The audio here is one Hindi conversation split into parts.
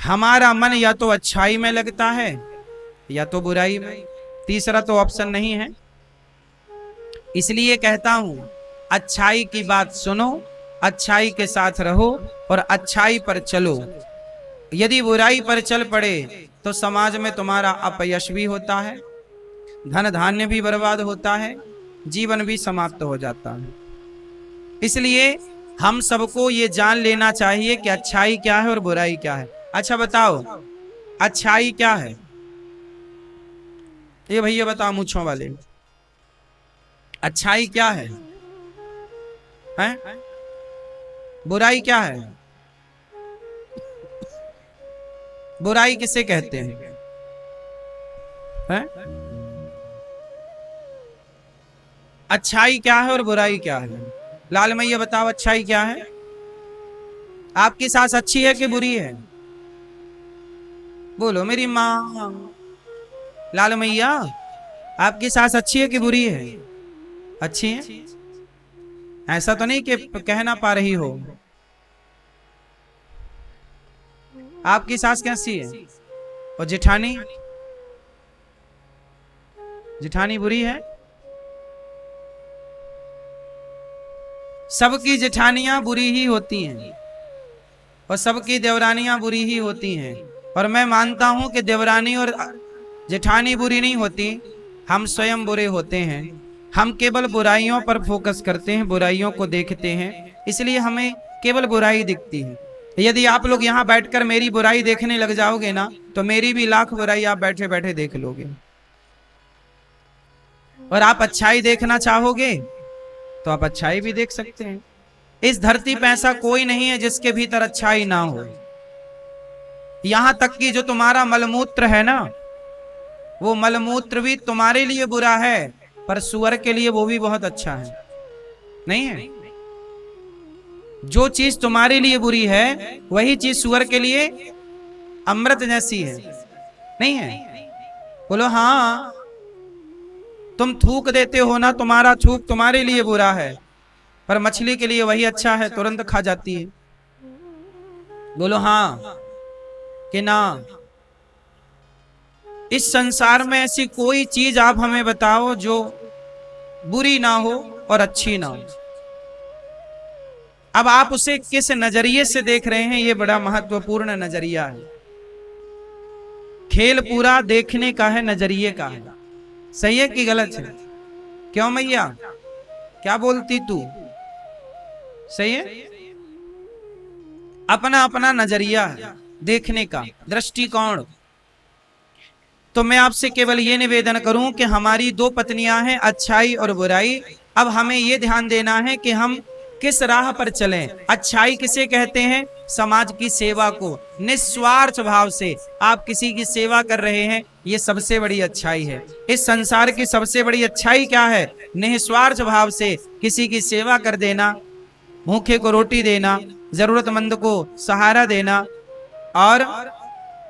हमारा मन या तो अच्छाई में लगता है या तो बुराई में, तीसरा तो ऑप्शन नहीं है। इसलिए कहता हूं अच्छाई की बात सुनो, अच्छाई के साथ रहो और अच्छाई पर चलो। यदि बुराई पर चल पड़े तो समाज में तुम्हारा अपयश भी होता है, धन धान्य भी बर्बाद होता है, जीवन भी समाप्त हो जाता है। इसलिए हम सबको ये जान लेना चाहिए कि अच्छाई क्या है और बुराई क्या है। अच्छा बताओ, अच्छाई क्या है? ये भैया बताओ मूंछों वाले, अच्छाई क्या है? हैं? बुराई क्या है? बुराई किसे कहते हैं? हैं? अच्छाई क्या है और बुराई क्या है? लाल मैया बताओ, अच्छाई क्या है? आपकी सास अच्छी है कि बुरी है? बोलो मेरी माँ। लाल मैया, आपकी सास अच्छी है कि बुरी है? अच्छी है। ऐसा तो नहीं कि कह ना पा रही हो। आपकी सास कैसी है? और जेठानी? जेठानी बुरी है? सबकी जेठानियां बुरी ही होती हैं और सबकी देवरानियां बुरी ही होती हैं। और मैं मानता हूं कि देवरानी और जेठानी बुरी नहीं होती, हम स्वयं बुरे होते हैं। हम केवल बुराइयों पर फोकस करते हैं, बुराइयों को देखते हैं, इसलिए हमें केवल बुराई दिखती है। यदि आप लोग यहाँ बैठकर मेरी बुराई देखने लग जाओगे ना, तो मेरी भी लाख बुराई आप बैठे बैठे देख लोगे। और आप अच्छाई देखना चाहोगे तो आप अच्छाई भी देख सकते हैं। इस धरती पे ऐसा कोई नहीं है जिसके भीतर अच्छाई ना हो। यहां तक कि जो तुम्हारा मलमूत्र है ना, वो मलमूत्र भी तुम्हारे लिए बुरा है, पर सुअर के लिए वो भी बहुत अच्छा है। नहीं है? जो चीज तुम्हारे लिए बुरी है वही चीज सुअर के लिए अमृत जैसी है। नहीं है? बोलो हाँ। तुम थूक देते हो ना, तुम्हारा थूक तुम्हारे लिए बुरा है, पर मछली के लिए वही अच्छा है, तुरंत खा जाती है। बोलो हाँ कि ना? इस संसार में ऐसी कोई चीज आप हमें बताओ जो बुरी ना हो और अच्छी ना हो। अब आप उसे किस नजरिए से देख रहे हैं, ये बड़ा महत्वपूर्ण नजरिया है। खेल पूरा देखने का है, नजरिए का है। सही है कि गलत है? क्यों मैया, क्या बोलती तू? सही है। अपना अपना नजरिया है देखने का, दृष्टिकोण। तो मैं आपसे केवल ये निवेदन करूं कि हमारी दो पत्नियां हैं, अच्छाई और बुराई। अब हमें ये ध्यान देना है कि हम किस राह पर चलें। अच्छाई किसे कहते हैं? समाज की सेवा को निस्वार्थ भाव से आप किसी की सेवा कर रहे हैं, ये सबसे बड़ी अच्छाई है। इस संसार की सबसे बड़ी अच्छाई क्या है? निस्वार्थ भाव से किसी की सेवा कर देना, भूखे को रोटी देना, जरूरतमंद को सहारा देना। और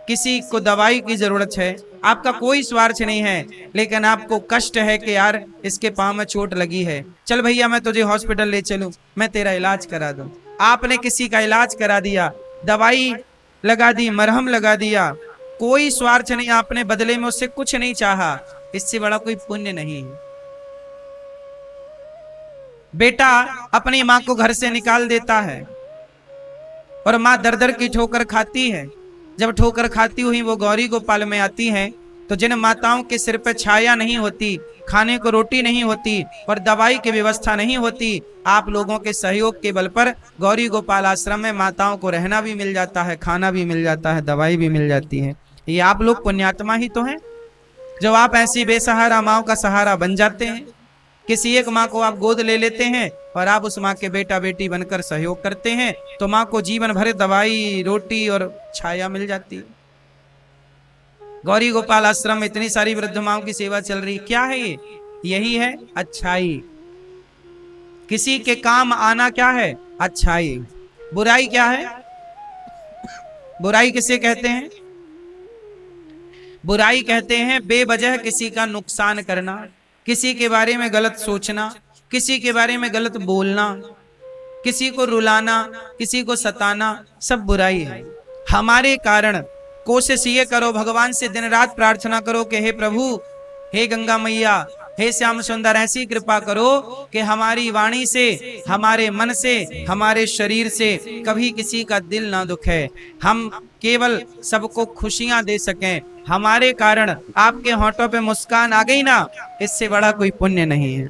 किसी को दवाई की जरूरत है, आपका कोई स्वार्थ नहीं है, लेकिन आपको कष्ट है कि यार इसके पांव में चोट लगी है, चल भैया मैं तुझे हॉस्पिटल ले चलूं, मैं तेरा इलाज करा दूं। आपने किसी का इलाज करा दिया, दवाई लगा दी, मरहम लगा दिया, कोई स्वार्थ नहीं, आपने बदले में उससे कुछ नहीं चाहा। इससे बड़ा कोई पुण्य नहीं है। बेटा अपनी मां को घर से निकाल देता है और मां दर दर की ठोकर खाती है। जब ठोकर खाती हुई वो गौरी गोपाल में आती हैं, तो जिन माताओं के सिर पे छाया नहीं होती, खाने को रोटी नहीं होती और दवाई की व्यवस्था नहीं होती, आप लोगों के सहयोग के बल पर गौरी गोपाल आश्रम में माताओं को रहना भी मिल जाता है, खाना भी मिल जाता है, दवाई भी मिल जाती है। ये आप लोग पुण्यात्मा ही तो हैं, जब आप ऐसी बेसहारा माओ का सहारा बन जाते हैं। किसी एक माँ को आप गोद ले लेते हैं और आप उस माँ के बेटा बेटी बनकर सहयोग करते हैं, तो माँ को जीवन भर दवाई, रोटी और छाया मिल जाती है। गौरी गोपाल आश्रम में इतनी सारी वृद्ध माओं की सेवा चल रही, क्या है ये? यही है अच्छाई। किसी के काम आना क्या है? अच्छाई। बुराई क्या है? बुराई किसे कहते हैं? बुराई कहते हैं बेवजह किसी का नुकसान करना, किसी के बारे में गलत सोचना, किसी के बारे में गलत बोलना, किसी को रुलाना, किसी को सताना, सब बुराई है। हमारे कारण कोशिश ये करो, भगवान से दिन रात प्रार्थना करो कि हे प्रभु, हे गंगा मैया, हे श्याम सुंदर, ऐसी कृपा करो कि हमारी वाणी से, हमारे मन से, हमारे शरीर से कभी किसी का दिल ना दुखे, हम केवल सबको खुशियां दे सकें। हमारे कारण आपके होठों पे मुस्कान आ गई ना, इससे बड़ा कोई पुण्य नहीं है।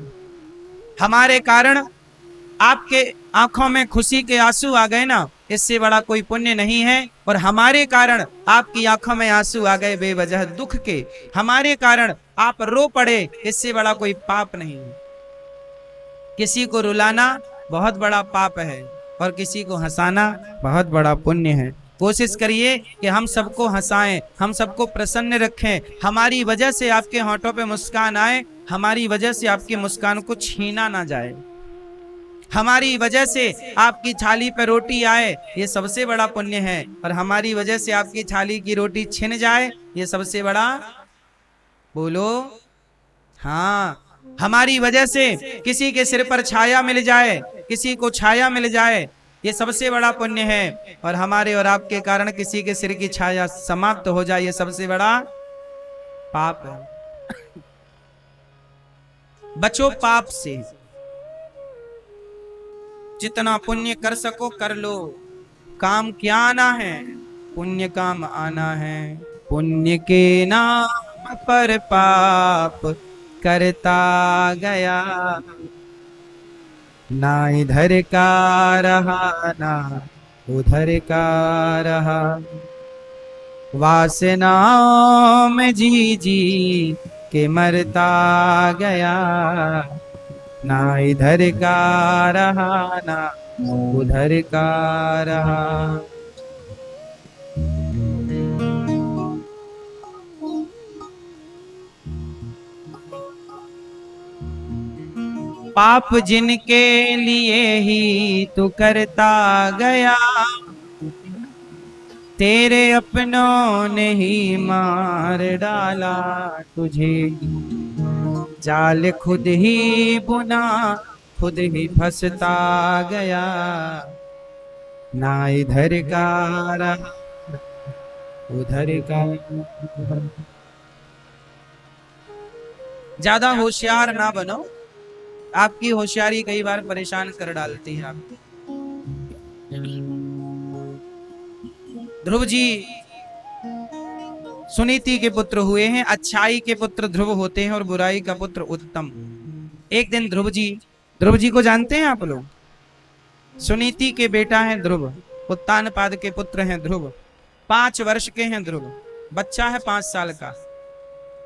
हमारे कारण आपके आंखों में खुशी के आंसू आ गए ना, इससे बड़ा कोई पुण्य नहीं है। और हमारे कारण आपकी आंखों में आंसू आ गए बेवजह दुख के, हमारे कारण आप रो पड़े, इससे बड़ा कोई पाप नहीं है। किसी को रुलाना बहुत बड़ा पाप है और किसी को हंसाना बहुत बड़ा पुण्य है। कोशिश करिए कि हम सबको हंसाएं, हम सबको प्रसन्न रखें। हमारी वजह से आपके होठों पे मुस्कान आए, हमारी वजह से आपकी मुस्कान को छीना ना जाए, हमारी वजह से आपकी थाली पे रोटी आए, ये सबसे बड़ा पुण्य है। और हमारी वजह से आपकी थाली की रोटी छिन जाए, ये सबसे बड़ा, बोलो हाँ, हमारी वजह से किसी के सिर पर छाया मिल जाए, किसी को छाया मिल जाए, ये सबसे बड़ा पुण्य है। और हमारे और आपके कारण किसी के सिर की छाया समाप्त हो जाए, ये सबसे बड़ा पाप है। बचो पाप से, जितना पुण्य कर सको कर लो। काम क्या आना है? पुण्य काम आना है। पुण्य के नाम पर पाप करता गया, ना इधर का रहा ना उधर का रहा। वासनाओं में जी जी के मरता गया, ना इधर का रहा ना उधर का रहा। पाप जिनके लिए ही तू करता गया, तेरे अपनों ने ही मार डाला तुझे। जाल खुद ही बुना, खुद ही फंसता गया, ना इधर का रहा उधर का। ज्यादा होशियार ना बनो, आपकी होशियारी कई बार परेशान कर डालती है आपको। ध्रुव जी सुनीति के पुत्र हुए हैं। अच्छाई के पुत्र ध्रुव होते हैं और बुराई का पुत्र उत्तम। एक दिन ध्रुव जी को जानते हैं आप लोग? सुनीति के बेटा हैं ध्रुव, उत्तानपाद के पुत्र हैं ध्रुव। 5 वर्ष के हैं ध्रुव, बच्चा है 5 साल का।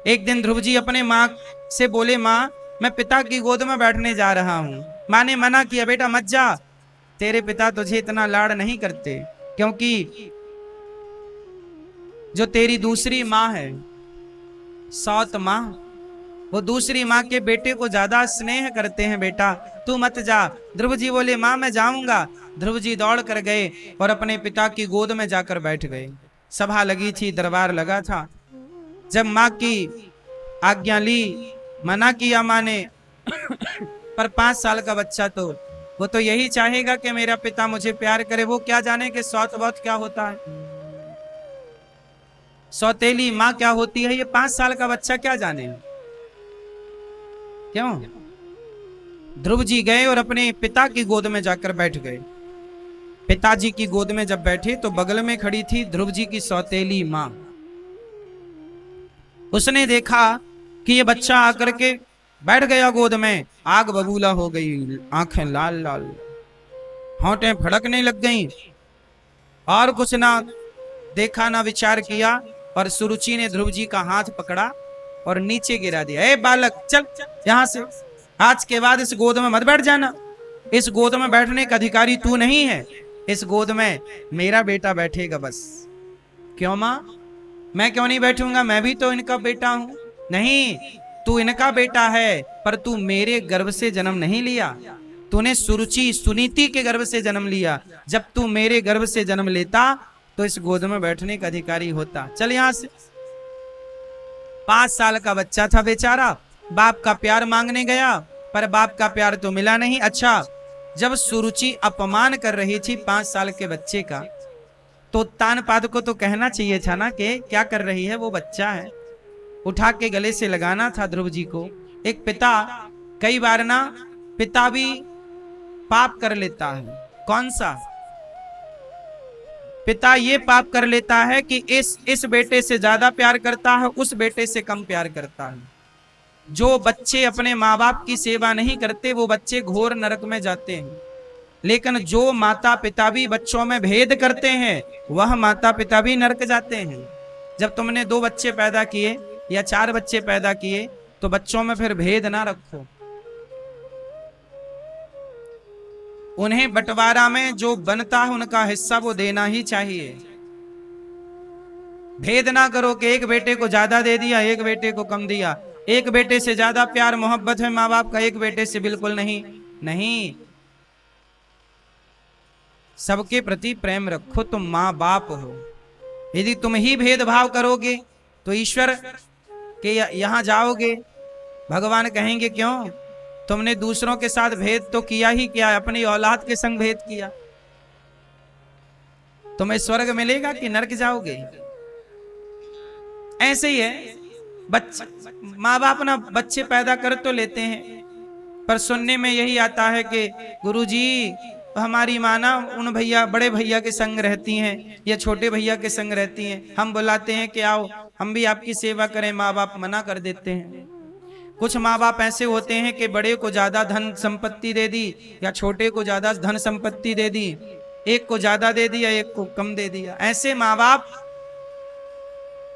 एक दिन ध्रुव जी अपने माँ से बोले, माँ मैं पिता की गोद में बैठने जा रहा हूँ। माँ ने मना किया, बेटा मत जा, तेरे पिता तुझे इतना लाड़ नहीं करते, क्योंकि जो तेरी दूसरी माँ है, सौत माँ, वो दूसरी माँ के बेटे को ज्यादा स्नेह करते हैं, बेटा तू मत जा। ध्रुव जी बोले, माँ मैं जाऊंगा। ध्रुव जी दौड़ कर गए और अपने पिता की गोद में जाकर बैठ गए। सभा लगी थी, दरबार लगा था। जब माँ की आज्ञा ली, मना किया माँ ने, पर 5 साल का बच्चा तो वो तो यही चाहेगा कि मेरा पिता मुझे प्यार करे। वो क्या जाने कि सौत बहुत क्या होता है, सौतेली माँ क्या होती है, ये 5 साल का बच्चा क्या जाने। क्यों? ध्रुव जी गए और अपने पिता की गोद में जाकर बैठ गए। पिताजी की गोद में जब बैठे तो बगल में खड़ी थी ध्रुव जी की सौतेली माँ। उसने देखा कि ये बच्चा आकर के बैठ गया गोद में, आग बबूला हो गई, आंखें लाल लाल, होंठें फड़कने लग गईं, और कुछ ना देखा ना विचार किया, और सुरुचि ने ध्रुव जी का हाथ पकड़ा और नीचे गिरा दिया। ए बालक चल यहां से, आज के बाद इस गोद में मत बैठ जाना। इस गोद में बैठने का अधिकारी तू नहीं है, इस गोद में मेरा बेटा बैठेगा बस। क्यों माँ, मैं क्यों नहीं बैठूंगा? मैं भी तो इनका बेटा हूं। नहीं, तू इनका बेटा है, पर तू मेरे गर्भ से जन्म नहीं लिया, तूने सुरुचि सुनीति के गर्भ से जन्म लिया। जब तू मेरे गर्भ से जन्म लेता तो इस गोद में बैठने का अधिकारी होता। चल यहां से। 5 साल का बच्चा था बेचारा, बाप का प्यार मांगने गया, पर बाप का प्यार तो मिला नहीं। अच्छा, जब सुरुचि अपमान कर रही थी 5 साल के बच्चे का, तो उत्तानपाद को तो कहना चाहिए था ना कि क्या कर रही है, वो बच्चा है, उठा के गले से लगाना था ध्रुव जी को। एक पिता, कई बार ना पिता भी पाप कर लेता है। कौन सा पिता ये पाप कर लेता है कि इस बेटे से ज्यादा प्यार करता है, उस बेटे से कम प्यार करता है। जो बच्चे अपने माँ बाप की सेवा नहीं करते वो बच्चे घोर नरक में जाते हैं, लेकिन जो माता पिता भी बच्चों में भेद करते हैं वह माता पिता भी नरक जाते हैं। जब तुमने 2 बच्चे पैदा किए या 4 बच्चे पैदा किए तो बच्चों में फिर भेद ना रखो। उन्हें बंटवारा में जो बनता है उनका हिस्सा वो देना ही चाहिए। भेद ना करो कि एक बेटे को ज्यादा दे दिया, एक बेटे को कम दिया। एक बेटे से ज्यादा प्यार मोहब्बत है माँ बाप का, एक बेटे से बिल्कुल नहीं। नहीं, सबके प्रति प्रेम रखो, तुम माँ बाप हो। यदि तुम ही भेदभाव करोगे तो ईश्वर के यहां जाओगे, भगवान कहेंगे क्यों, तुमने दूसरों के साथ भेद तो किया ही क्या, अपनी औलाद के संग भेद किया। तुम्हें स्वर्ग मिलेगा कि नरक जाओगे। ऐसे ही है, माँ बाप ना बच्चे पैदा कर तो लेते हैं, पर सुनने में यही आता है कि गुरुजी हमारी माँ ना उन भैया, बड़े भैया के संग रहती हैं या छोटे भैया के संग रहती हैं, हम बुलाते हैं कि आओ हम भी आपकी सेवा करें, माँ बाप मना कर देते हैं। कुछ माँ बाप ऐसे होते हैं कि बड़े को ज्यादा धन संपत्ति दे दी या छोटे को ज्यादा धन संपत्ति दे दी, एक को ज्यादा दे दिया एक को कम दे दिया। ऐसे माँ बाप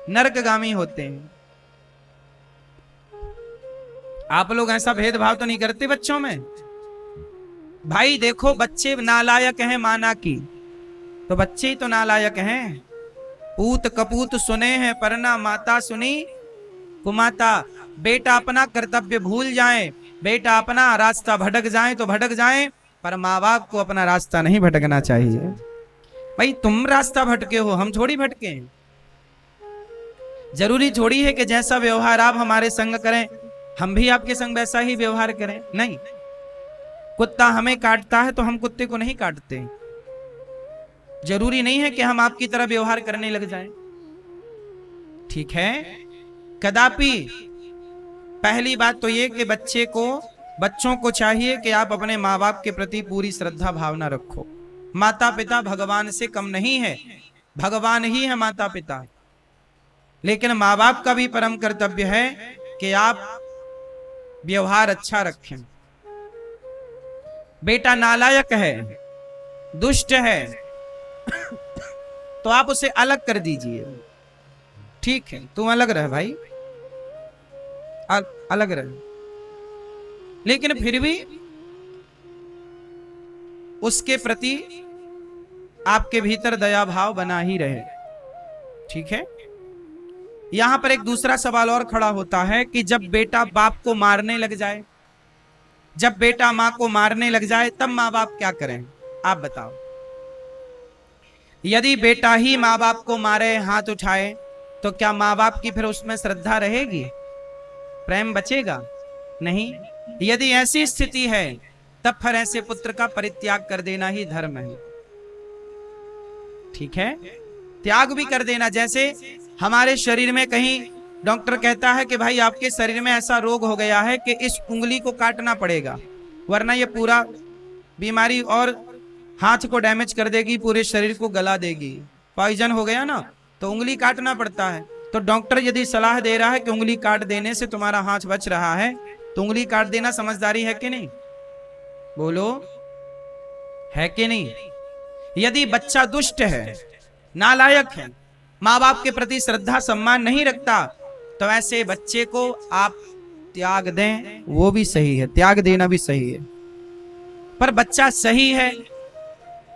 नरकगामी होते हैं। आप लोग ऐसा भेदभाव तो नहीं करते बच्चों में? भाई देखो, बच्चे नालायक हैं माना की, तो बच्चे ही तो नालायक हैं। पूत कपूत सुने हैं पर ना माता सुनी कुमाता। बेटा अपना कर्तव्य भूल जाए, बेटा अपना रास्ता भटक जाए तो भटक जाए, पर माँ बाप को अपना रास्ता नहीं भटकना चाहिए। भाई तुम रास्ता भटके हो, हम थोड़ी भटके हैं। जरूरी थोड़ी है कि जैसा व्यवहार आप हमारे संग करें हम भी आपके संग वैसा ही व्यवहार करें। नहीं, कुत्ता हमें काटता है तो हम कुत्ते को नहीं काटते। जरूरी नहीं है कि हम आपकी तरह व्यवहार करने लग जाएं। ठीक है, कदापि पहली बात तो ये कि बच्चों को चाहिए कि आप अपने माँ बाप के प्रति पूरी श्रद्धा भावना रखो। माता पिता भगवान से कम नहीं है, भगवान ही है माता पिता, लेकिन माँ बाप का भी परम कर्तव्य है कि आप व्यवहार अच्छा रखें। बेटा नालायक है, दुष्ट है, तो आप उसे अलग कर दीजिए। ठीक है, तुम अलग रह भाई, अलग रह, लेकिन फिर भी उसके प्रति आपके भीतर दया भाव बना ही रहे। ठीक है। यहां पर एक दूसरा सवाल और खड़ा होता है कि जब बेटा बाप को मारने लग जाए, जब बेटा मां को मारने लग जाए, तब मां बाप क्या करें? आप बताओ। यदि बेटा ही मां बाप को मारे, हाथ उठाए, तो क्या मां बाप की फिर उसमें श्रद्धा रहेगी, प्रेम बचेगा? नहीं। यदि ऐसी स्थिति है तब फिर ऐसे पुत्र का परित्याग कर देना ही धर्म है। ठीक है, त्याग भी कर देना। जैसे हमारे शरीर में कहीं डॉक्टर कहता है कि भाई आपके शरीर में ऐसा रोग हो गया है कि इस उंगली को काटना पड़ेगा, वरना ये पूरा बीमारी और हाथ को डैमेज कर देगी, पूरे शरीर को गला देगी, पॉइजन हो गया ना, तो उंगली काटना पड़ता है। तो डॉक्टर यदि सलाह दे रहा है कि उंगली काट देने से तुम्हारा हाथ बच रहा है, तो उंगली काट देना समझदारी है कि नहीं? बोलो, है कि नहीं? यदि बच्चा दुष्ट है, नालायक है, माँ बाप के प्रति श्रद्धा सम्मान नहीं रखता, तो ऐसे बच्चे को आप त्याग दें, वो भी सही है, त्याग देना भी सही है। पर बच्चा सही है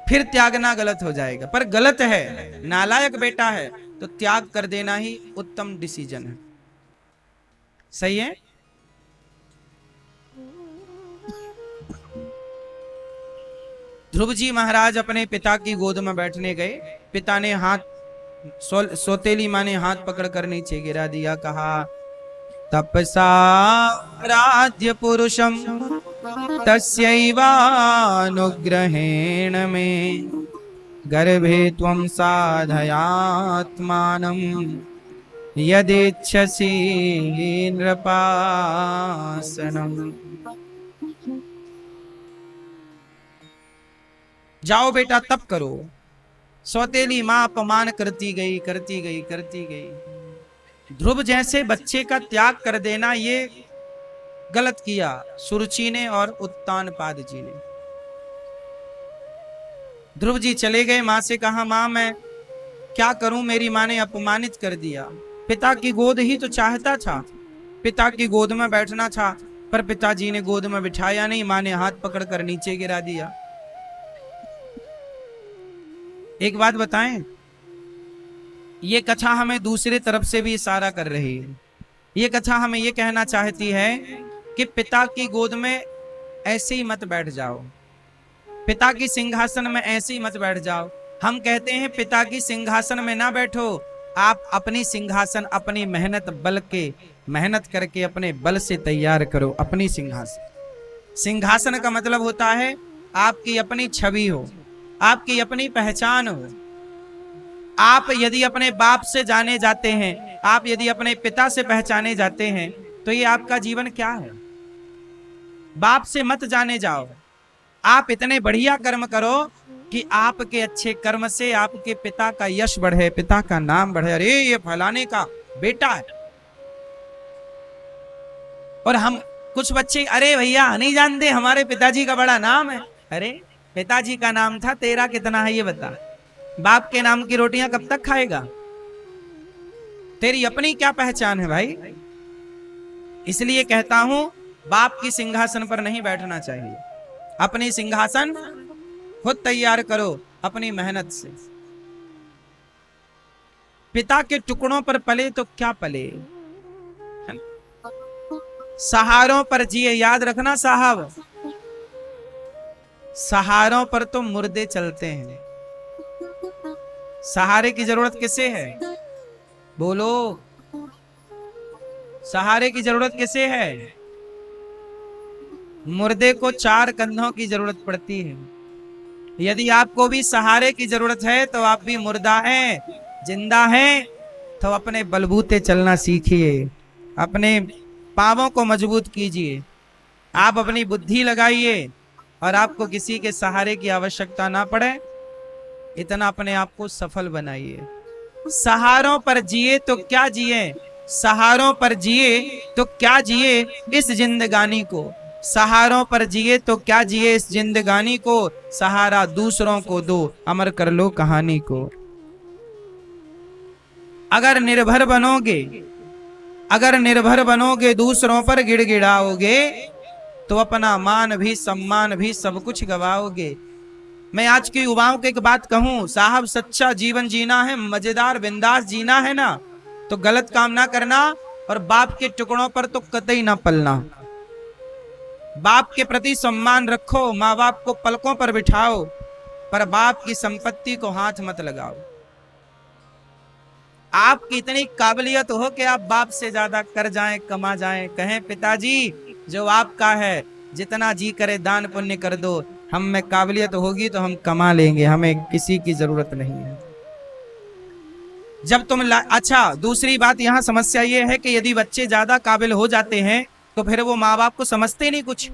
फिर त्यागना गलत हो जाएगा, पर गलत है, नालायक बेटा है, तो त्याग कर देना ही उत्तम डिसीजन है। सही है। ध्रुव जी महाराज अपने पिता की गोद में बैठने गए। पिता ने हाथ, सौतेली माँ ने हाथ पकड़कर नीचे गिरा दिया, कहा तपसा आराध्य पुरुषम तस्यैवानुग्रहेण में गर्भे त्वं साधयात्मानं यदिच्छसि नृपासनम्। जाओ बेटा तप करो। सौतेली मां अपमान करती गई करती गई करती गई। ध्रुव जैसे बच्चे का त्याग कर देना ये गलत किया सुरुचि ने और उत्तानपाद जी ने। ध्रुव जी चले गए, मां से कहा मां मैं क्या करूं, मेरी मां ने अपमानित कर दिया। पिता की गोद ही तो चाहता था, पिता की गोद में बैठना था, पर पिताजी ने गोद में बिठाया नहीं, मां ने हाथ पकड़कर नीचे गिरा दिया। एक बात बताएं, ये कथा हमें दूसरी तरफ से भी इशारा कर रही है। ये कथा हमें ये कहना चाहती है कि पिता की गोद में ऐसे ही मत बैठ जाओ, पिता की सिंहासन में ऐसे ही मत बैठ जाओ। हम कहते हैं पिता की सिंहासन में ना बैठो, आप अपनी सिंहासन अपनी मेहनत करके अपने बल से तैयार करो अपनी सिंहासन। सिंहासन का मतलब होता है आपकी अपनी छवि हो, आपकी अपनी पहचान हो। आप यदि अपने बाप से जाने जाते हैं, आप यदि अपने पिता से पहचाने जाते हैं, तो ये आपका जीवन क्या है? बाप से मत जाने जाओ, आप इतने बढ़िया कर्म करो कि आपके अच्छे कर्म से आपके पिता का यश बढ़े, पिता का नाम बढ़े। अरे ये फलाने का बेटा है। और हम कुछ बच्चे, अरे भैया नहीं जानते हमारे पिताजी का बड़ा नाम है। अरे पिताजी का नाम था, तेरा कितना है ये बता। बाप के नाम की रोटियां कब तक खाएगा? तेरी अपनी क्या पहचान है भाई? इसलिए कहता हूं बाप की सिंहासन पर नहीं बैठना चाहिए, अपनी सिंहासन खुद तैयार करो अपनी मेहनत से। पिता के टुकड़ों पर पले तो क्या पले, सहारों पर जिए। याद रखना साहब, सहारों पर तो मुर्दे चलते हैं, सहारे की जरूरत किसे है? बोलो, सहारे की जरूरत किसे है? मुर्दे को चार कंधों की जरूरत पड़ती है। यदि आपको भी सहारे की जरूरत है तो आप भी मुर्दा हैं, जिंदा हैं तो अपने बलबूते चलना सीखिए, अपने पांवों को मजबूत कीजिए, आप अपनी बुद्धि लगाइए और आपको किसी के सहारे की आवश्यकता ना पड़े, इतना अपने आप को सफल बनाइए। सहारों पर जिए तो क्या जिए, सहारों पर जिए तो क्या जिए इस जिंदगानी को, सहारों पर जिए तो क्या जिए इस जिंदगानी को, सहारा दूसरों को दो, अमर कर लो कहानी को। अगर निर्भर बनोगे दूसरों पर गिड़गिड़ाओगे, तो अपना मान भी सम्मान भी सब कुछ गवाओगे। मैं आज के युवाओं को एक बात कहूं, साहब सच्चा जीवन जीना है, मजेदार बिंदास जीना है ना, तो गलत काम ना करना और बाप के टुकड़ों पर तो कतई ना पलना। बाप के प्रति सम्मान रखो, माँ बाप को पलकों पर बिठाओ, पर बाप की संपत्ति को हाथ मत लगाओ। आपकी इतनी काबिलियत हो कि आप बाप से ज्यादा कर जाएं, कमा जाएं, कहें पिताजी जो आपका है जितना जी करे दान पुण्य कर दो, हम में काबिलियत होगी तो हम कमा लेंगे, हमें किसी की जरूरत नहीं है। जब तुम अच्छा, दूसरी बात यहाँ समस्या ये है कि यदि बच्चे ज्यादा काबिल हो जाते हैं तो फिर वो माँ बाप को समझते नहीं कुछ,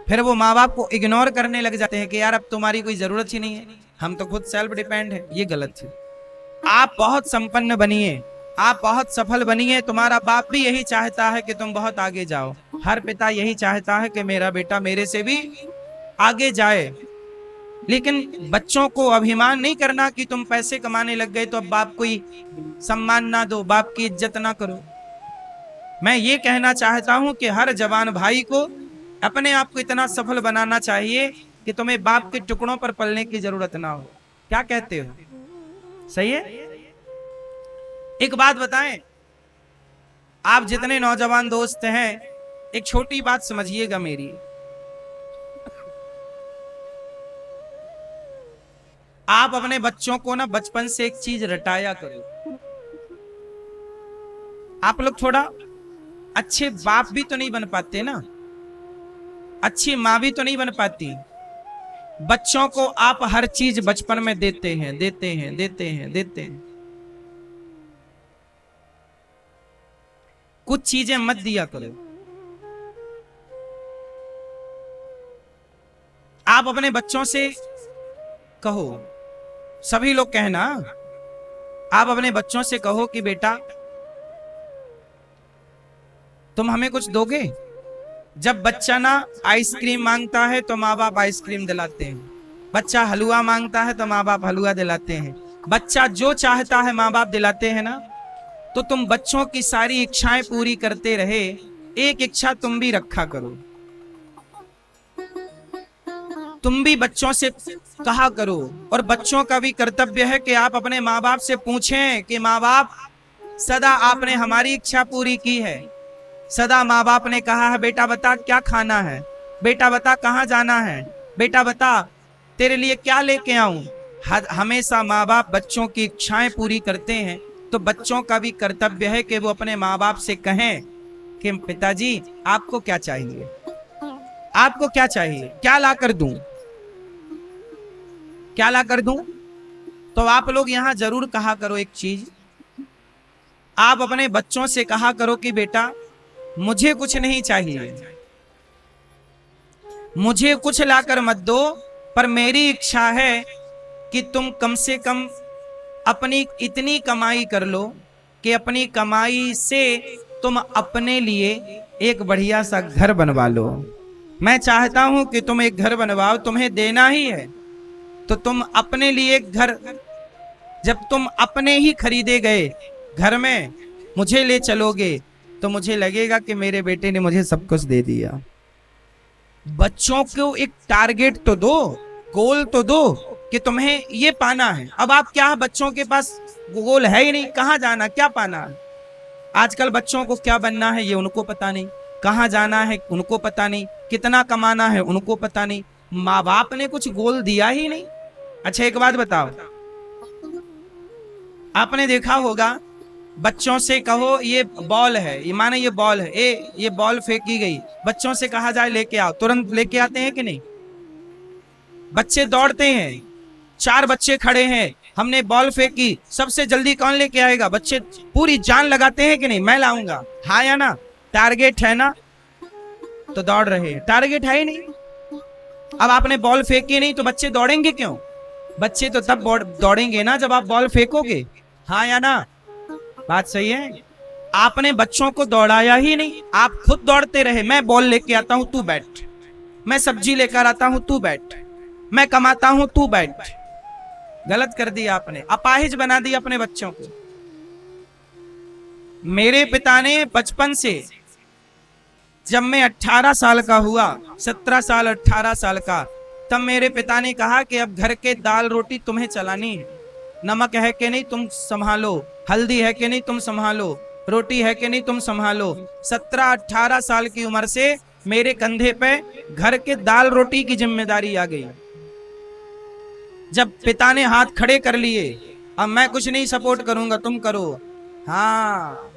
फिर वो माँ बाप को इग्नोर करने लग जाते हैं कि यार अब तुम्हारी कोई जरूरत ही नहीं है, हम तो खुद सेल्फ डिपेंड है। ये गलत है। आप बहुत संपन्न बनिए, आप बहुत सफल बनिए, तुम्हारा बाप भी यही चाहता है कि तुम बहुत आगे जाओ। हर पिता यही चाहता है कि मेरा बेटा मेरे से भी आगे जाए। लेकिन बच्चों को अभिमान नहीं करना कि तुम पैसे कमाने लग गए तो अब बाप को ही सम्मान ना दो, बाप की इज्जत ना करो। मैं ये कहना चाहता हूं कि हर जवान भाई को अपने आप को इतना सफल बनाना चाहिए कि तुम्हें बाप के टुकड़ों पर पलने की जरूरत ना हो। क्या कहते हो? सही है? एक बात बताएं, आप जितने नौजवान दोस्त हैं, एक छोटी बात समझिएगा मेरी। आप अपने बच्चों को ना बचपन से एक चीज रटाया करो। आप लोग थोड़ा अच्छे बाप भी तो नहीं बन पाते ना, अच्छी माँ भी तो नहीं बन पाती। बच्चों को आप हर चीज बचपन में देते हैं, देते हैं, देते हैं, देते हैं। कुछ चीजें मत दिया करो। आप अपने बच्चों से कहो, सभी लोग कहना, आप अपने बच्चों से कहो कि बेटा तुम हमें कुछ दोगे। जब बच्चा ना आइसक्रीम मांगता है तो माँ बाप आइसक्रीम दिलाते हैं, बच्चा हलवा मांगता है तो माँ बाप हलवा दिलाते हैं, बच्चा जो चाहता है माँ बाप दिलाते हैं ना। तो तुम बच्चों की सारी इच्छाएं पूरी करते रहे, एक इच्छा तुम भी रखा करो। तुम भी बच्चों से कहा करो। और बच्चों का भी कर्तव्य है कि आप अपने माँ बाप से पूछें कि माँ बाप, सदा आपने हमारी इच्छा पूरी की है, सदा माँ बाप ने कहा है बेटा बता क्या खाना है, बेटा बता कहाँ जाना है, बेटा बता तेरे लिए क्या लेके आऊं। हमेशा माँ बाप बच्चों की इच्छाएं पूरी करते हैं। तो बच्चों का भी कर्तव्य है कि वो अपने माँ बाप से कहें कि पिताजी आपको क्या चाहिए, आपको क्या चाहिए, क्या ला कर दूं, क्या ला कर दूं। तो आप लोग यहां जरूर कहा करो एक चीज, आप अपने बच्चों से कहा करो कि बेटा मुझे कुछ नहीं चाहिए, मुझे कुछ लाकर मत दो, पर मेरी इच्छा है कि तुम कम से कम अपनी इतनी कमाई कर लो कि अपनी कमाई से तुम अपने लिए एक बढ़िया सा घर बनवा लो। मैं चाहता हूं कि तुम एक घर बनवाओ, तुम्हें देना ही है तो तुम अपने लिए एक घर, जब तुम अपने ही खरीदे गए घर में मुझे ले चलोगे तो मुझे लगेगा कि मेरे बेटे ने मुझे सब कुछ दे दिया। बच्चों को एक टारगेट तो दो, गोल तो दो कि तुम्हें ये पाना है। अब आप क्या, बच्चों के पास गोल है ही नहीं, कहाँ जाना, क्या पाना है। आजकल बच्चों को क्या बनना है ये उनको पता नहीं, कहाँ जाना है उनको पता नहीं, कितना कमाना है उनको पता नहीं, माँ बाप ने कुछ गोल दिया ही नहीं। अच्छा एक बात बताओ, आपने देखा होगा बच्चों से कहो ये बॉल है, ये माने ये बॉल है, ये बॉल फेंकी गई, बच्चों से कहा जाए लेके आओ, तुरंत लेके आते हैं कि नहीं। बच्चे दौड़ते हैं, 4 बच्चे खड़े हैं, हमने बॉल फेंकी, सबसे जल्दी कौन लेके आएगा, बच्चे पूरी जान लगाते हैं कि नहीं, मैं लाऊंगा, हाँ या ना। टारगेट है ना, तो दौड़ रहे हैं, टारगेट है ही नहीं। अब आपने बॉल फेंकी नहीं तो बच्चे दौड़ेंगे क्यों। बच्चे तो तब दौड़ेंगे ना जब आप बॉल फेंकोगे, हाँ या ना। बात सही है। आपने बच्चों को दौड़ाया ही नहीं, आप खुद दौड़ते रहे, मैं बॉल लेके आता हूं तू बैठ, मैं सब्जी लेकर आता हूं तू बैठ, मैं कमाता हूं तू बैठ। गलत कर दिया आपने, अपाहिज बना दिया अपने बच्चों को। मेरे पिता ने बचपन से, जब मैं 18 साल का हुआ, 17 साल 18 साल का, तब मेरे पिता ने कहा कि अब घर के दाल रोटी तुम्हें चलानी है, नमक है कि नहीं तुम संभालो, हल्दी है कि नहीं तुम संभालो, रोटी है कि नहीं तुम संभालो। 17-18 साल की उम्र से मेरे कंधे पे घर के दाल रोटी की जिम्मेदारी आ गई। जब पिता ने हाथ खड़े कर लिए, अब मैं कुछ नहीं सपोर्ट करूंगा तुम करो, हाँ,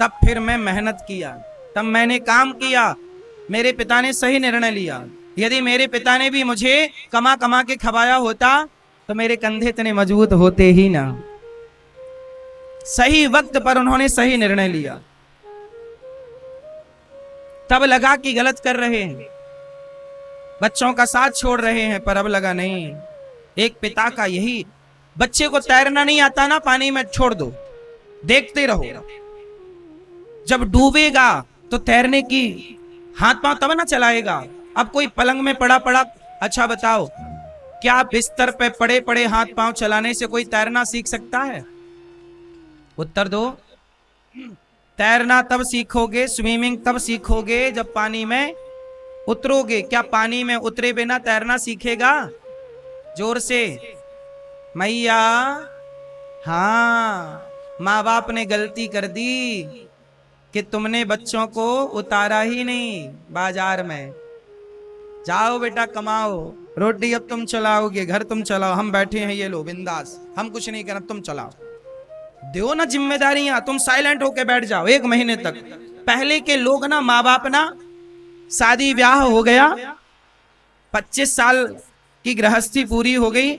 तब फिर मैं मेहनत किया, तब मैंने काम किया। मेरे पिता ने सही निर्णय लिया। यदि मेरे पिता ने भी मुझे कमा कमा के खवाया होता तो मेरे कंधे इतने मजबूत होते ही ना। सही वक्त पर उन्होंने सही निर्णय लिया। तब लगा कि गलत कर रहे हैं, बच्चों का साथ छोड़ रहे हैं, पर अब लगा नहीं। एक पिता का यही, बच्चे को तैरना नहीं आता ना, पानी में छोड़ दो, देखते रहो, जब डूबेगा तो तैरने की हाथ पांव तब ना चलाएगा। अब कोई पलंग में पड़ा पड़ा, अच्छा बताओ क्या बिस्तर पे पड़े पड़े हाथ पांव चलाने से कोई तैरना सीख सकता है। उत्तर दो। तैरना तब सीखोगे, स्विमिंग तब सीखोगे जब पानी में उतरोगे। क्या पानी में उतरे बिना तैरना सीखेगा। जोर से, मैया। हाँ, माँ बाप ने गलती कर दी कि तुमने बच्चों को उतारा ही नहीं बाजार में। जाओ बेटा कमाओ, रोटी अब तुम चलाओगे, घर तुम चलाओ, हम बैठे हैं ये लो बिंदास, हम कुछ नहीं करना, तुम चलाओ। दो ना जिम्मेदारियां, तुम साइलेंट होके बैठ जाओ 1 महीने तक। पहले के लोग ना, माँ बाप ना, शादी ब्याह हो गया, 25 साल कि गृहस्थी पूरी हो गई।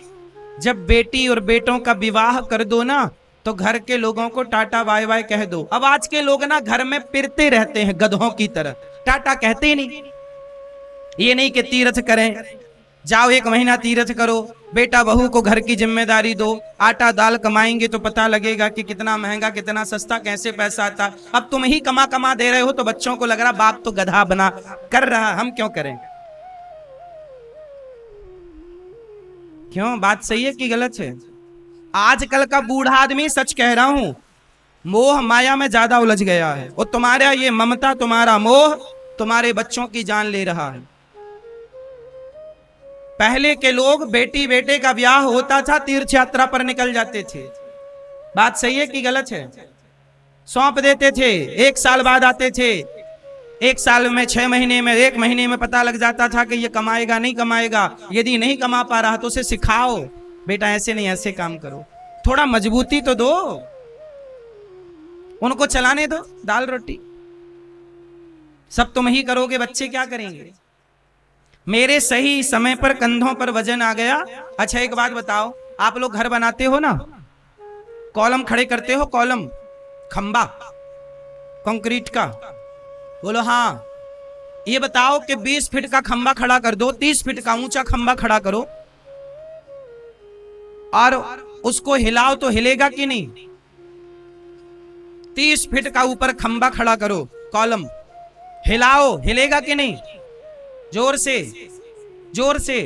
जब बेटी और बेटों का विवाह कर दो ना तो घर के लोगों को टाटा बाय बाय कह दो। अब आज के लोग ना घर में पिरते रहते हैं गधों की तरह, टाटा कहते ही नहीं। ये नहीं कि तीर्थ करें, जाओ 1 महीना तीर्थ करो, बेटा बहू को घर की जिम्मेदारी दो, आटा दाल कमाएंगे तो पता लगेगा कि कितना महंगा कितना सस्ता कैसे पैसा आता। अब तुम ही कमा कमा दे रहे हो तो बच्चों को लग रहा बाप तो गधा बना कर रहा, हम क्यों करें? क्यों? बात सही है कि गलत है? आजकल का बूढ़ा आदमी, सच कह रहा हूं, मोह माया में ज्यादा उलझ गया है। और तुम्हारा ये ममता, तुम्हारा मोह तुम्हारे बच्चों की जान ले रहा है। पहले के लोग बेटी बेटे का ब्याह होता था तीर्थ यात्रा पर निकल जाते थे। बात सही है कि गलत है? सौंप देते थे, 1 साल बाद आते थे। 1 साल में 6 महीने में 1 महीने में पता लग जाता था कि ये कमाएगा नहीं कमाएगा। यदि नहीं कमा पा रहा तो उसे सिखाओ, बेटा ऐसे नहीं ऐसे काम करो, थोड़ा मजबूती तो दो, उनको चलाने दो, दाल रोटी सब तुम ही करोगे, बच्चे क्या करेंगे? मेरे सही समय पर कंधों पर वजन आ गया। अच्छा एक बात बताओ, आप लोग घर बनाते हो ना, कॉलम खड़े करते हो, कॉलम खंबा कंक्रीट का, बोलो हाँ। ये बताओ कि 20 फीट का खंबा खड़ा कर दो, 30 फीट का ऊंचा खंबा खड़ा करो और उसको हिलाओ तो हिलेगा कि नहीं? 30 फीट का ऊपर खंबा खड़ा करो, कॉलम हिलाओ, हिलेगा कि नहीं? जोर से, जोर से।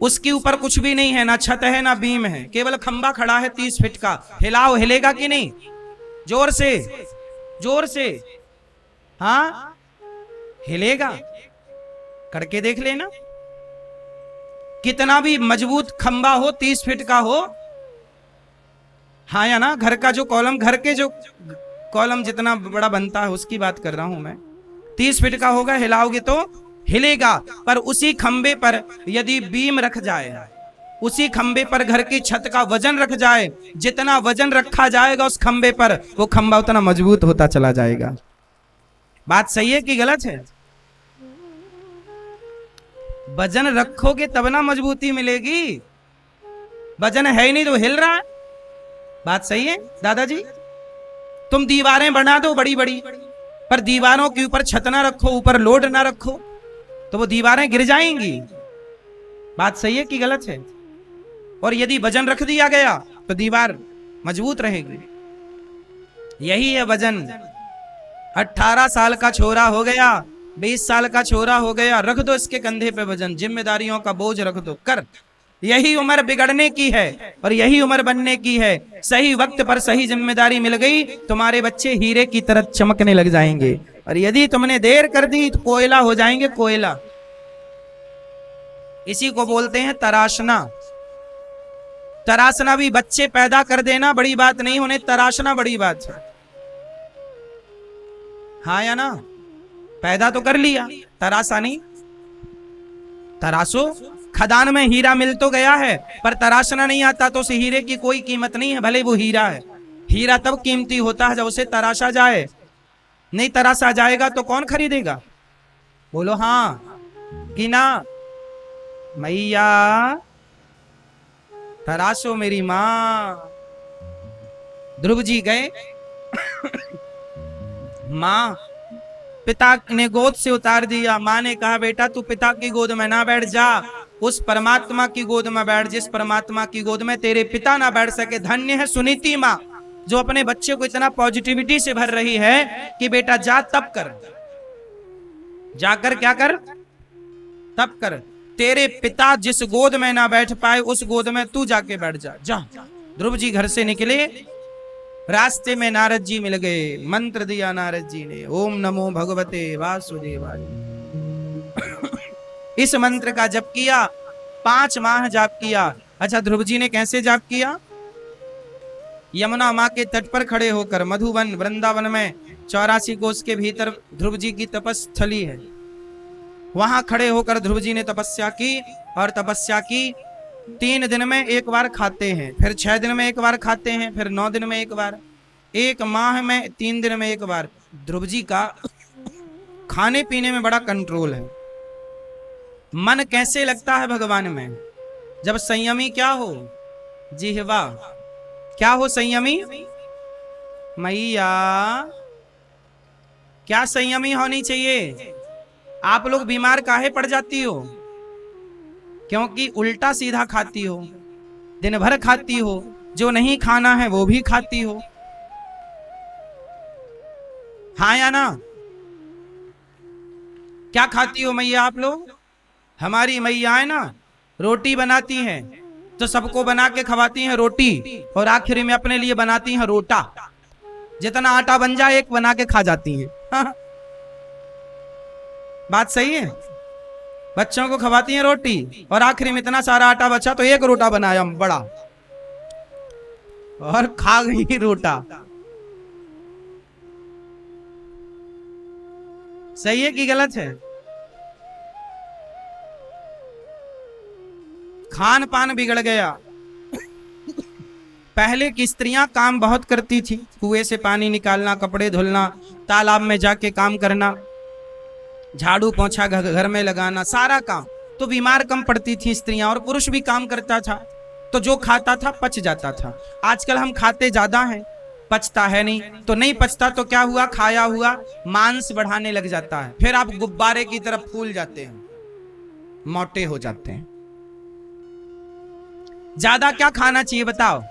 उसके ऊपर कुछ भी नहीं है, ना छत है ना बीम है, केवल खंबा खड़ा है 30 फीट का, हिलाओ, हिलेगा कि नहीं? जोर से, जोर से। हाँ हिलेगा, करके देख लेना। कितना भी मजबूत खंबा हो, 30 फीट का हो, हाँ या ना? घर का जो कॉलम, घर के जो कॉलम जितना बड़ा बनता है उसकी बात कर रहा हूं मैं, 30 फीट का होगा, हिलाओगे तो हिलेगा। पर उसी खंबे पर यदि बीम रख जाए, उसी खंबे पर घर की छत का वजन रख जाए, जितना वजन रखा जाएगा उस खंबे पर, वो खंबा उतना मजबूत होता चला जाएगा। बात सही है कि गलत है? वजन रखोगे तब ना मजबूती मिलेगी, वजन है ही नहीं तो हिल रहा है। बात सही है दादाजी? तुम दीवारें बना दो बड़ी बड़ी, पर दीवारों के ऊपर छत ना रखो, ऊपर लोड ना रखो, तो वो दीवारें गिर जाएंगी। बात सही है कि गलत है? और यदि वजन रख दिया गया तो दीवार मजबूत रहेगी। यही है वजन। 18 साल का छोरा हो गया, 20 साल का छोरा हो गया, रख दो इसके कंधे पे वजन, जिम्मेदारियों का बोझ रख दो, कर। यही उम्र बिगड़ने की है और यही उम्र बनने की है। सही वक्त पर सही जिम्मेदारी मिल गई, तुम्हारे बच्चे हीरे की तरह चमकने लग जाएंगे। और यदि तुमने देर कर दी तो कोयला हो जाएंगे, कोयला। इसी को बोलते हैं तराशना। तराशना भी, बच्चे पैदा कर देना बड़ी बात नहीं, उन्हें तराशना बड़ी बात है। हाँ या ना? पैदा तो कर लिया, तराशा नहीं। तराशो, खदान में हीरा मिल तो गया है पर तराशना नहीं आता तो उस हीरे की कोई कीमत नहीं है, भले वो हीरा है। हीरा तब कीमती होता है जब उसे तराशा जाए, नहीं तराशा जाएगा तो कौन खरीदेगा? बोलो हाँ कि ना? मैया तराशो मेरी माँ। ध्रुव जी गए माँ, पिता ने गोद से उतार दिया। माँ ने कहा बेटा तू पिता की गोद में ना बैठ जा, उस परमात्मा की गोद में बैठ जिस परमात्मा की गोद में तेरे पिता ना बैठ सके। धन्य है सुनीति माँ जो अपने बच्चे को इतना पॉजिटिविटी से भर रही है कि बेटा जा तब कर, जाकर क्या कर, तब कर। तेरे पिता जिस गोद में ना बैठ पाए उस गोद में तू जाके बैठ जा, जा। ध्रुव जी घर से निकले, रास्ते में नारद जी मिल गए। मंत्र दिया नारद जी ने, ओम नमो भगवते वासुदेवाय। इस मंत्र का जप किया, 5 माह जाप किया। अच्छा ध्रुव जी ने कैसे जाप किया? यमुना माँ के तट पर खड़े होकर, मधुवन वृंदावन में 84 कोस के भीतर ध्रुव जी की तपस्थली है, वहां खड़े होकर ध्रुव जी ने तपस्या की। और तपस्या की 3 दिन में एक बार खाते हैं, फिर 6 दिन में एक बार खाते हैं, फिर 9 दिन में एक बार, 1 माह में 3 दिन में एक बार। ध्रुव जी का खाने पीने में बड़ा कंट्रोल है। मन कैसे लगता है भगवान में? जब संयमी क्या हो? जिह्वा। क्या हो संयमी? मैया क्या संयमी होनी चाहिए? आप लोग बीमार काहे पड़ जाती हो? क्योंकि उल्टा सीधा खाती हो, दिन भर खाती हो, जो नहीं खाना है वो भी खाती हो। हाँ या ना? क्या खाती हो मैया आप लोग? हमारी मैया है ना, रोटी बनाती हैं तो सबको बना के खवाती हैं रोटी, और आखिर में अपने लिए बनाती हैं रोटा। जितना आटा बन जाए एक बना के खा जाती हैं। हाँ। बात सही है। बच्चों को खवाती हैं रोटी और आखिरी में इतना सारा आटा बचा तो एक रोटा बनाया बड़ा और खा गई रोटा। सही है कि गलत है? खान पान बिगड़ गया। पहले की स्त्रियां काम बहुत करती थी, कुएं से पानी निकालना, कपड़े धुलना, तालाब में जाके काम करना, झाड़ू पोंछा घर में लगाना, सारा काम। तो बीमार कम पड़ती थी स्त्रियां, और पुरुष भी काम करता था, तो जो खाता था पच जाता था। आजकल हम खाते ज्यादा हैं, पचता है नहीं। तो नहीं पचता तो क्या हुआ? खाया हुआ मांस बढ़ाने लग जाता है, फिर आप गुब्बारे की तरफ फूल जाते हैं, मोटे हो जाते हैं। ज्यादा क्या खाना चाहिए बताओ?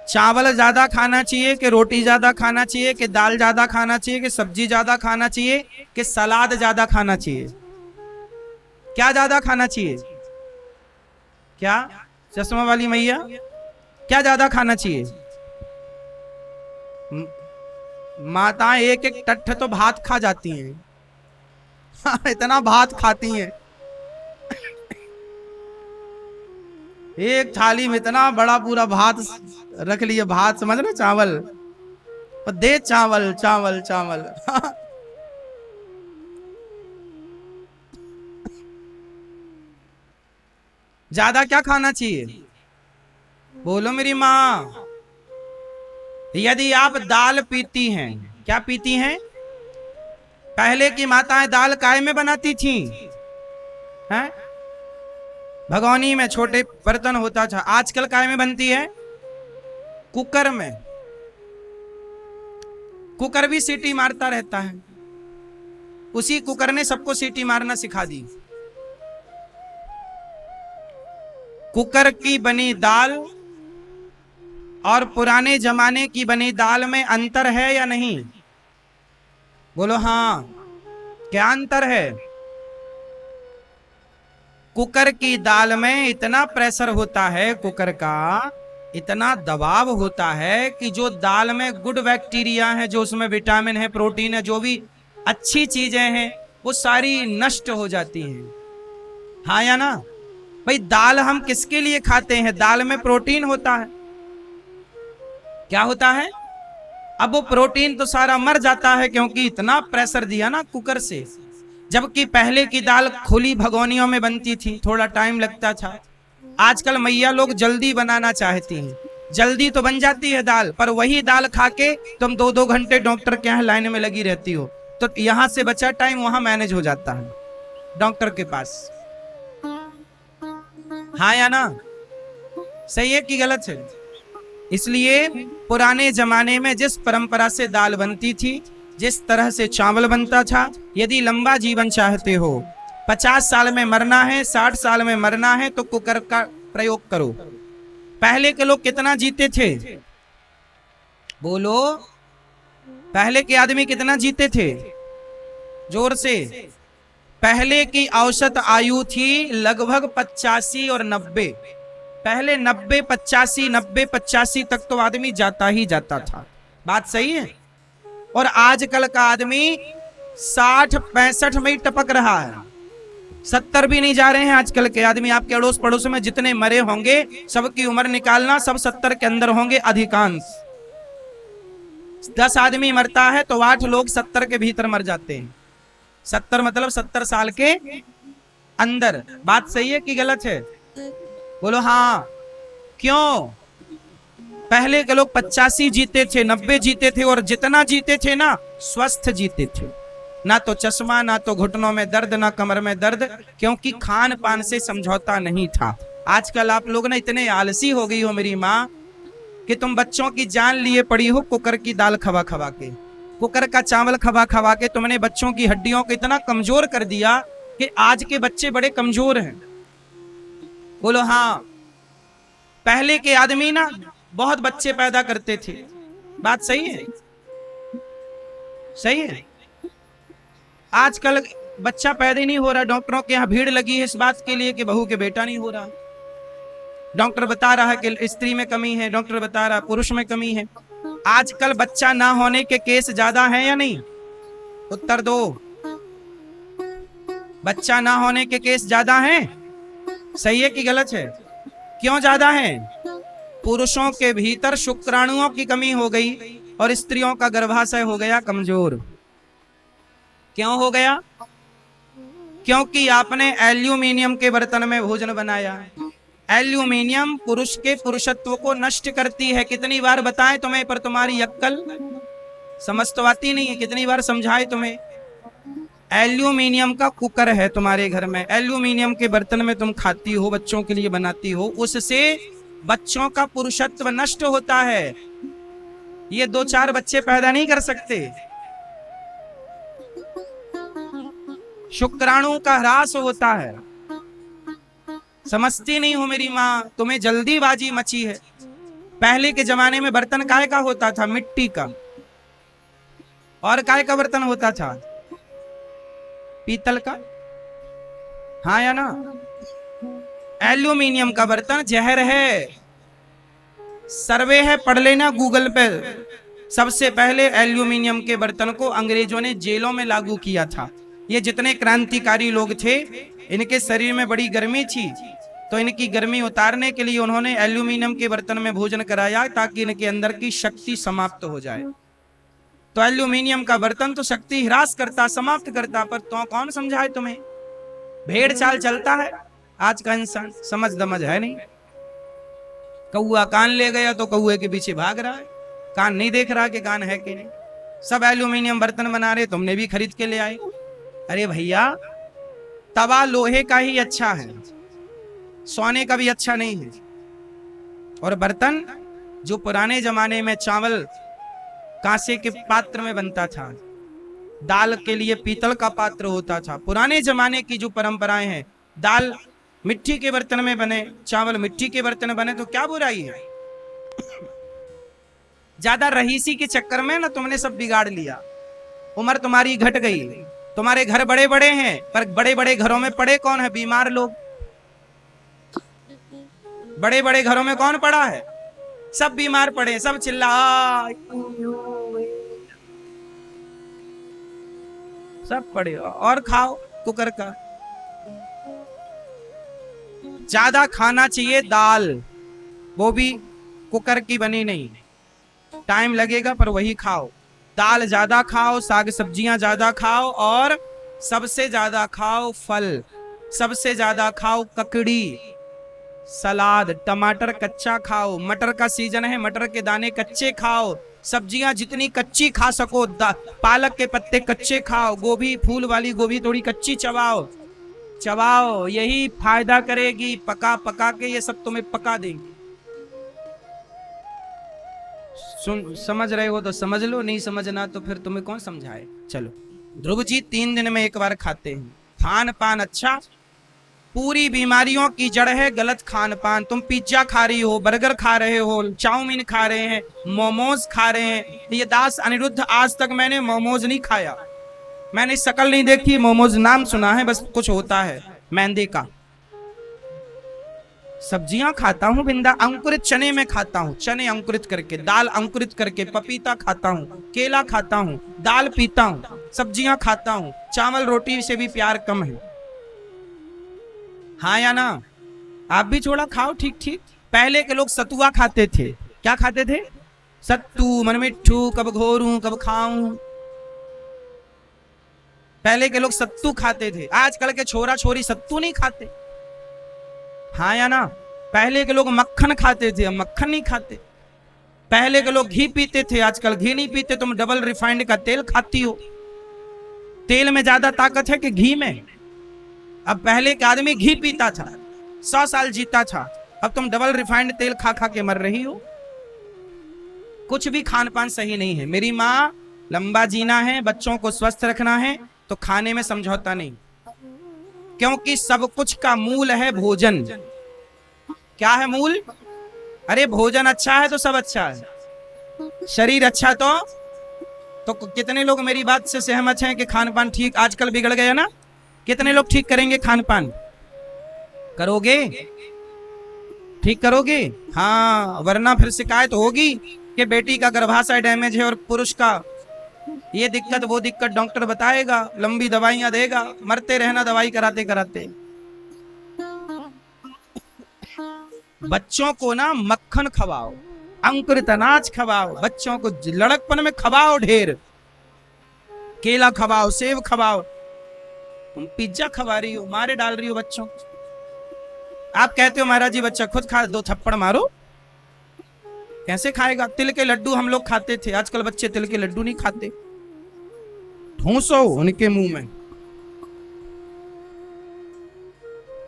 चावल ज्यादा खाना चाहिए कि रोटी ज्यादा खाना चाहिए कि दाल ज्यादा खाना चाहिए कि सब्जी ज्यादा खाना चाहिए कि सलाद ज्यादा खाना चाहिए? क्या ज्यादा खाना चाहिए? क्या चश्मा वाली मैया, क्या ज्यादा खाना चाहिए? माताएं एक एक टट्ठ तो भात खा जाती हैं। इतना भात खाती हैं, एक थाली में इतना बड़ा पूरा भात रख लिए। भात समझ रहे? चावल, और दे चावल चावल चावल। ज्यादा क्या खाना चाहिए? बोलो मेरी माँ। यदि आप दाल पीती हैं, क्या पीती हैं? पहले की माताएं दाल काय में बनाती थी? हैं? भगोनी में, छोटे बर्तन होता था। आजकल काय में बनती है? कुकर में। कुकर भी सीटी मारता रहता है, उसी कुकर ने सबको सीटी मारना सिखा दी। कुकर की बनी दाल और पुराने जमाने की बनी दाल में अंतर है या नहीं? बोलो हाँ। क्या अंतर है? कुकर की दाल में इतना प्रेशर होता है, कुकर का इतना दबाव होता है कि जो दाल में गुड बैक्टीरिया है, जो उसमें विटामिन है, प्रोटीन है, जो भी अच्छी चीजें हैं, वो सारी नष्ट हो जाती हैं। हाँ या ना? भाई दाल हम किसके लिए खाते हैं? दाल में प्रोटीन होता है। क्या होता है? अब वो प्रोटीन तो सारा मर जाता है, क्योंकि इतना प्रेशर दिया ना कुकर से। जबकि पहले की दाल खुली भगोनियों में बनती थी, थोड़ा टाइम लगता था। आजकल मैया लोग जल्दी बनाना चाहती हैं, जल्दी तो बन जाती है दाल, पर वही दाल खा के तुम 2-2 घंटे डॉक्टर के यहाँ लाइन में लगी रहती हो, तो यहाँ से बचा टाइम वहां मैनेज हो जाता है डॉक्टर के पास। हाँ या ना? सही है कि गलत है? इसलिए पुराने जमाने में जिस परंपरा से दाल बनती थी, जिस तरह से चावल बनता था, यदि लंबा जीवन चाहते हो, 50 साल में मरना है, 60 साल में मरना है, तो कुकर का प्रयोग करो। पहले के लोग कितना जीते थे? बोलो, पहले के आदमी कितना जीते थे? जोर से। पहले की औसत आयु थी लगभग 85 और 90। पहले 90-85 तक तो आदमी जाता ही जाता था। बात सही है? और आजकल का आदमी 60-65 में ही टपक रहा है, 70 भी नहीं जा रहे हैं आजकल के आदमी। आपके अड़ोस पड़ोस में जितने मरे होंगे, सबकी उम्र निकालना, सब 70 के अंदर होंगे अधिकांश। 10 आदमी मरता है तो 8 लोग 70 के भीतर मर जाते हैं। 70 मतलब 70 साल के अंदर। बात सही है कि गलत है? बोलो हाँ। क्यों? पहले के लोग 85 जीते थे, 90 जीते थे, और जितना जीते थे ना, स्वस्थ जीते थे। ना तो चश्मा, ना तो घुटनों में दर्द, ना कमर में दर्द, क्योंकि खान पान से समझौता नहीं था। आजकल आप लोग ना इतने आलसी हो गई हो मेरी माँ कि तुम बच्चों की जान लिए पड़ी हो कुकर की दाल खवा खवा के, कुकर का चावल खवा खवा के। तुमने बच्चों की हड्डियों को इतना कमजोर कर दिया कि आज के बच्चे बड़े कमजोर हैं। बोलो हाँ। पहले के आदमी ना बहुत बच्चे पैदा करते थे, बात सही है? सही है। आजकल बच्चा पैदा ही नहीं हो रहा। डॉक्टरों के यहाँ भीड़ लगी है इस बात के लिए कि बहू के बेटा नहीं हो रहा। डॉक्टर बता रहा है कि स्त्री में कमी है, डॉक्टर बता रहा है पुरुष में कमी है। आजकल बच्चा ना होने के केस ज्यादा हैं या नहीं? उत्तर दो। बच्चा ना होने के केस ज्यादा हैं? सही है कि गलत है? क्यों ज्यादा है? पुरुषों के भीतर शुक्राणुओं की कमी हो गई और स्त्रियों का गर्भाशय हो गया कमजोर। क्यों हो गया? क्योंकि आपने एल्यूमिनियम के बर्तन में भोजन बनाया। एल्यूमिनियम पुरुष के पुरुषत्व को नष्ट करती है। कितनी बार बताएं तुम्हें, पर तुम्हारी अक्कल समझ तो आती नहीं है। कितनी बार समझाए तुम्हें? एल्यूमिनियम का कुकर है तुम्हारे घर में, एल्यूमिनियम के बर्तन में तुम खाती हो, बच्चों के लिए बनाती हो, उससे बच्चों का पुरुषत्व नष्ट होता है। ये 2-4 बच्चे पैदा नहीं कर सकते। शुक्राणु का ह्रास होता है। समझती नहीं हो मेरी माँ, तुम्हें जल्दीबाजी मची है। पहले के जमाने में बर्तन काय का होता था? मिट्टी का। और काय का बर्तन होता था? पीतल का। हाँ या ना? एल्यूमिनियम का बर्तन जहर है। सर्वे है, पढ़ लेना गूगल पे। सबसे पहले एल्यूमिनियम के बर्तन को अंग्रेजों ने जेलों में लागू किया था। ये जितने क्रांतिकारी लोग थे, इनके शरीर में बड़ी गर्मी थी, तो इनकी गर्मी उतारने के लिए उन्होंने एल्यूमिनियम के बर्तन में भोजन कराया ताकि इनके अंदर की शक्ति समाप्त हो जाए। तो एल्यूमिनियम का बर्तन तो शक्ति ह्रास करता, समाप्त करता, पर तो कौन समझाए तुम्हें? भेड़ चाल चलता है आज का इंसान, समझ दमझ है नहीं। कौआ कान ले गया तो कौए के पीछे भाग रहा है, कान नहीं देख रहा कि कान है कि नहीं। सब एल्यूमिनियम बर्तन बना रहे, तुमने भी खरीद के ले आए। अरे भैया, तवा लोहे का ही अच्छा है, सोने का भी अच्छा नहीं है। और बर्तन जो पुराने जमाने में चावल कांसे के पात्र में बनता था, दाल के लिए पीतल का पात्र होता था। पुराने जमाने की जो परंपराएं हैं, दाल मिट्टी के बर्तन में बने, चावल मिट्टी के बर्तन में बने, तो क्या बुराई है? ज्यादा रहीसी के चक्कर में ना तुमने सब बिगाड़ लिया। उम्र तुम्हारी घट गई, तुम्हारे घर बड़े बड़े हैं, पर बड़े बड़े घरों में पड़े कौन है? बीमार लोग। बड़े बड़े घरों में कौन पड़ा है? सब बीमार पड़े, सब चिल्ला, सब पड़े। और खाओ कुकर का। ज्यादा खाना चाहिए दाल, वो भी कुकर की बनी नहीं, टाइम लगेगा पर वही खाओ। दाल ज्यादा खाओ, साग सब्जियां ज्यादा खाओ, और सबसे ज्यादा खाओ फल, सबसे ज्यादा खाओ ककड़ी, सलाद, टमाटर कच्चा खाओ। मटर का सीजन है, मटर के दाने कच्चे खाओ। सब्जियां जितनी कच्ची खा सको, पालक के पत्ते कच्चे खाओ, गोभी, फूल वाली गोभी थोड़ी कच्ची चबाओ चबाओ, यही फायदा करेगी। पका पका के ये सब तुम्हें पका देंगी। सुन, समझ रहे हो तो समझ लो, नहीं समझना तो फिर तुम्हें कौन समझाए। चलो, ध्रुव जी 3 दिन में एक बार खाते हैं। खान पान अच्छा, पूरी बीमारियों की जड़ है गलत खान पान। तुम पिज्जा खा रही हो, बर्गर खा रहे हो, चाउमीन खा रहे हैं, मोमोज खा रहे हैं। ये दास अनिरुद्ध, आज तक मैंने मोमोज नहीं खाया, मैंने शक्ल नहीं देखी, मोमोज नाम सुना है बस। कुछ होता है मैदे का। सब्जियां खाता हूँ बिंदा, अंकुरित चने में खाता हूँ, चने अंकुरित करके, दाल अंकुरित करके, पपीता खाता हूँ, केला खाता हूँ, दाल पीता हूँ, सब्जियां खाता हूँ। चावल रोटी से भी प्यार कम है। हाँ या ना? आप भी थोड़ा खाओ, ठीक ठीक। पहले के लोग सतुआ खाते थे। क्या खाते थे? सत्तू, मन मिट्ठू, कब घोरूं कब खाऊं। पहले के लोग सत्तू खाते थे, आजकल के छोरा छोरी सत्तू नहीं खाते। हाँ या ना? पहले के लोग मक्खन खाते थे, अब मक्खन नहीं खाते। पहले के लोग घी पीते थे, आजकल घी नहीं पीते। तुम डबल रिफाइंड का तेल खाती हो। तेल में ज्यादा ताकत है कि घी में? अब पहले के आदमी घी पीता था, 100 साल जीता था, अब तुम डबल रिफाइंड तेल खा खा के मर रही हो। कुछ भी खान पान सही नहीं है। मेरी माँ, लंबा जीना है, बच्चों को स्वस्थ रखना है, तो खाने में समझौता नहीं, क्योंकि सब कुछ का मूल है भोजन। क्या है मूल? अरे भोजन अच्छा है तो सब अच्छा है, शरीर अच्छा तो कितने लोग मेरी बात से सहमत हैं कि खान पान ठीक आजकल बिगड़ गया ना? कितने लोग ठीक करेंगे खान पान? करोगे? ठीक करोगे? हाँ, वरना फिर शिकायत होगी कि बेटी का गर्भाशय डैमेज है और पुरुष का ये दिक्कत वो दिक्कत, डॉक्टर बताएगा, लंबी दवाइयां देगा, मरते रहना दवाई कराते कराते। बच्चों को ना मक्खन खवाओ, अंकुरित अनाज खवाओ, बच्चों को लड़कपन में खवाओ ढेर, केला खवाओ, सेब खवाओ। तुम पिज्जा खवा रही हो, मारे डाल रही हो बच्चों को। आप कहते हो महाराज जी बच्चा खुद खा, 2 थप्पड़ मारो। कैसे खाएगा? तिल के लड्डू हम लोग खाते थे, आजकल बच्चे तिल के लड्डू नहीं खाते। ठूसो उनके मुंह में।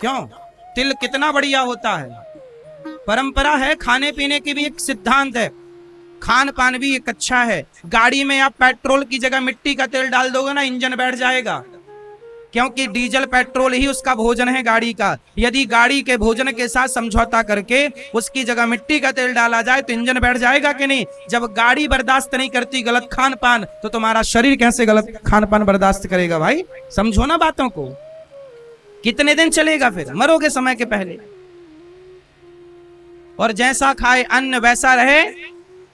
क्यों? तिल कितना बढ़िया होता है, परंपरा है, खाने पीने की भी एक सिद्धांत है, खान पान भी एक अच्छा है। गाड़ी में आप पेट्रोल की जगह मिट्टी का तेल डाल दोगे ना, इंजन बैठ जाएगा, क्योंकि डीजल पेट्रोल ही उसका भोजन है गाड़ी का। यदि गाड़ी के भोजन के साथ समझौता करके उसकी जगह मिट्टी का तेल डाला जाए तो इंजन बैठ जाएगा कि नहीं? जब गाड़ी बर्दाश्त नहीं करती गलत खान पान, तो तुम्हारा शरीर कैसे गलत खान पान बर्दाश्त करेगा भाई? समझो ना बातों को। कितने दिन चलेगा? फिर मरोगे समय के पहले। और जैसा खाए अन्न वैसा रहे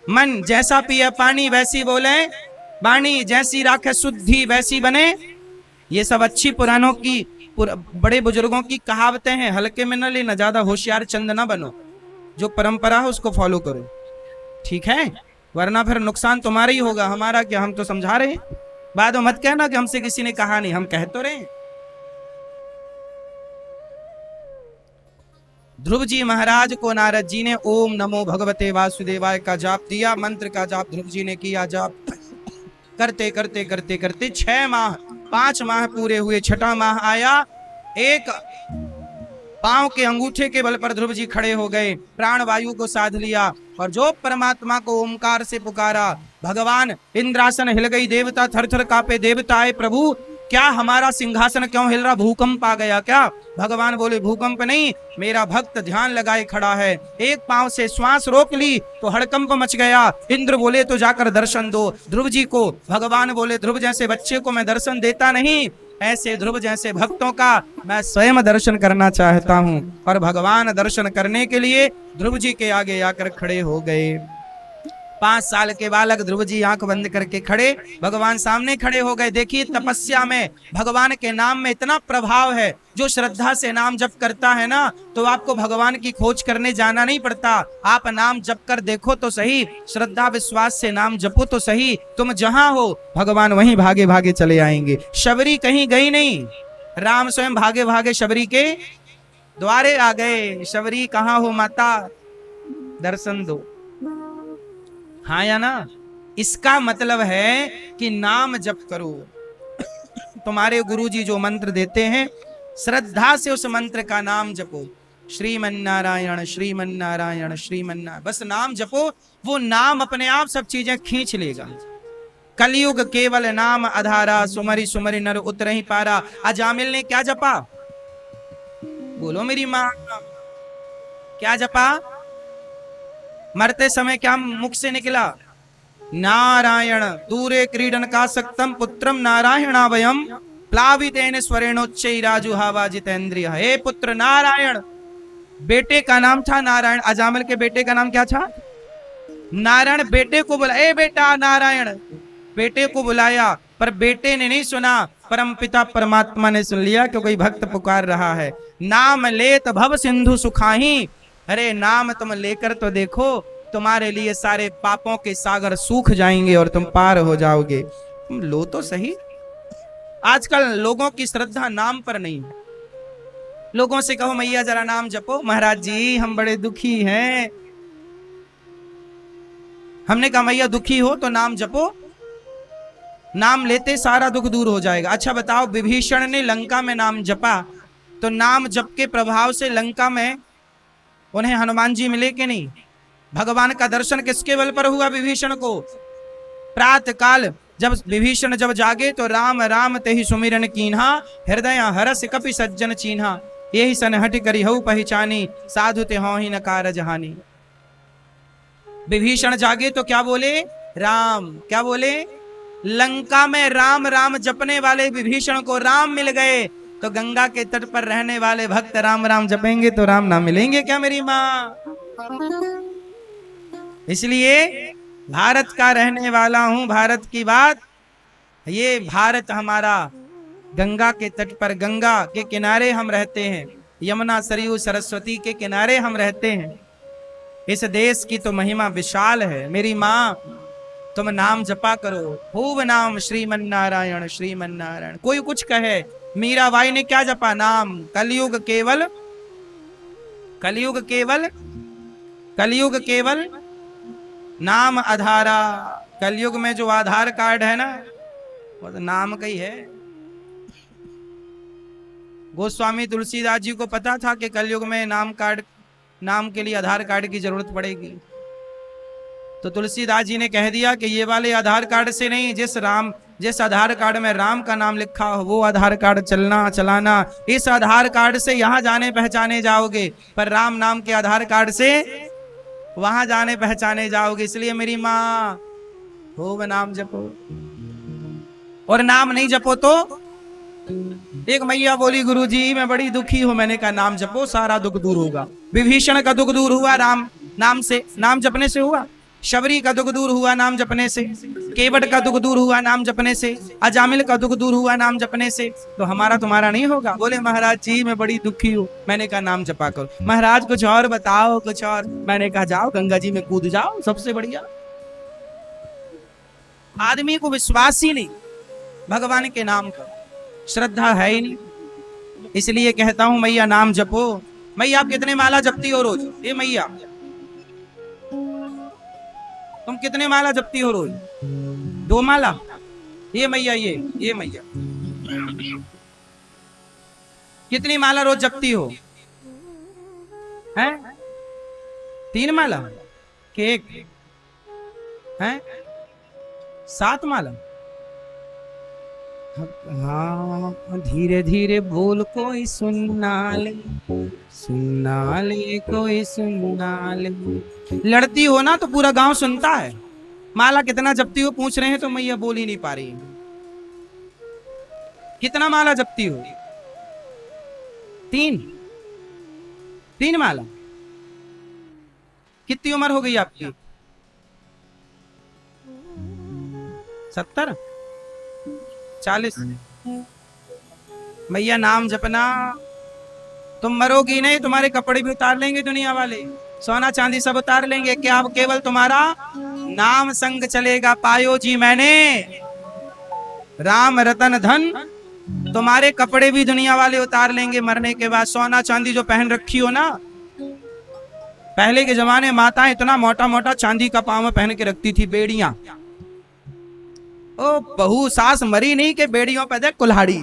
मन, जैसा पिए पानी वैसी बोले वाणी, जैसी राखे शुद्धि वैसी बने। ये सब अच्छी पुरानों की, बड़े बुजुर्गों की कहावतें हैं, हल्के में न लेना, ज्यादा होशियार चंद ना बनो। जो परंपरा है उसको फॉलो करो, ठीक है? वरना फिर नुकसान तुम्हारा ही होगा, हमारा क्या? हम तो समझा रहे हैं। बाद में मत कहना कि हमसे किसी ने कहा नहीं, हम कह तो रहे हैं। ध्रुव जी महाराज को नारद जी ने ओम नमो भगवते वासुदेवाय का जाप दिया, मंत्र का जाप ध्रुव जी ने किया। जाप करते करते करते करते 6 माह, 5 माह पूरे हुए, 6वां माह आया। एक पांव के अंगूठे के बल पर ध्रुव जी खड़े हो गए, प्राण वायु को साध लिया और जो परमात्मा को ओमकार से पुकारा, भगवान इंद्रासन हिल गई, देवता थर थर कांपे। देवता आए, प्रभु क्या हमारा सिंहासन क्यों हिल रहा? भूकंप आ गया क्या? भगवान बोले भूकंप नहीं, मेरा भक्त ध्यान लगाए खड़ा है। एक पांव से श्वास रोक ली तो हड़कंप मच गया। इंद्र बोले तो जाकर दर्शन दो ध्रुव जी को। भगवान बोले ध्रुव जैसे बच्चे को मैं दर्शन देता नहीं, ऐसे ध्रुव जैसे भक्तों का मैं स्वयं दर्शन करना चाहता हूँ। और भगवान दर्शन करने के लिए ध्रुव जी के आगे आकर खड़े हो गए। 5 साल के बालक ध्रुव जी आंख बंद करके खड़े, भगवान सामने खड़े हो गए। देखिए तपस्या में भगवान के नाम में इतना प्रभाव है। जो श्रद्धा से नाम जप करता है ना, तो आपको भगवान की खोज करने जाना नहीं पड़ता। आप नाम जप कर देखो तो सही, श्रद्धा विश्वास से नाम जपो तो सही, तुम जहां हो भगवान वहीं भागे भागे चले आएंगे। शबरी कहीं गई नहीं, राम स्वयं भागे भागे शबरी के द्वारे आ गए। शबरी कहाँ हो माता, दर्शन दो। हाँ या ना? इसका मतलब है कि नाम जप करो। तुम्हारे गुरुजी जो मंत्र देते हैं, श्रद्धा से उस मंत्र का नाम जपो। श्रीमन्नारायण श्रीमन्नारायण श्रीमन्नारायण, बस नाम जपो। वो नाम अपने आप सब चीजें खींच लेगा। कलयुग केवल नाम आधारा, सुमरि सुमरि नर उतरहि पारा। अजामिल ने क्या जपा? बोलो मेरी माँ, क्या जपा? मरते समय क्या मुख से निकला? नारायण दूरे क्रीडन का सक्तम पुत्रम नारायणावयम प्लावितेन स्वरेणोच्चैराजुहावा जितेंद्रिय। हे पुत्र नारायण, बेटे का नाम था नारायण। अजामिल के बेटे का नाम क्या था? नारायण। बेटे को बुला, ए बेटा नारायण, बेटे को बुलाया, पर बेटे ने नहीं सुना, परमपिता परमात्मा ने सुन लिया कि कोई भक्त पुकार रहा है। नाम लेत भव सिंधु सुखाही। अरे नाम तुम लेकर तो देखो, तुम्हारे लिए सारे पापों के सागर सूख जाएंगे और तुम पार हो जाओगे। तुम लो तो सही। आजकल लोगों की श्रद्धा नाम पर नहीं है। लोगों से कहो मैया जरा नाम जपो, महाराज जी हम बड़े दुखी हैं। हमने कहा मैया दुखी हो तो नाम जपो। नाम लेते सारा दुख दूर हो जाएगा। अच्छा बताओ, विभीषण ने लंका में नाम जपा, तो नाम जप के प्रभाव से लंका में उन्हें हनुमान जी मिले कि नहीं? भगवान का दर्शन किसके बल पर हुआ विभीषण को? प्रातः काल जब विभीषण जब जागे तो राम राम तेहि सुमिरन कीन्हा, हृदय हरस कपि सज्जन चीन्हा, यही सनहट करिहउ पहचानी, साधु तेहु ही न कारज हानि। विभीषण जागे तो क्या बोले? राम। क्या बोले? लंका में राम राम जपने वाले विभीषण को राम मिल गए, तो गंगा के तट पर रहने वाले भक्त राम राम जपेंगे तो राम ना मिलेंगे क्या मेरी माँ? इसलिए भारत का रहने वाला हूं, भारत की बात, ये भारत हमारा गंगा के तट पर, गंगा के किनारे हम रहते हैं, यमुना सरयू सरस्वती के किनारे हम रहते हैं। इस देश की तो महिमा विशाल है मेरी माँ। तुम नाम जपा करो, खूब नाम, श्रीमन नारायण श्रीमन नारायण। कोई कुछ कहे, मीराबाई ने क्या जपा? नाम। कलयुग केवल, कलयुग केवल, कलयुग केवल नाम आधारा। कलयुग में जो आधार कार्ड है ना, वो तो नाम का ही है। गोस्वामी तुलसीदास जी को पता था कि कलयुग में नाम के लिए आधार कार्ड की जरूरत पड़ेगी, तो तुलसीदास जी ने कह दिया कि ये वाले आधार कार्ड से नहीं, जिस आधार कार्ड में राम का नाम लिखा हो वो आधार कार्ड चलाना। इस आधार कार्ड से यहाँ जाने पहचाने जाओगे, पर राम नाम के आधार कार्ड से वहां जाने पहचाने जाओगे। इसलिए मेरी माँ, खूब नाम जपो, और नाम नहीं जपो तो? एक मैया बोली, गुरुजी मैं बड़ी दुखी हूं। मैंने कहा नाम जपो, सारा दुख दूर होगा। विभीषण का दुख दूर हुआ नाम से, नाम जपने से हुआ। शबरी का दुख दूर हुआ नाम जपने से, केवट का दुख दूर हुआ नाम जपने से, अजामिल का दुख दूर हुआ नाम जपने से, तो हमारा तुम्हारा नहीं होगा? बोले महाराज जी मैं बड़ी दुखी हूँ। मैंने कहा नाम जपा करो। महाराज कुछ और बताओ, कुछ और। मैंने कहा जाओ गंगा जी में कूद जाओ, सबसे बढ़िया। आदमी को विश्वास ही नहीं भगवान के नाम का, श्रद्धा है ही नहीं। इसलिए कहता हूं मैया नाम जपो। मैया आप कितने माला जपती हो रोज? ये मैया तुम कितने माला जपती हो रोज? 2 माला? ये मैया ये मैया कितनी माला रोज जपती हो? हैं? 3 माला? केक हैं? 7 माला? हाँ, धीरे धीरे बोल, कोई सुनना ले कोई सुनना ले। लड़ती हो ना तो पूरा गांव सुनता है। माला कितना जपती हो पूछ रहे हैं तो मैया बोल ही नहीं पा रही। कितना माला जपती हो? 3 माला? कितनी उम्र हो गई आपकी? 70? 40? मैया नाम जपना, तुम मरोगी नहीं, तुम्हारे कपड़े भी उतार लेंगे दुनिया वाले, सोना चांदी सब उतार लेंगे, क्या अब केवल तुम्हारा नाम संग चलेगा। पायो जी मैंने राम रतन धन, तुम्हारे कपड़े भी दुनिया वाले उतार लेंगे मरने के बाद। सोना चांदी जो पहन रखी हो ना, पहले के जमाने माताएं इतना मोटा मोटा चांदी का पाव पहन के रखती थी, बेड़ियां। ओ बहू सास मरी नहीं के बेड़ियों पे दे कुल्हाड़ी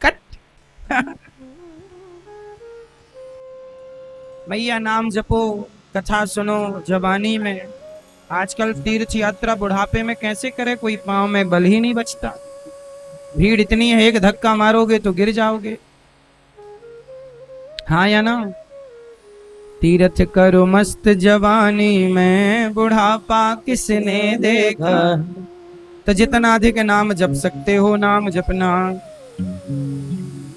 कट। मैया नाम जपो, कथा सुनो जवानी में। आजकल तीर्थ यात्रा बुढ़ापे में कैसे करे, कोई पांव में बल ही नहीं बचता। भीड़ इतनी है, एक धक्का मारोगे तो गिर जाओगे। हाँ या ना? तीर्थ करो मस्त जवानी में, बुढ़ापा किसने देखा। तो जितना अधिक नाम जप सकते हो नाम जपना।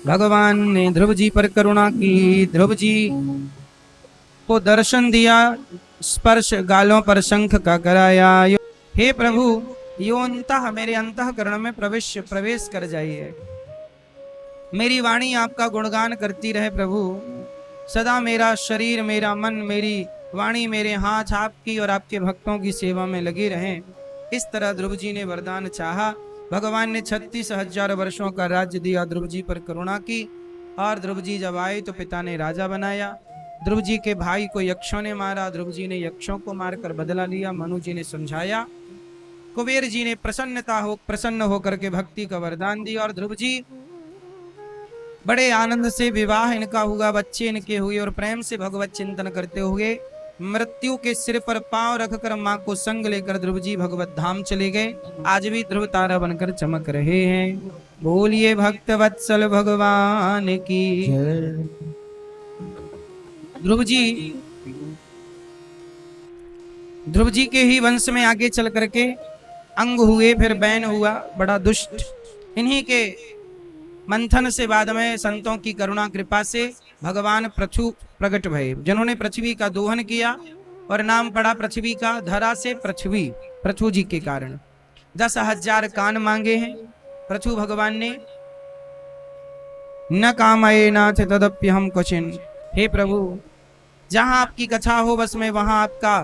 भगवान ने ध्रुव जी पर करुणा की, ध्रुव जी को दर्शन दिया, स्पर्श गालों पर शंख का कराया। हे प्रभु योंतः मेरे अंतःकरण में प्रवेश कर जाइए, मेरी वाणी आपका गुणगान करती रहे प्रभु। सदा मेरा शरीर, मेरा मन, मेरी वाणी, मेरे हाथ आपकी और आपके भक्तों की सेवा में लगे रहें। इस तरह ध्रुव जी ने वरदान चाहा। भगवान ने 36,000 वर्षों का राज्य दिया, ध्रुव जी पर करुणा की। और ध्रुव जी जब आए तो पिता ने राजा बनाया। ध्रुव जी के भाई को यक्षों ने मारा, ध्रुव जी ने यक्षों को मारकर बदला लिया। मनु जी ने समझाया कुबेर जी ने प्रसन्न होकर के भक्ति का वरदान दिया और ध्रुव जी बड़े आनंद से विवाह इनका हुआ, बच्चे इनके हुए और प्रेम से भगवत चिंतन करते हुए मृत्यु के सिर पर पांव रखकर मां को संग लेकर ध्रुव जी भगवत धाम चले गए। आज भी ध्रुव तारा बनकर चमक रहे हैं। बोलिए भक्त वत्सल भगवान की। ध्रुव जी के ही वंश में आगे चल करके अंग हुए, फिर बैन हुआ बड़ा दुष्ट। इन्हीं के मंथन से बाद में संतों की करुणा कृपा से भगवान पृथु प्रकट भये, जिन्होंने पृथ्वी का दोहन किया और नाम पड़ा पृथ्वी का। धरा से पृथ्वी, पृथु जी के कारण 10,000 कान मांगे हैं पृथु भगवान ने। न कामये नाथ तदप्य हम क्वचिन। हे प्रभु, जहां आपकी कथा हो बस मैं वहां आपका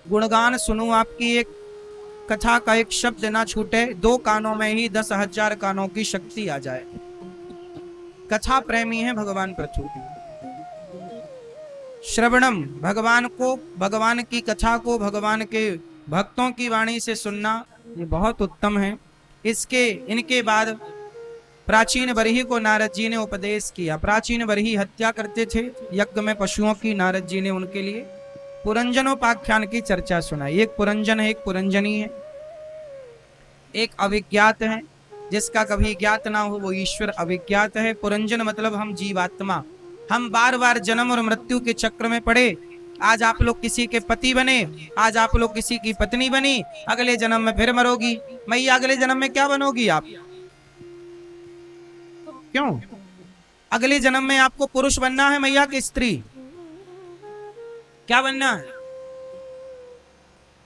गुणगान सुनूं, आपकी एक कथा का एक शब्द ना छूटे। 2 कानों में ही 10,000 कानों की शक्ति आ जाए। कथा प्रेमी है भगवान पृथु। श्रवणम, भगवान को, भगवान की कथा को, भगवान के भक्तों की वाणी से सुनना ये बहुत उत्तम है। इनके बाद प्राचीन बरही को नारद जी ने उपदेश किया। प्राचीन बरही हत्या करते थे यज्ञ में पशुओं की। नारद जी ने उनके लिए पुरंजनोपाख्यान की चर्चा सुनाई। एक पुरंजन है, एक पुरंजनी है, एक अविज्ञात है। जिसका कभी ज्ञात ना हो वो ईश्वर अविज्ञात है। पुरंजन मतलब हम जीवात्मा, हम बार बार जन्म और मृत्यु के चक्र में पड़े। आज आप लोग किसी के पति बने, आज आप लोग किसी की पत्नी बनी, अगले जन्म में फिर मरोगी। मैया अगले जन्म में क्या बनोगी आप? क्यों? अगले जन्म में आपको पुरुष बनना है मैया की स्त्री? क्या बनना है?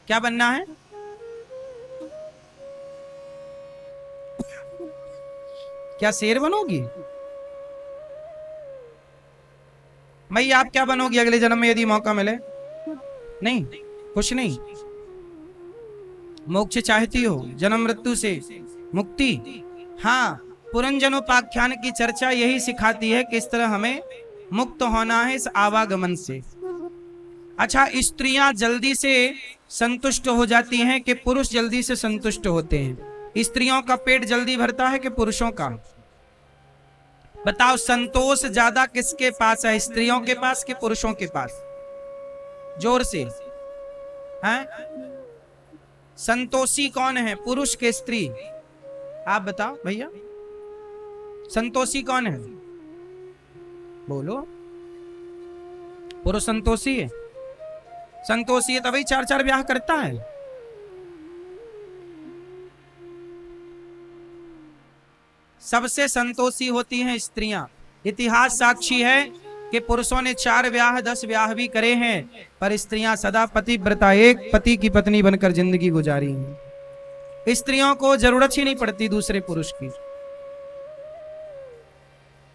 क्या बनना है? क्या शेर बनोगी? मैया आप क्या बनोगी अगले जन्म में यदि मौका मिले? नहीं, कुछ नहीं। मोक्ष चाहती हो, जन्म मृत्यु से मुक्ति? हाँ, पुरंजनोपाख्यान की चर्चा यही सिखाती है कि इस तरह हमें मुक्त होना है इस आवागमन से। अच्छा, स्त्रियां जल्दी से संतुष्ट हो जाती हैं कि पुरुष जल्दी से संतुष्ट होते हैं? स्त्रियों का पेट जल्दी भरता है कि पुरुषों का? बताओ, संतोष ज्यादा किसके पास है, स्त्रियों के पास कि पुरुषों के पास? जोर से हैं? संतोषी कौन है, पुरुष के स्त्री? आप बताओ भैया, संतोषी कौन है? बोलो। पुरुष संतोषी है? संतोषी है तभी 4-4 ब्याह करता है। सबसे संतोषी होती हैं स्त्रियां। इतिहास साक्षी है कि पुरुषों ने 4 ब्याह 10 ब्याह भी करे हैं, पर स्त्रियां सदा पतिव्रता, एक पति की पत्नी बनकर जिंदगी गुजारी हैं। स्त्रियों को जरूरत ही नहीं पड़ती दूसरे पुरुष की।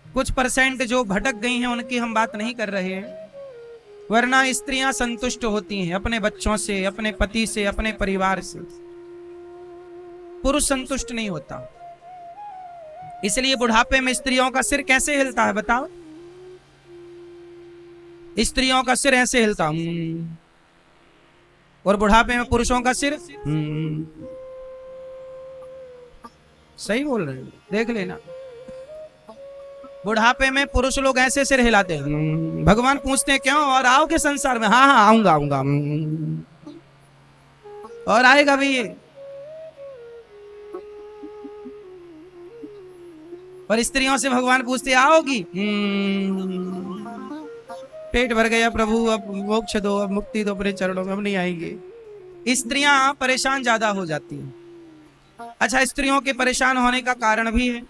कुछ % जो भटक गई हैं उनकी हम बात नहीं कर रहे हैं, वरना स्त्रियां संतुष्ट होती हैं अपने बच्चों से, अपने पति से, अपने परिवार से। पुरुष संतुष्ट नहीं होता। इसलिए बुढ़ापे में स्त्रियों का सिर कैसे हिलता है बताओ? स्त्रियों का सिर ऐसे हिलता, और बुढ़ापे में पुरुषों का सिर सही बोल रहे हो, देख लेना। बुढ़ापे में पुरुष लोग ऐसे सिर हिलाते हैं। भगवान पूछते हैं क्यों, और आओ के संसार में? हाँ हाँ आऊंगा आऊंगा, और आएगा भी ये। और स्त्रियों से भगवान पूछते आओगी? पेट भर गया प्रभु, अब मोक्ष दो, अब मुक्ति दो अपने चरणों में, अब नहीं आएंगे। स्त्रियां परेशान ज्यादा हो जाती हैं। अच्छा, स्त्रियों के परेशान होने का कारण भी है।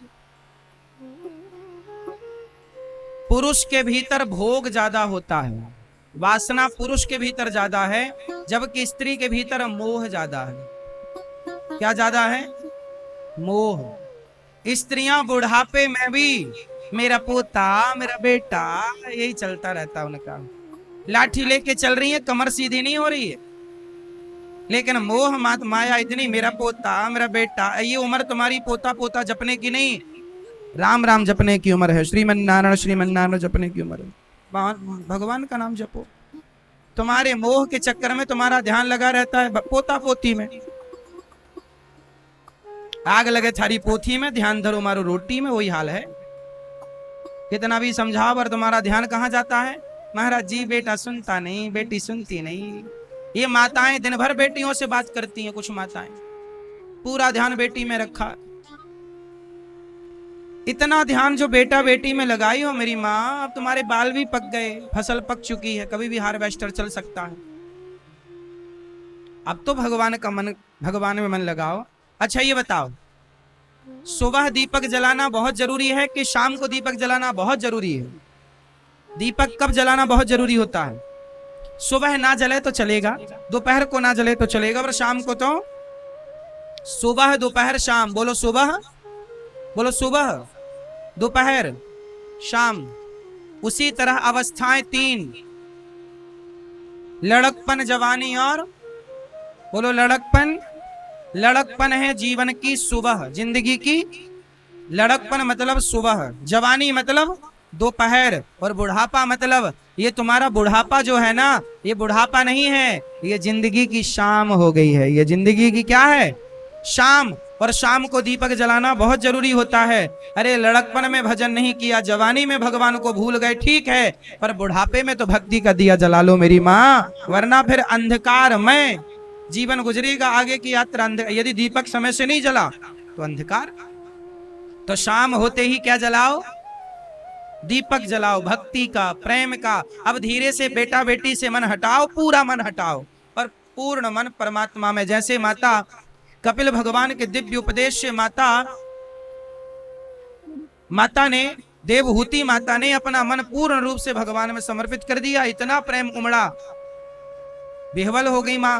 पुरुष के भीतर भोग ज्यादा होता है, वासना पुरुष के भीतर ज्यादा है, जबकि स्त्री के भीतर मोह ज्यादा है। क्या ज्यादा है? मोह। स्त्रियां बुढ़ापे में भी मेरा पोता, मेरा बेटा, यही चलता रहता उनका। लाठी लेके चल रही है, कमर सीधी नहीं हो रही है, लेकिन मोह माया इतनी, मेरा पोता, मेरा बेटा। ये उम्र तुम्हारी पोता पोता जपने की नहीं, राम राम जपने की उम्र है। श्रीमन नारायण जपने की उम्र है। भगवान का नाम जपो। तुम्हारे मोह के चक्कर में तुम्हारा ध्यान लगा रहता है पोता पोती में। आग लगे थारी पोथी में, ध्यान धरो मारो रोटी में, वही हाल है। कितना भी समझाओ पर तुम्हारा ध्यान कहाँ जाता है? महाराज जी बेटा सुनता नहीं, बेटी सुनती नहीं। ये माताएं दिन भर बेटियों से बात करती हैं, कुछ माताएं पूरा ध्यान बेटी में रखा। इतना ध्यान जो बेटा बेटी में लगाई हो मेरी माँ, अब तुम्हारे बाल भी पक गए, फसल पक चुकी है, कभी भी हार्वेस्टर चल सकता है। अब तो भगवान का मन, भगवान में मन लगाओ। अच्छा ये बताओ, सुबह दीपक जलाना बहुत जरूरी है कि शाम को दीपक जलाना बहुत जरूरी है? दीपक कब जलाना बहुत जरूरी होता है? सुबह ना जले तो चलेगा, दोपहर को ना जले तो चलेगा, और शाम को तो सुबह दोपहर शाम। बोलो सुबह, बोलो सुबह दोपहर शाम। उसी तरह अवस्थाएं तीन, लड़कपन जवानी और, बोलो लड़कपन। लड़कपन है जीवन की सुबह, जिंदगी की। लड़कपन मतलब सुबह, जवानी मतलब दोपहर, और बुढ़ापा मतलब ये तुम्हारा बुढ़ापा जो है ना, ये बुढ़ापा नहीं है, ये जिंदगी की शाम हो गई है। ये जिंदगी की क्या है? शाम। और शाम को दीपक जलाना बहुत जरूरी होता है। अरे लड़कपन में भजन नहीं किया, जवानी में भगवान को भूल गए, ठीक है, पर बुढ़ापे में तो भक्ति का दिया जला लो मेरी माँ, वरना फिर अंधकार में जीवन गुजरेगा। आगे की यात्रा यदि दीपक समय से नहीं जला तो अंधकार। तो शाम होते ही क्या जलाओ? दीपक जलाओ, भक्ति का, प्रेम का। अब धीरे से बेटा बेटी से मन हटाओ, पूरा मन हटाओ, और पूर्ण मन परमात्मा में। जैसे माता कपिल भगवान के दिव्य उपदेश से माता ने, देवहूति माता ने अपना मन पूर्ण रूप से भगवान में समर्पित कर दिया। इतना प्रेम उमड़ा, बेहवल हो गई मां।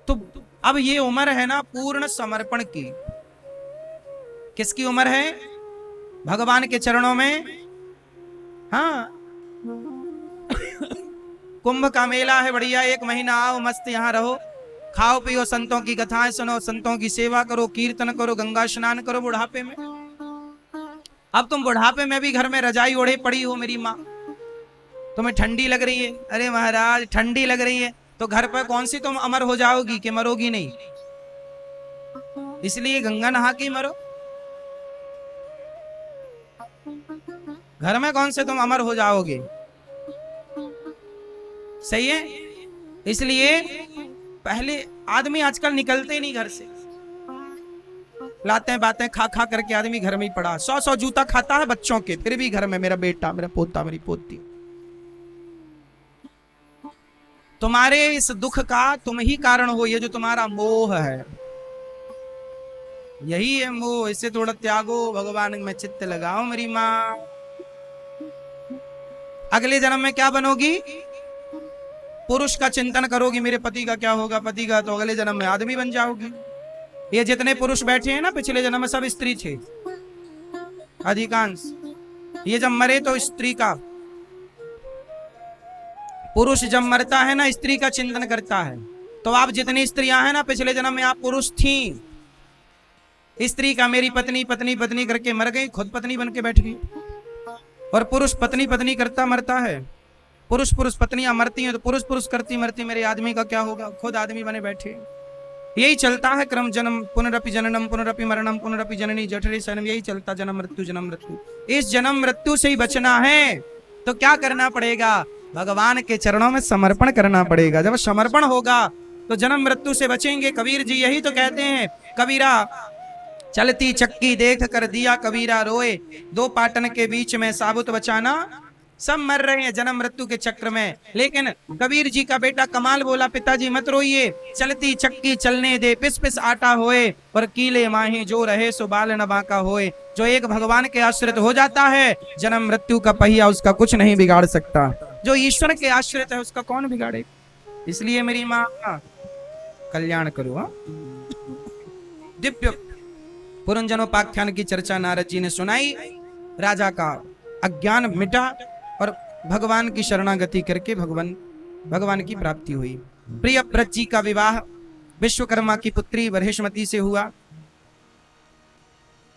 तो अब ये उम्र है ना पूर्ण समर्पण की। किसकी उम्र है? भगवान के चरणों में। हाँ कुंभ का मेला है बढ़िया, 1 महीना आओ, मस्त यहाँ रहो, खाओ पियो, संतों की कथाएं सुनो, संतों की सेवा करो, कीर्तन करो, गंगा स्नान करो बुढ़ापे में। अब तुम बुढ़ापे में भी घर में रजाई ओढ़े पड़ी हो मेरी माँ, तुम्हें ठंडी लग रही है। अरे महाराज ठंडी लग रही है तो घर पर कौन सी तुम अमर हो जाओगी कि मरोगी नहीं? इसलिए गंगा नहा के मरो। घर में कौन से तुम अमर हो जाओगे? सही है। इसलिए पहले आदमी आजकल निकलते ही नहीं घर से, लाते बातें खा खा करके आदमी घर में ही पड़ा, 100 जूता खाता है बच्चों के, फिर भी घर में मेरा बेटा, मेरा पोता, मेरी पोती। तुम्हारे इस दुख का तुम ही कारण हो, ये जो तुम्हारा मोह है, यही है मोह। इसे थोड़ा त्यागो, भगवान में चित्त लगाओ मेरी माँ। अगले जन्म में क्या बनोगी? पुरुष का चिंतन करोगी, मेरे पति का क्या होगा, पति का, तो अगले जन्म में आदमी बन जाओगी। ये जितने पुरुष बैठे हैं ना पिछले जन्म में सब स्त्री थे अधिकांश। ये जब मरे तो स्त्री का, पुरुष जब मरता है ना स्त्री का चिंतन करता है। तो आप जितनी स्त्रियां हैं ना पिछले जन्म में आप पुरुष थी। स्त्री का मेरी पत्नी पत्नी पत्नी करके मर गई, खुद पत्नी बन के बैठ गई। और पुरुष पत्नी पत्नी करता मरता है। पुरुष पुरुष पत्नियां मरती हैं तो पुरुष पुरुष करती मरती, मेरे आदमी का क्या होगा, खुद आदमी बने बैठे। यही चलता है क्रम, जन्म पुनरपि जननम पुनरपि मरणम पुनरपि जननी जठरे शयनम, यही चलता जन्म मृत्यु जन्म मृत्यु। इस जन्म मृत्यु से ही बचना है तो क्या करना पड़ेगा? भगवान के चरणों में समर्पण करना पड़ेगा। जब समर्पण होगा तो जन्म मृत्यु से बचेंगे। कबीर जी यही तो कहते हैं, कबीरा चलती चक्की देख कर दिया कबीरा रोए, 2 पाटन के बीच में साबुत बचाना। सब मर रहे हैं जन्म मृत्यु के चक्र में, लेकिन कबीर जी का बेटा कमाल बोला, पिताजी मत रोइए, चलती चक्की चलने दे, पिस पिस आटा होए, और कीले माही जो रहे सो बाल न बांका होए। जो एक भगवान के आश्रित हो जाता है, जन्म मृत्यु का पहिया उसका कुछ नहीं बिगाड़ सकता। जो ईश्वर के आश्रित है उसका कौन बिगाड़े? इसलिए मेरी माँ कल्याण करो। दिव्य पुरंजनोपाख्यान की चर्चा नारद जी ने सुनाई। राजा का अज्ञान मिटा और भगवान की शरणागति करके भगवान की प्राप्ति हुई। प्रियव्रत जी का विवाह विश्वकर्मा की पुत्री बरहिष्मति से हुआ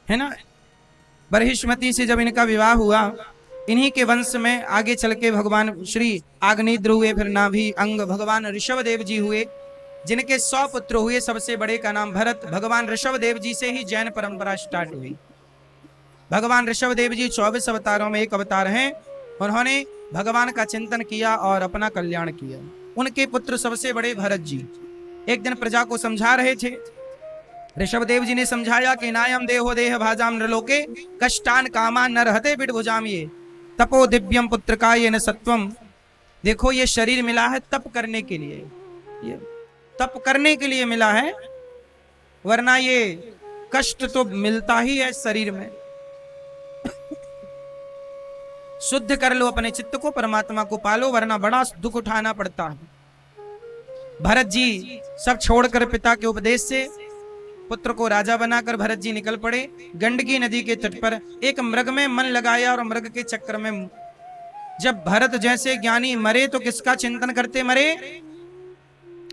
है ना। बरहिष्मति से जब इनका विवाह हुआ, इन्हीं के वंश में आगे चल के भगवान श्री आग्नेयद्र हुए, फिर नाभि अंग भगवान ऋषभदेव जी हुए। जिनके 100 पुत्र हुए, सबसे बड़े का नाम भरत। भगवान ऋषभ देव जी से ही जैन परंपरा स्टार्ट हुई। भगवान ऋषभ देव जी 24 अवतारों में एक अवतार हैं। उन्होंने भगवान का चिंतन किया और अपना कल्याण किया। उनके पुत्र सबसे बड़े भरत जी एक दिन प्रजा को समझा रहे थे। ऋषभ देव जी ने समझाया कि नायम देहो देह भाजाम नृलोके कष्टान कामान न रहते बिडभुजाम ये तपो दिव्यम पुत्र का ये न सत्वम। देखो ये शरीर मिला है तप करने के लिए, ये तप करने के लिए मिला है, वरना ये कष्ट तो मिलता ही है शरीर में। शुद्ध कर लो अपने चित्त को, परमात्मा को पालो, वरना बड़ा दुख उठाना पड़ता है। भरत जी सब छोड़कर पिता के उपदेश से पुत्र को राजा बनाकर भरत जी निकल पड़े। गंडकी नदी के तट पर एक मृग में मन लगाया और मृग के चक्कर में जब भरत जैसे ज्ञानी मरे तो किसका चिंतन करते मरे?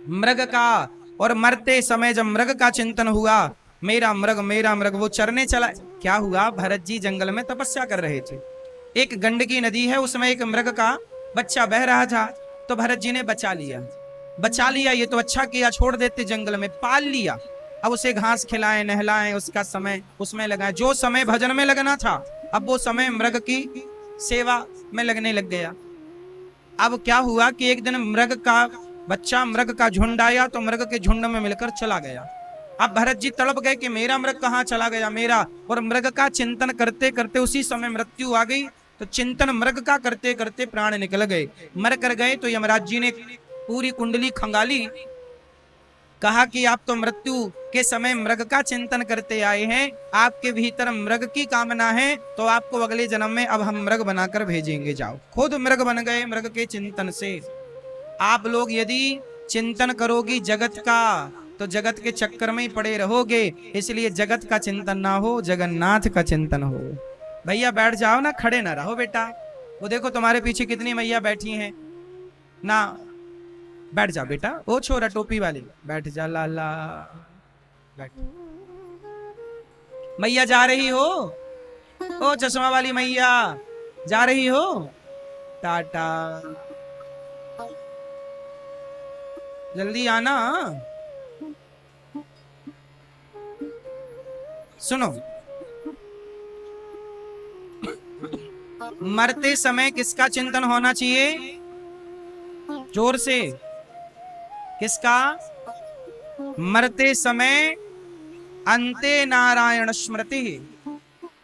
मृग का। और मरते समय जब मृग का चिंतन हुआ, मेरा मृग, वो चरने चला। क्या हुआ? भरत जी जंगल में तपस्या कर रहे थे। एक गंडकी नदी है, उसमें एक मृग का बच्चा बह रहा था, तो भरत जी ने बचा लिया। ये तो अच्छा किया, छोड़ देते जंगल में, पाल लिया। अब उसे घास खिलाएं, नहलाएं, उसका समय उसमें लगाएं। जो समय भजन में लगना था, अब वो समय मृग की सेवा में लगने लग गया। अब क्या हुआ कि एक दिन मृग का बच्चा, मृग का झुंड आया तो मृग के झुंड में मिलकर चला गया। अब भरत जी तड़प गए कि मेरा मृग कहाँ चला गया मेरा। और मृग का चिंतन करते करते उसी समय मृत्यु आ गई। तो चिंतन मृग का करते करते प्राण निकल गए, मर कर गए। तो यमराज जी ने पूरी कुंडली खंगाली, कहा कि आप तो मृत्यु के समय मृग का चिंतन करते आए हैं, आपके भीतर मृग की कामना है, तो आपको अगले जन्म में अब हम मृग बनाकर भेजेंगे। जाओ। खुद मृग बन गए मृग के चिंतन से। आप लोग यदि चिंतन करोगी जगत का तो जगत के चक्कर में ही पड़े रहोगे। इसलिए जगत का चिंतन ना हो, जगन्नाथ का चिंतन हो। भैया बैठ जाओ ना, खड़े ना रहो बेटा। वो देखो तुम्हारे पीछे कितनी मैया बैठी हैं ना। बैठ जा बेटा। ओ छोरा टोपी वाली, बैठ जा लाला, बैठ। मैया जा रही हो? ओ चश्मा वाली मैया जा रही हो? टाटा, जल्दी आना। सुनो, मरते समय किसका चिंतन होना चाहिए? जोर से, किसका? मरते समय अंते नारायण स्मृति,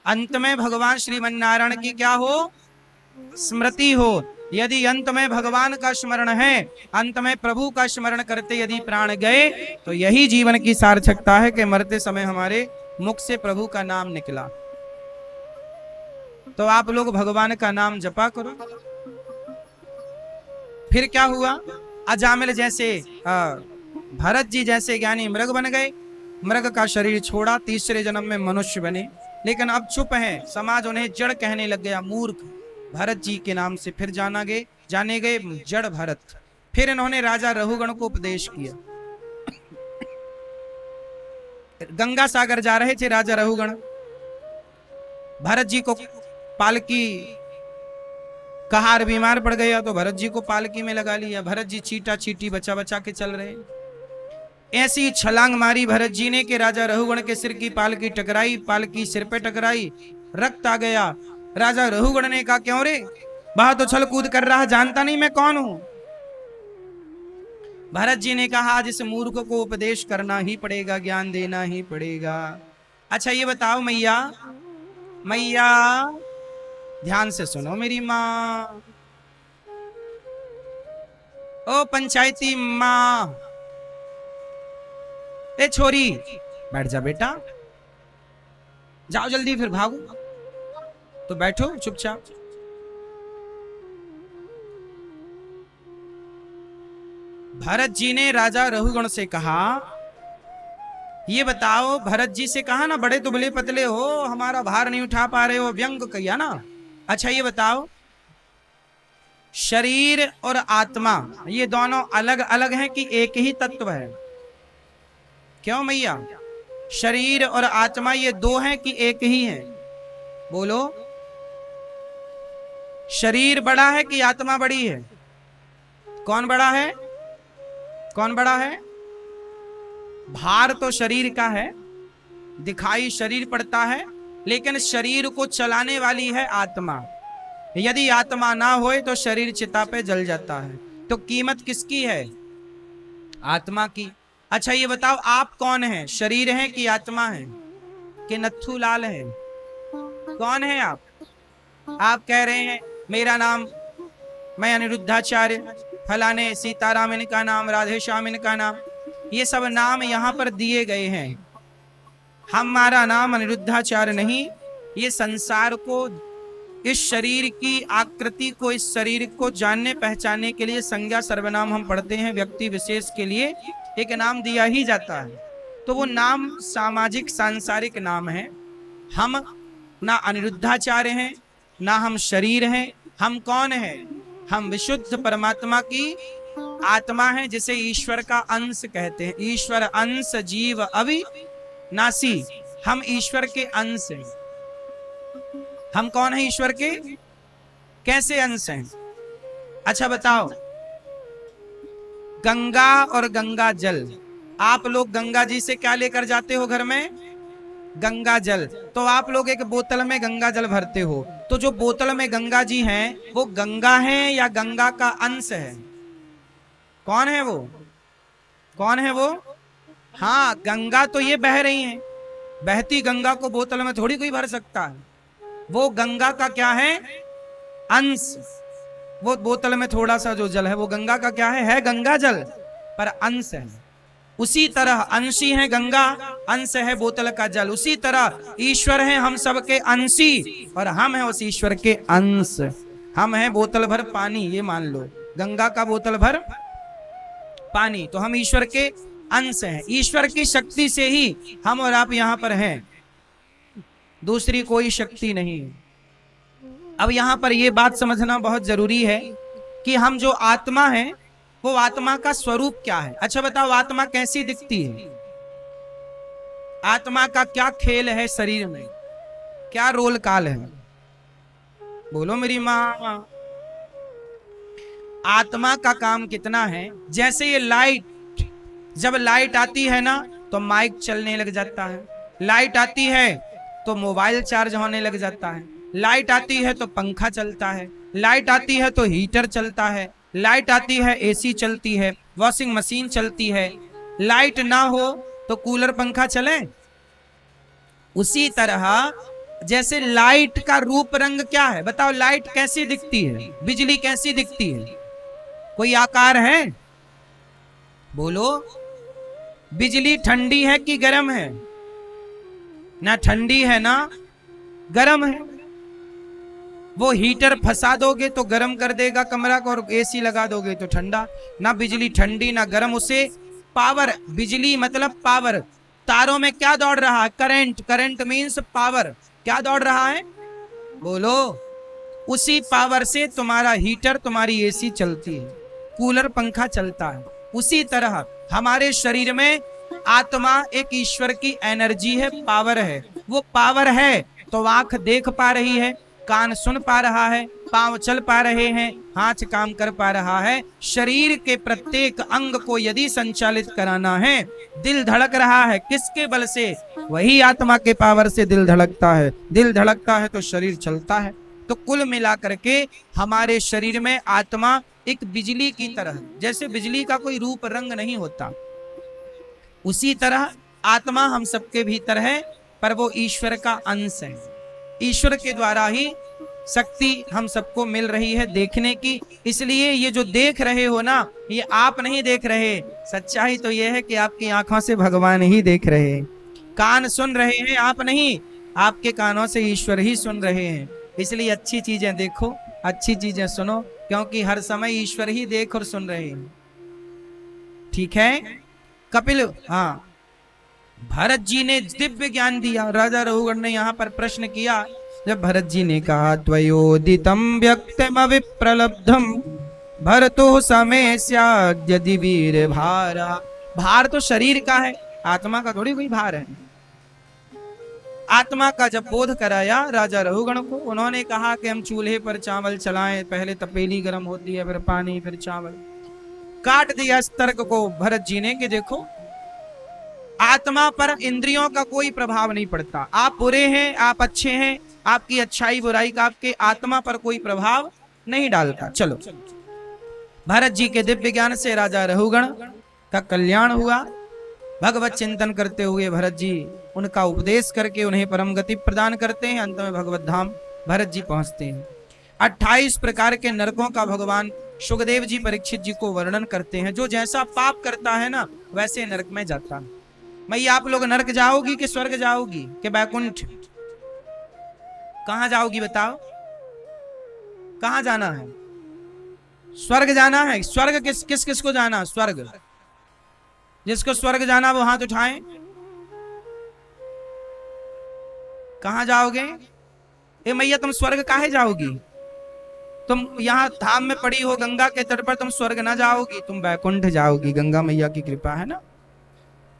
अंत में भगवान श्रीमन नारायण की क्या हो? स्मृति हो। यदि अंत में भगवान का स्मरण है, अंत में प्रभु का स्मरण करते यदि प्राण गए, तो यही जीवन की सार्थकता है कि मरते समय हमारे मुख से प्रभु का नाम निकला। तो आप लोग भगवान का नाम जपा करो। फिर क्या हुआ? अजामिल जैसे भरत जी जैसे ज्ञानी मृग बन गए, मृग का शरीर छोड़ा, तीसरे जन्म में मनुष्य बने। लेकिन अब चुप हैं, समाज उन्हें जड़ कहने लग गया, मूर्ख। भरत जी के नाम से फिर जाने गए जड़ भरत। फिर इन्होंने राजा रघुगण को उपदेश किया। गंगा सागर जा रहे थे राजा रघुगण, भरत जी को पालकी, कहार बीमार पड़ गया तो भरत जी को पालकी में लगा लिया। भरत जी चीटा चीटी बचा बचा के चल रहे। ऐसी छलांग मारी भरत जी ने कि राजा रघुगण के सिर की पालकी टकराई, पालकी सिर पे टकराई, रक्त आ गया। राजा रघुगण ने कहा, क्यों रे, वहां तो छल कूद कर रहा, जानता नहीं मैं कौन हूं? भरत जी ने कहा, आज इस मूर्ख को उपदेश करना ही पड़ेगा, ज्ञान देना ही पड़ेगा। अच्छा ये बताओ मैया, मैया ध्यान से सुनो मेरी माँ, ओ पंचायती माँ, ए छोरी बैठ जा बेटा, जाओ जल्दी फिर भागो। तो बैठो चुपचाप। भरत जी ने राजा रघुगण से कहा, ये बताओ, भरत जी से कहा ना, बड़े दुबले पतले हो, हमारा भार नहीं उठा पा रहे हो, व्यंग किया ना। अच्छा ये बताओ, शरीर और आत्मा ये दोनों अलग अलग हैं कि एक ही तत्व है? क्यों मैया, शरीर और आत्मा ये दो हैं कि एक ही है? बोलो, शरीर बड़ा है कि आत्मा बड़ी है? कौन बड़ा है? कौन बड़ा है? भार तो शरीर का है, दिखाई शरीर पड़ता है, लेकिन शरीर को चलाने वाली है आत्मा। यदि आत्मा ना होए तो शरीर चिता पे जल जाता है। तो कीमत किसकी है? आत्मा की। अच्छा ये बताओ, आप कौन हैं? शरीर है कि आत्मा है कि नत्थू लाल है? कौन है आप? आप कह रहे हैं मेरा नाम, मैं अनिरुद्धाचार्य, फलाने सीताराम इनका नाम, राधे श्याम इनका नाम, ये सब नाम यहाँ पर दिए गए हैं। हमारा नाम अनिरुद्धाचार्य नहीं। ये संसार को, इस शरीर की आकृति को, इस शरीर को जानने पहचानने के लिए संज्ञा सर्वनाम हम पढ़ते हैं। व्यक्ति विशेष के लिए एक नाम दिया ही जाता है, तो वो नाम सामाजिक सांसारिक नाम है। हम ना अनिरुद्धाचार्य हैं, ना हम शरीर हैं। हम कौन हैं? हम विशुद्ध परमात्मा की आत्मा है, जिसे ईश्वर का अंश कहते हैं। ईश्वर अंश जीव अविनाशी। हम ईश्वर के अंश हैं। हम कौन है? ईश्वर के कैसे अंश हैं? अच्छा बताओ, गंगा और गंगा जल, आप लोग गंगा जी से क्या लेकर जाते हो घर में? गंगा जल। तो आप लोग एक बोतल में गंगा जल भरते हो, तो जो बोतल में गंगा जी हैं वो गंगा है या गंगा का अंश है? कौन है वो? कौन है वो? हाँ, गंगा तो ये बह रही हैं। बहती गंगा को बोतल में थोड़ी कोई भर सकता है। वो गंगा का क्या है? अंश। वो बोतल में थोड़ा सा जो जल है वो गंगा का क्या है गंगा जल, पर अंश है। उसी तरह अंशी है गंगा, अंश है बोतल का जल। उसी तरह ईश्वर है हम सबके अंशी, और हम हैं उस ईश्वर के अंश। हम हैं बोतल भर पानी, ये मान लो, गंगा का बोतल भर पानी, तो हम ईश्वर के अंश हैं। ईश्वर की शक्ति से ही हम और आप यहां पर हैं, दूसरी कोई शक्ति नहीं। अब यहां पर यह बात समझना बहुत जरूरी है कि हम जो आत्मा है, वो आत्मा का स्वरूप क्या है। अच्छा बताओ, आत्मा कैसी दिखती है? आत्मा का क्या खेल है शरीर में? क्या रोल काल है? बोलो मेरी मां। आत्मा का काम कितना है? जैसे ये लाइट, जब लाइट आती है ना तो माइक चलने लग जाता है, लाइट आती है तो मोबाइल चार्ज होने लग जाता है, लाइट आती है तो पंखा चलता है, लाइट आती है तो हीटर चलता है, लाइट आती है एसी चलती है, वॉशिंग मशीन चलती है। लाइट ना हो तो कूलर पंखा चले। उसी तरह जैसे लाइट का रूप रंग क्या है? बताओ, लाइट कैसी दिखती है? बिजली कैसी दिखती है? कोई आकार है? बोलो। बिजली ठंडी है कि गर्म है? ना ठंडी है ना गर्म है। वो हीटर फंसा दोगे तो गर्म कर देगा कमरा को, और एसी लगा दोगे तो ठंडा। ना बिजली ठंडी ना गर्म, उसे पावर, बिजली मतलब पावर। तारों में क्या दौड़ रहा है? करंट। Current means power. क्या दौड़ रहा है? बोलो। उसी पावर से तुम्हारा हीटर, तुम्हारी एसी चलती है, कूलर पंखा चलता है। उसी तरह हमारे शरीर में आत्मा एक ईश्वर की एनर्जी है, पावर है। वो पावर है तो आंख देख पा रही है, कान सुन पा रहा है, पांव चल पा रहे हैं, हाथ काम कर पा रहा है। शरीर के प्रत्येक अंग को यदि संचालित कराना है, दिल धड़क रहा है, किसके बल से? वही आत्मा के पावर से दिल धड़कता है। दिल धड़कता है तो शरीर चलता है। तो कुल मिलाकर के हमारे शरीर में आत्मा एक बिजली की तरह, जैसे बिजली का कोई रूप रंग नहीं होता, उसी तरह आत्मा हम सबके भीतर है, पर वो ईश्वर का अंश है। ईश्वर के द्वारा ही शक्ति हम सबको मिल रही है देखने की। इसलिए ये जो देख रहे हो ना, ये आप नहीं देख रहे। सच्चाई तो ये है कि आपकी आंखों से भगवान ही देख रहे हैं। कान सुन रहे हैं आप नहीं, आपके कानों से ईश्वर ही सुन रहे हैं। इसलिए अच्छी चीजें देखो, अच्छी चीजें सुनो, क्योंकि हर समय ईश्वर ही देख और सुन रहे हैं। ठीक है? कपिल, हाँ, भरत जी ने दिव्य ज्ञान दिया। राजा रघुगण ने यहाँ पर प्रश्न किया, जब भरत जी ने कहा त्वयोदितम व्यक्तम विप्रलब्धम भरतो समय यदि वीर भारा। भार तो शरीर का है, आत्मा का थोड़ी कोई भार है। आत्मा का जब बोध कराया राजा रघुगण को, उन्होंने कहा कि हम चूल्हे पर चावल चलाएं, पहले तपेली गर्म होती है, फिर पानी, फिर चावल। काट दिया इस तर्क को भरत जी ने कि देखो, आत्मा पर इंद्रियों का कोई प्रभाव नहीं पड़ता। आप बुरे हैं, आप अच्छे हैं, आपकी अच्छाई बुराई का आपके आत्मा पर कोई प्रभाव नहीं डालता। चलो, भरत जी के दिव्य ज्ञान से राजा रहुगण का कल्याण हुआ। भगवत चिंतन करते हुए भरत जी उनका उपदेश करके उन्हें परम गति प्रदान करते हैं। अंत में भगवत धाम भरत जी पहुंचते हैं। 28 प्रकार के नरकों का भगवान सुखदेव जी परीक्षित जी को वर्णन करते हैं। जो जैसा पाप करता है ना, वैसे नरक में जाता है। मैया, आप लोग नरक जाओगी कि स्वर्ग जाओगी कि बैकुंठ? कहां जाओगी बताओ? कहां जाना है? स्वर्ग जाना है। स्वर्ग किस किस किस को जाना? स्वर्ग जिसको स्वर्ग जाना वो हाथ उठाएं। कहां जाओगे? ए मैया, तुम स्वर्ग काहे जाओगी? तुम यहाँ धाम में पड़ी हो गंगा के तट पर, तुम स्वर्ग ना जाओगी, तुम बैकुंठ जाओगी। गंगा मैया की कृपा है ना।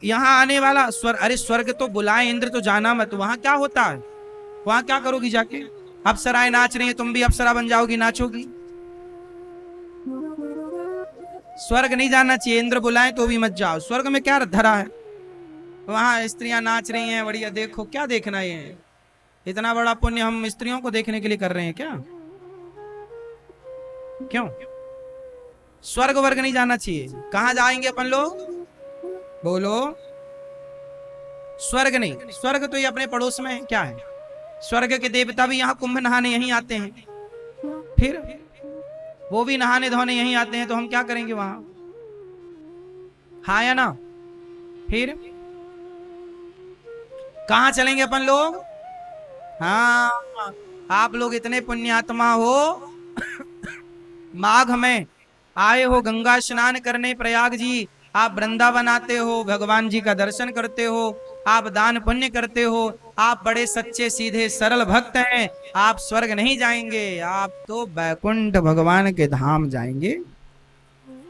यहाँ आने वाला स्वर्ग, अरे स्वर्ग तो बुलाए इंद्र तो जाना मत। वहां क्या होता है? वहां क्या करोगी जाके? अप्सराएं नाच रही है, तुम भी अप्सरा बन जाओगी, नाचोगी। स्वर्ग नहीं जाना चाहिए। इंद्र बुलाए तो भी मत जाओ। स्वर्ग में क्या धरा है? वहां स्त्रियां नाच रही हैं, बढ़िया। देखो क्या देखना है? इतना बड़ा पुण्य हम स्त्रियों को देखने के लिए कर रहे हैं क्या? क्यों? स्वर्ग वर्ग नहीं जाना चाहिए। कहां जाएंगे अपन लोग? बोलो। स्वर्ग नहीं। स्वर्ग तो ये अपने पड़ोस में है। क्या है? स्वर्ग के देवता भी यहाँ कुंभ नहाने यहीं आते हैं, फिर वो भी नहाने धोने यहीं आते हैं, तो हम क्या करेंगे वहां? हाँ या ना? फिर कहां चलेंगे अपन लोग? हाँ, आप लोग इतने पुण्यात्मा हो, माघ में आए हो गंगा स्नान करने प्रयाग जी। आप वृंदावन आते हो, भगवान जी का दर्शन करते हो, आप दान पुण्य करते हो, आप बड़े सच्चे सीधे सरल भक्त हैं। आप स्वर्ग नहीं जाएंगे, आप तो बैकुंठ भगवान के धाम जाएंगे।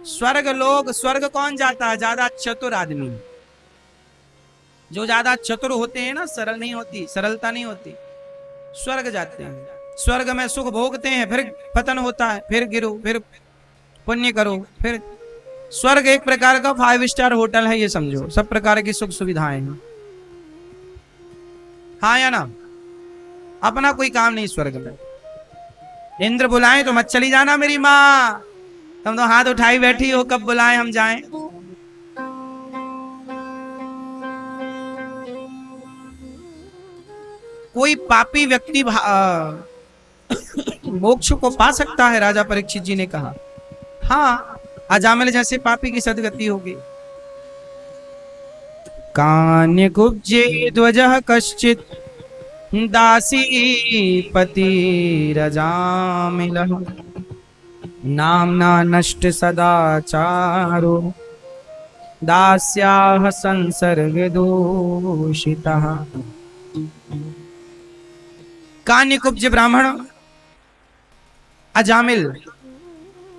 स्वर्ग लोग, स्वर्ग कौन जाता है? ज्यादा चतुर आदमी। जो ज्यादा चतुर होते हैं ना, सरल नहीं होती, सरलता नहीं होती, स्वर्ग जाते हैं। स्वर्ग में सुख भोगते हैं, फिर पतन होता है, फिर गिरो, फिर पुण्य करो, फिर स्वर्ग एक प्रकार का 5 स्टार होटल है, ये समझो। सब प्रकार की सुख सुविधाएं हैं। हाँ या ना? अपना कोई काम नहीं स्वर्ग में। इंद्र बुलाएं तो मत चली जाना मेरी माँ, तुम तो हाथ उठाई बैठी हो, कब बुलाएं हम जाएं। कोई पापी व्यक्ति मोक्ष को पा सकता है, राजा परीक्षित जी ने कहा। हाँ, अजामिल जैसे पापी की सदगति होगी। कान्य कुब्जे ध्वजः कश्चित् दासी पति रजामिलः नाम्ना नष्ट सदाचारो दास्याः संसर्ग दूषितः। कान्य कुब्ज ब्राह्मण अजामिल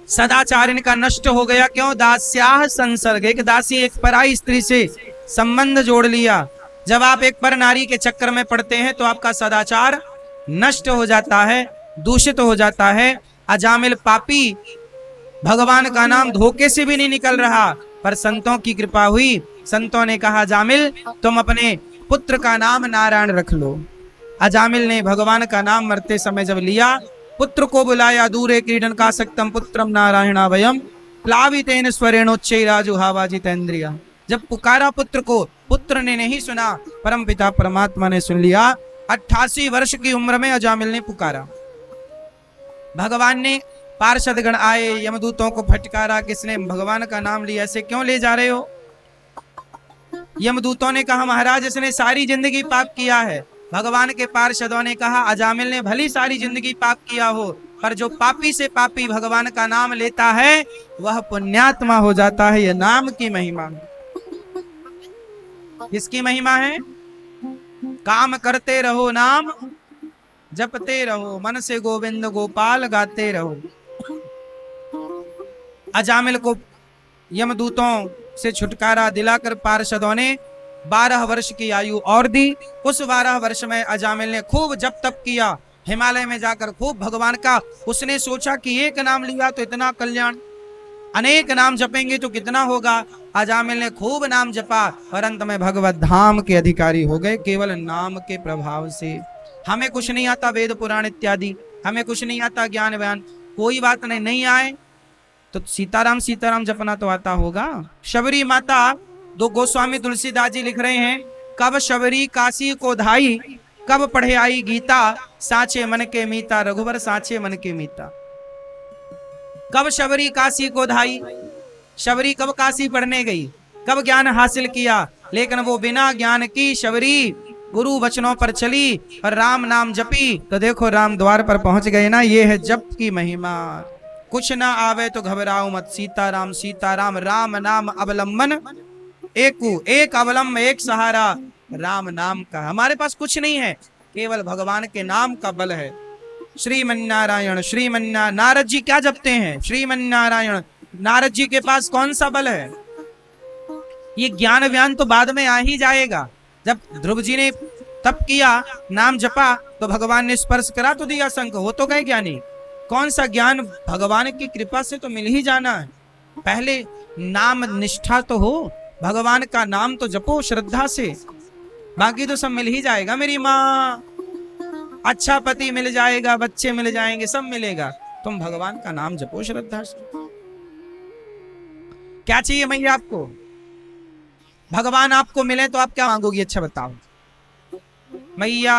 सदाचार इनका नष्ट हो गया। क्यों? दास्याह संसर्ग, एक दासी एक पराई स्त्री से संबंध जोड़ लिया। जब आप एक पर नारी के चक्कर में पड़ते हैं तो आपका सदाचार नष्ट हो जाता है, दूषित हो जाता है। अजामिल पापी, भगवान का नाम धोखे से भी नहीं निकल रहा, पर संतों की कृपा हुई। संतों ने कहा, अजामिल तुम अपने पुत्र का नाम नारायण रख लो। अजामिल ने भगवान का नाम मरते समय जब लिया, पुत्र को बुलाया। दूरे क्रीडन का सक्तम पुत्रम नारायणा वयम प्लावितेन स्वरेणोच्चैराजु हावाजितेन्द्रिया। जब पुकारा पुत्र को, पुत्र ने नहीं सुना, परम पिता परमात्मा ने सुन लिया। 88 वर्ष की उम्र में अजामिल ने पुकारा। भगवान ने, पार्षदगण आए, यमदूतों को फटकारा, किसने भगवान का नाम लिया, ऐसे क्यों ले जा रहे हो? यमदूतों ने कहा, महाराज इसने सारी जिंदगी पाप किया है। भगवान के पार्षदों ने कहा, अजामिल ने भली सारी जिंदगी पाप किया हो, पर जो पापी से पापी भगवान का नाम लेता है वह पुण्यात्मा हो जाता है। यह नाम की महिमा है। किसकी महिमा है? काम करते रहो, नाम जपते रहो, मन से गोविंद गोपाल गाते रहो। अजामिल को यमदूतों से छुटकारा दिलाकर पार्षदों ने 12 वर्ष की आयु और दी। उस 12 वर्ष में अजामिल ने खूब जप तप किया, हिमालय में जाकर खूब भगवान का, उसने सोचा कि एक नाम लिया तो इतना कल्याण, अनेक नाम जपेंगे तो कितना होगा। अजामिल ने खूब नाम जपा और अंत में भगवत धाम के अधिकारी हो गए केवल नाम के प्रभाव से। हमें कुछ नहीं आता वेद पुराण इत्यादि, हमें कुछ नहीं आता ज्ञान बयान, कोई बात नहीं आए तो सीताराम सीताराम जपना तो आता होगा। शबरी माता, दो गोस्वामी तुलसीदास जी लिख रहे हैं, कब शबरी काशी को धाई, कब पढ़े आई गीता, साचे मन के मीता, रघुवर साचे मन के मीता। कब शबरी काशी को धाई, शबरी कब काशी पढ़ने गई, कब ज्ञान हासिल किया, लेकिन वो बिना ज्ञान की शबरी गुरु वचनों पर चली और राम नाम जपी तो देखो राम द्वार पर पहुंच गए ना। ये है जप की महिमा। कुछ ना आवे तो घबराओ मत, सीताराम सीताराम राम नाम अवलंबन एक अवलंब एक सहारा राम नाम का। हमारे पास कुछ नहीं है, केवल भगवान के नाम का बल है। श्रीमन्नारायण श्रीमन्नारायण, नारद जी क्या जपते हैं, श्रीमन्नारायण। नारद जी के पास कौन सा बल है। ये ज्ञान व्यान तो बाद में आ ही जाएगा। जब ध्रुव जी ने तप किया, नाम जपा तो भगवान ने स्पर्श करा तो दिया शंख, हो तो गए ज्ञानी। कौन सा ज्ञान, भगवान की कृपा से तो मिल ही जाना है। पहले नाम निष्ठा तो हो, भगवान का नाम तो जपो श्रद्धा से, बाकी तो सब मिल ही जाएगा। मेरी माँ, अच्छा पति मिल जाएगा, बच्चे मिल जाएंगे, सब मिलेगा। तुम भगवान का नाम जपो श्रद्धा से। क्या चाहिए मैया आपको, भगवान आपको मिले तो आप क्या मांगोगी, अच्छा बताओ मैया।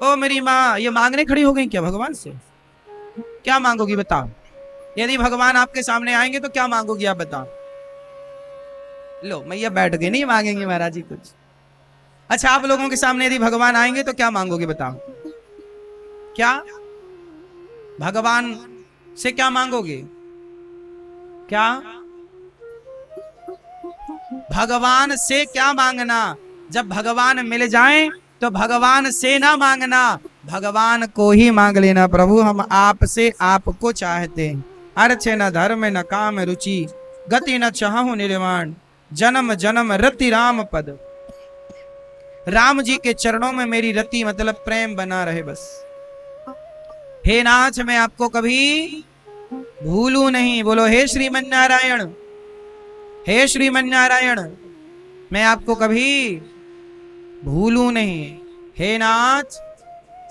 ओ मेरी माँ, ये मांगने खड़ी हो गई क्या भगवान से, क्या मांगोगी बताओ। यदि भगवान आपके सामने आएंगे तो क्या मांगोगी आप बताओ। लो मैया बैठ गई, नहीं मांगेंगे महाराज जी कुछ। अच्छा, आप लोगों के सामने यदि भगवान आएंगे तो क्या मांगोगे बताओ। क्या भगवान से क्या मांगोगे, क्या भगवान से क्या मांगना। जब भगवान मिल जाएं तो भगवान से ना मांगना, भगवान को ही मांग लेना। प्रभु हम आपसे आपको चाहते हैं, अर्थ न धर्म न काम रुचि, गति न चाहूं निर्वाण, जन्म जन्म रति राम पद। राम जी के चरणों में मेरी रति मतलब प्रेम बना रहे बस। हे नाथ, मैं आपको कभी भूलू नहीं। बोलो हे श्रीमन्नारायण, हे श्रीमन्नारायण, मैं आपको कभी भूलू नहीं। हे नाथ,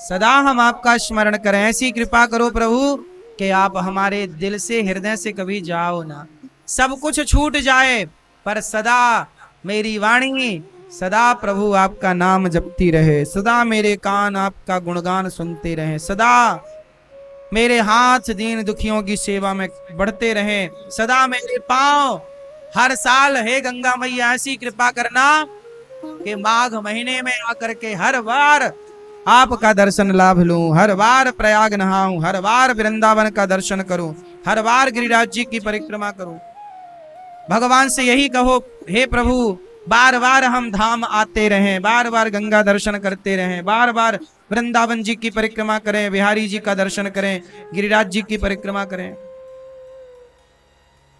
सदा हम आपका स्मरण करें। ऐसी कृपा करो प्रभु कि आप हमारे दिल से हृदय से कभी जाओ ना। सब कुछ छूट जाए पर सदा मेरी वाणी सदा प्रभु आपका नाम जपती रहे, सदा मेरे कान आपका गुणगान सुनते रहे, सदा मेरे हाथ दीन दुखियों की सेवा में बढ़ते रहे, सदा मेरे पांव हर साल हे गंगा मैया ऐसी कृपा करना कि माघ महीने में आकर के हर बार आपका दर्शन लाभ लूं, हर बार प्रयाग नहाऊं, हर बार वृंदावन का दर्शन करूं, हर बार गिरिराज जी की परिक्रमा करूं। भगवान से यही कहो, हे प्रभु बार बार हम धाम आते रहें, बार बार गंगा दर्शन करते रहें, बार बार वृंदावन जी की परिक्रमा करें, बिहारी जी का दर्शन करें, गिरिराज जी की परिक्रमा करें,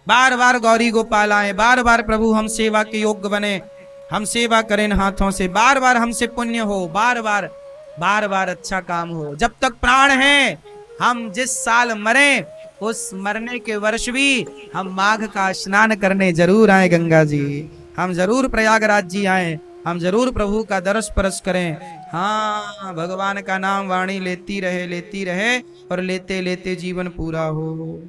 बार बार गौरी गोपाल आए, बार बार प्रभु हम सेवा के योग्य बने, हम सेवा करें हाथों से, बार बार हमसे पुण्य हो, बार बार अच्छा काम हो। जब तक प्राण है, हम जिस साल मरे उस मरने के वर्ष भी हम माघ का स्नान करने जरूर आए गंगा जी, हम जरूर प्रयागराज जी आए, हम जरूर प्रभु का दर्श परस करें। हाँ, भगवान का नाम वाणी लेती रहे और लेते लेते जीवन पूरा हो।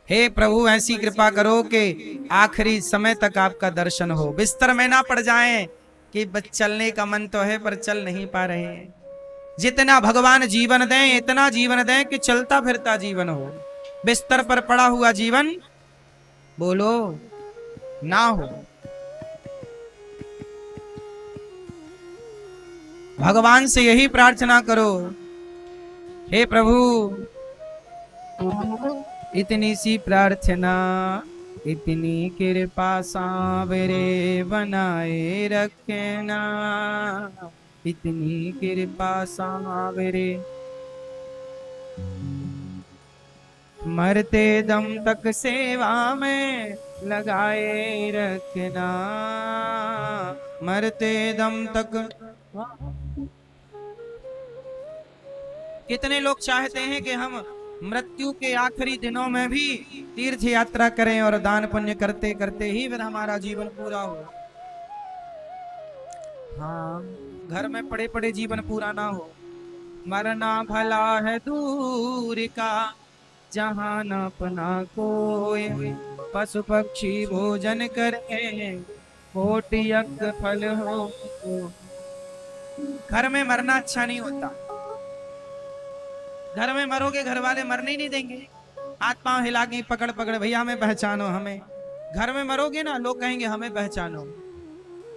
हे प्रभु ऐसी कृपा करो कि आखिरी समय तक आपका दर्शन हो, बिस्तर में ना पड़ जाएं कि बस चलने का मन तो है पर चल नहीं पा रहे हैं। जितना भगवान जीवन दें इतना जीवन दें कि चलता फिरता जीवन हो, बिस्तर पर पड़ा हुआ जीवन बोलो ना हो। भगवान से यही प्रार्थना करो, हे प्रभु इतनी सी प्रार्थना, इतनी कृपा सांवरे बनाए रखना, इतनी कृपा सांवरे मरते दम तक सेवा में लगाए रखना, मरते दम तक। कितने लोग चाहते हैं कि हम मृत्यु के आखिरी दिनों में भी तीर्थ यात्रा करें और दान पुण्य करते करते ही फिर हमारा जीवन पूरा हो। हाँ, घर में पड़े पड़े जीवन पूरा ना हो। मरना भला है दूर का, जहाँ न अपना कोई, पशु पक्षी भोजन करे, कोटि यज्ञ फल हो। घर में मरना अच्छा नहीं होता। घर में मरोगे घर वाले मरने ही नहीं देंगे, हाथ पांव हिला के पकड़ पकड़ भैया हमें पहचानो हमें। घर में मरोगे ना लोग कहेंगे हमें पहचानो,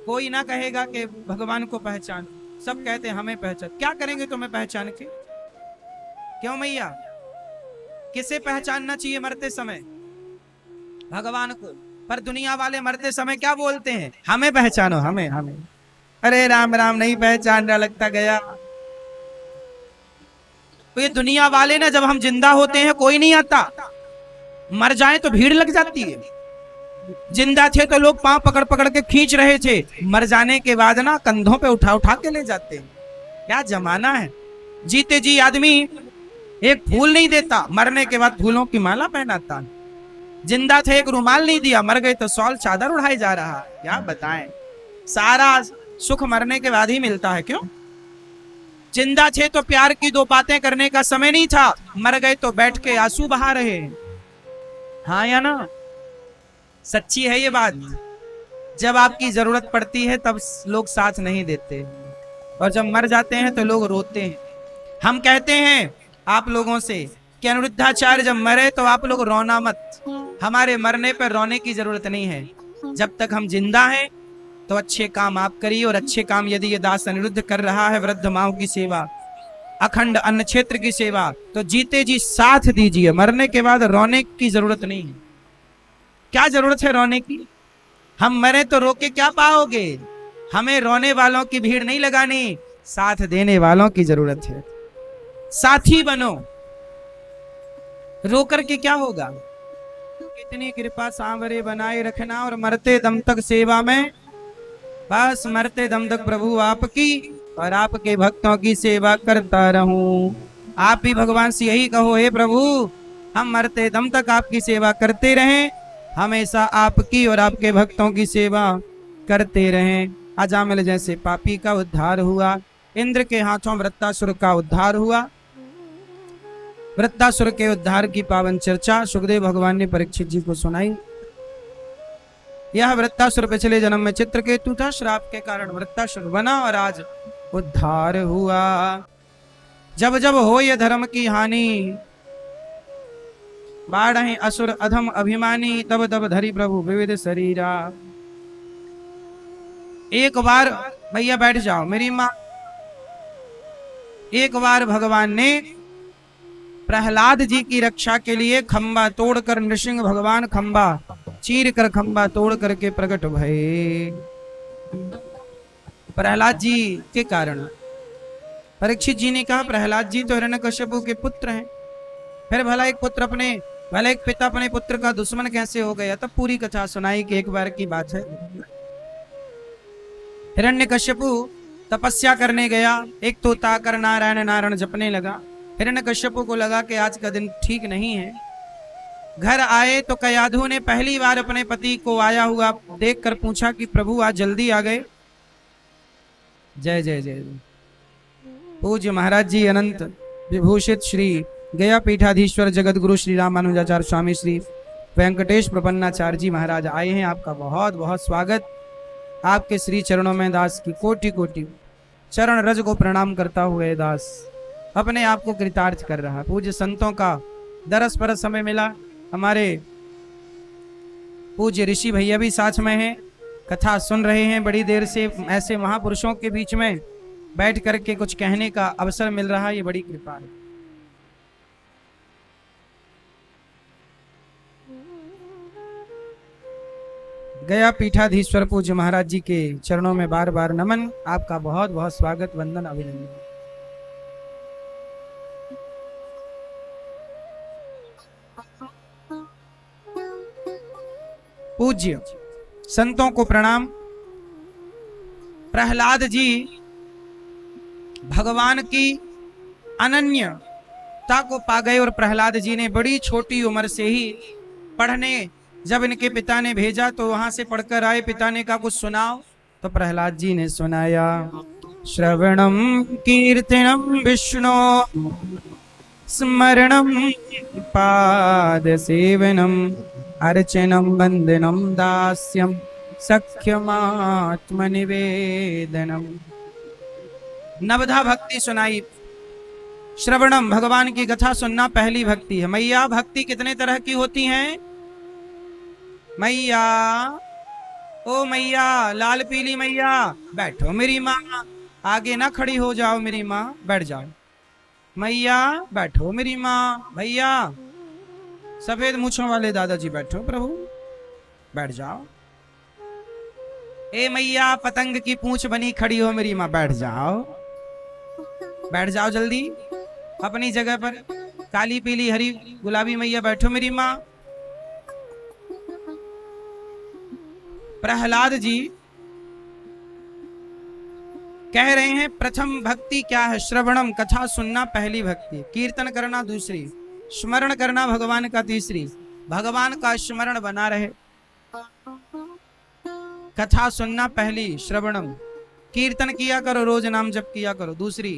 कोई ना कहेगा कि भगवान को पहचानो, सब कहते हैं हमें पहचान। क्या करेंगे तुम्हें पहचान के? क्यों मैया, किसे पहचानना चाहिए मरते समय? भगवान को। पर दुनिया वाले मरते समय क्या बोलते हैं? हमें पहचानो, हमें हमें। अरे राम राम, नहीं पहचान रहा, लगता गया। तो ये दुनिया वाले ना, जब हम जिंदा होते हैं कोई नहीं आता, मर जाए तो भीड़ लग जाती है। जिंदा थे तो लोग पांव पकड़ पकड़ के खींच रहे थे, मर जाने के बाद ना कंधों पे उठा उठा के ले जाते हैं। क्या जमाना है। जीते जी आदमी एक फूल नहीं देता, मरने के बाद फूलों की माला पहनाता। जिंदा थे एक रुमाल नहीं दिया, मर गए तो शॉल चादर उड़ाई जा रहा है। क्या बताएं, सारा सुख मरने के बाद ही मिलता है। क्यों? जिंदा थे तो प्यार की दो बातें करने का समय नहीं था, मर गए तो बैठ के आंसू बहा रहे। हाँ या ना? सच्ची है ये बात। जब आपकी जरूरत पड़ती है तब लोग साथ नहीं देते, और जब मर जाते हैं तो लोग रोते हैं। हम कहते हैं आप लोगों से कि अनिरुद्धाचार्य जब मरे तो आप लोग रोना मत। हमारे मरने पर रोने की जरूरत नहीं है। जब तक हम जिंदा हैं तो अच्छे काम आप करिए, और अच्छे काम यदि ये दास अनिरुद्ध कर रहा है, वृद्ध माओ की सेवा, अखंड अन्न क्षेत्र की सेवा, तो जीते जी साथ दीजिए। मरने के बाद रोने की जरूरत नहीं है। क्या जरूरत है रोने की? हम मरे तो रो के क्या पाओगे? हमें रोने वालों की भीड़ नहीं लगानी, साथ देने वालों की जरूरत है। साथी बनो। रो करके क्या होगा? कितनी कृपा सांवरे बनाए रखना, और मरते दम तक सेवा में, बस मरते दम तक प्रभु आपकी और आपके भक्तों की सेवा करता रहूं। आप भी भगवान से यही कहो, हे प्रभु हम मरते दम तक आपकी सेवा करते रहें, हमेशा आपकी और आपके भक्तों की सेवा करते रहें। अजामिल जैसे पापी का उद्धार हुआ, इंद्र के हाथों वृत्तासुर का उद्धार हुआ। वृत्तासुर के उद्धार की पावन चर्चा सुखदेव भगवान ने परीक्षित जी को सुनाई। यह वृत्तासुर पिछले जन्म में चित्रकेतु था, श्राप के कारण वृत्तासुर बना और आज उद्धार हुआ। जब जब हो ये धर्म की हानि, बाढ़ असुर अधम अभिमानी, तब तब धरी प्रभु विविध शरीरा। एक बार भैया बैठ जाओ मेरी माँ। एक बार भगवान ने प्रहलाद जी की रक्षा के लिए खंबा तोड़कर, नृसिंह भगवान खंबा चीर कर खंबा तोड़ करके प्रकट भये। प्रहलाद जी के कारण। परीक्षित जी ने कहा प्रहलाद जी तो हिरण्यकश्यप के पुत्र हैं, फिर भला एक पिता अपने पुत्र का दुश्मन कैसे हो गया? तब पूरी कथा सुनाई कि एक बार की बात है, हिरण्यकश्यप तपस्या करने गया, एक तोता आकर नारायण नारायण जपने लगा। हिरण्यकश्यप को लगा कि आज का दिन ठीक नहीं है। घर आए तो कयाधु ने पहली बार अपने पति को आया हुआ देखकर पूछा कि प्रभु आज जल्दी आ गए। जय जय जय। पूज्य महाराज जी अनंत विभूषित श्री गया पीठाधीश्वर जगत गुरु श्री रामानुजाचार्य स्वामी श्री वेंकटेश प्रपन्नाचार्य जी महाराज आए हैं। आपका बहुत बहुत स्वागत। आपके श्री चरणों में दास की कोटि कोटि चरण रज को प्रणाम करता हुए दास अपने आप को कृतार्थ कर रहा। पूज्य संतों का दरस परस समय मिला। हमारे पूज्य ऋषि भैया भी साथ में हैं, कथा सुन रहे हैं बड़ी देर से। ऐसे महापुरुषों के बीच में बैठ करके कुछ कहने का अवसर मिल रहा, ये बड़ी कृपा है। गया पीठाधीश्वर पूज्य महाराज जी के चरणों में बार बार नमन। आपका बहुत बहुत स्वागत, वंदन, अभिनंदन। पूज्य संतों को प्रणाम। प्रहलाद जी भगवान की अनन्य सत्ता को पा गए और प्रहलाद जी ने बड़ी छोटी उम्र से ही पढ़ने, जब इनके पिता ने भेजा तो वहां से पढ़कर आए। पिता ने कहा कुछ सुनाओ, तो प्रहलाद जी ने सुनाया, श्रवणम कीर्तनम विष्णु स्मरणम पाद सेवनम अर्चनम वंदनम दास्यम सख्यमात्म निवेदनम। नवधा भक्ति सुनाई। श्रवणम, भगवान की कथा सुनना पहली भक्ति है। मैया, भक्ति कितने तरह की होती हैं? मैया, ओ मैया, लाल पीली मैया, बैठो मेरी माँ, आगे ना खड़ी हो जाओ मेरी माँ, बैठ जाओ। मैया बैठो मेरी माँ, भैया सफेद मूछों वाले दादाजी बैठो प्रभु, बैठ जाओ। ए मैया, पतंग की पूंछ बनी खड़ी हो मेरी माँ, बैठ जाओ, बैठ जाओ जल्दी अपनी जगह पर। काली पीली हरी गुलाबी मैया बैठो मेरी माँ। प्रहलाद जी कह रहे हैं प्रथम भक्ति क्या है? श्रवणम, कथा सुनना पहली भक्ति, कीर्तन करना दूसरी, स्मरण करना भगवान का तीसरी। भगवान का स्मरण बना रहे, कथा सुनना पहली, श्रवणम, कीर्तन किया करो, रोज नाम जप किया करो दूसरी,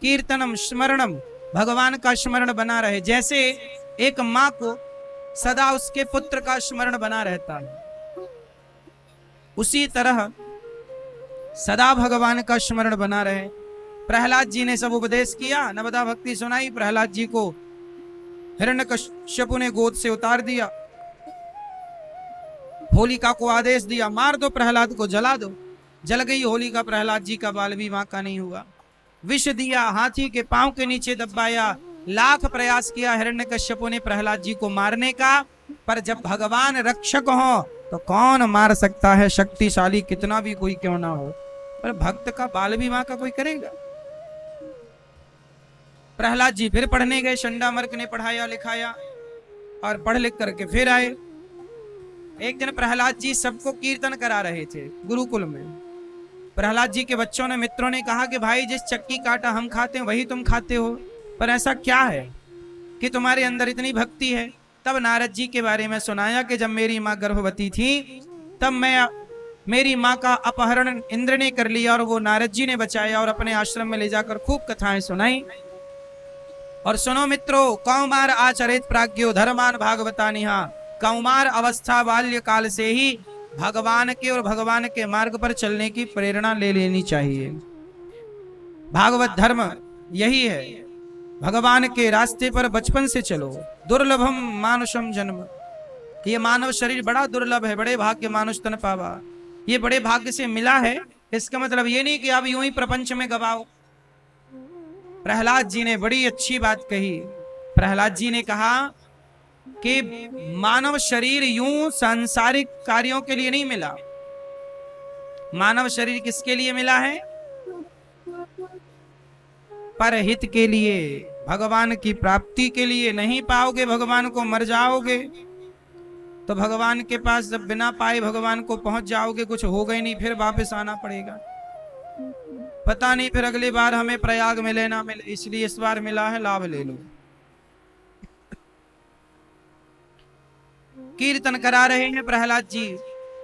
कीर्तनम स्मरणम, भगवान का स्मरण बना रहे। जैसे एक माँ को सदा उसके पुत्र का स्मरण बना रहता है, उसी तरह सदा भगवान का स्मरण बना रहे। प्रहलाद जी ने सब उपदेश किया, नवदा भक्ति सुनाई। प्रहलाद जी को हिरण्यकश्यपु ने गोद से उतार दिया, होलिका को आदेश दिया, मार दो प्रहलाद को, जला दो। जल गई होलिका, प्रहलाद जी का बाल भी वहां का नहीं हुआ। विष दिया, हाथी के पांव के नीचे दबाया, लाख प्रयास किया हिरण्यकश्यपु ने प्रहलाद जी को मारने का, पर जब भगवान रक्षक हो तो कौन मार सकता है? शक्तिशाली कितना भी कोई क्यों ना हो, पर भक्त का बाल भी वहां का कोई करेगा? प्रहलाद जी फिर पढ़ने गए, चंडामर्क ने पढ़ाया लिखाया और पढ़ लिख करके फिर आए। एक दिन प्रहलाद जी सबको कीर्तन करा रहे थे गुरुकुल में। प्रहलाद जी के बच्चों ने, मित्रों ने कहा कि भाई जिस चक्की काटा हम खाते हैं वही तुम खाते हो, पर ऐसा क्या है कि तुम्हारे अंदर इतनी भक्ति है? तब नारद जी के बारे में सुनाया कि जब मेरी माँ गर्भवती थी तब मेरी माँ का अपहरण इंद्र ने कर लिया और वो नारद जी ने बचाया और अपने आश्रम में ले जाकर खूब कथाएं सुनाई। और सुनो मित्रों, कौमार आचरित प्राज्ञो धर्मान भागवतानिहा, कौमार अवस्था बाल्य काल से ही भगवान के और भगवान के मार्ग पर चलने की प्रेरणा ले लेनी चाहिए। भागवत धर्म यही है, भगवान के रास्ते पर बचपन से चलो। दुर्लभम मानुषम जन्म, ये मानव शरीर बड़ा दुर्लभ है, बड़े भाग्य मानुष तन पावा, ये बड़े भाग्य से मिला है। इसका मतलब ये नहीं कि आप यूं ही प्रपंच में गवाओ। प्रहलाद जी ने बड़ी अच्छी बात कही। प्रहलाद जी ने कहा कि मानव शरीर यूं सांसारिक कार्यों के लिए नहीं मिला, मानव शरीर किसके लिए मिला है? परहित के लिए, भगवान की प्राप्ति के लिए। नहीं पाओगे भगवान को, मर जाओगे तो भगवान के पास जब बिना पाए भगवान को पहुंच जाओगे, कुछ होगा ही नहीं, फिर वापस आना पड़ेगा। पता नहीं फिर अगली बार हमें प्रयाग मिले ना मिले, इसलिए इस बार मिला है, लाभ ले लो। कीर्तन करा रहे हैं प्रहलाद जी,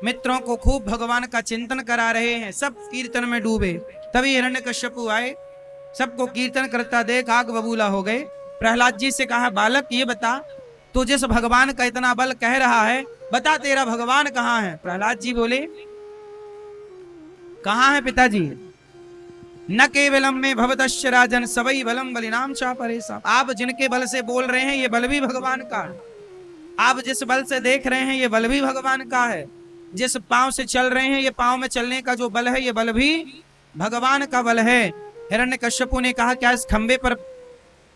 मित्रों को खूब भगवान का चिंतन करा रहे हैं, सब कीर्तन में डूबे। तभी हिरण्यकश्यपु आए, सबको कीर्तन करता देख आग बबूला हो गए। प्रहलाद जी से कहा, बालक ये बता, तू जिस भगवान का इतना बल कह रहा है, बता तेरा भगवान कहाँ है? प्रहलाद जी बोले, कहाँ है पिताजी? न केवलम में भवतश्च राजन सबई बलम बलिनाम चापरेसा। आप जिनके बल से बोल रहे हैं ये बल भी भगवान का है, आप जिस बल से देख रहे हैं ये बल भी भगवान का है, जिस पांव से चल रहे हैं ये पांव में चलने का जो बल है ये बल भी भगवान का बल है। हिरण्यकश्यपु ने कहा, क्या इस खंबे पर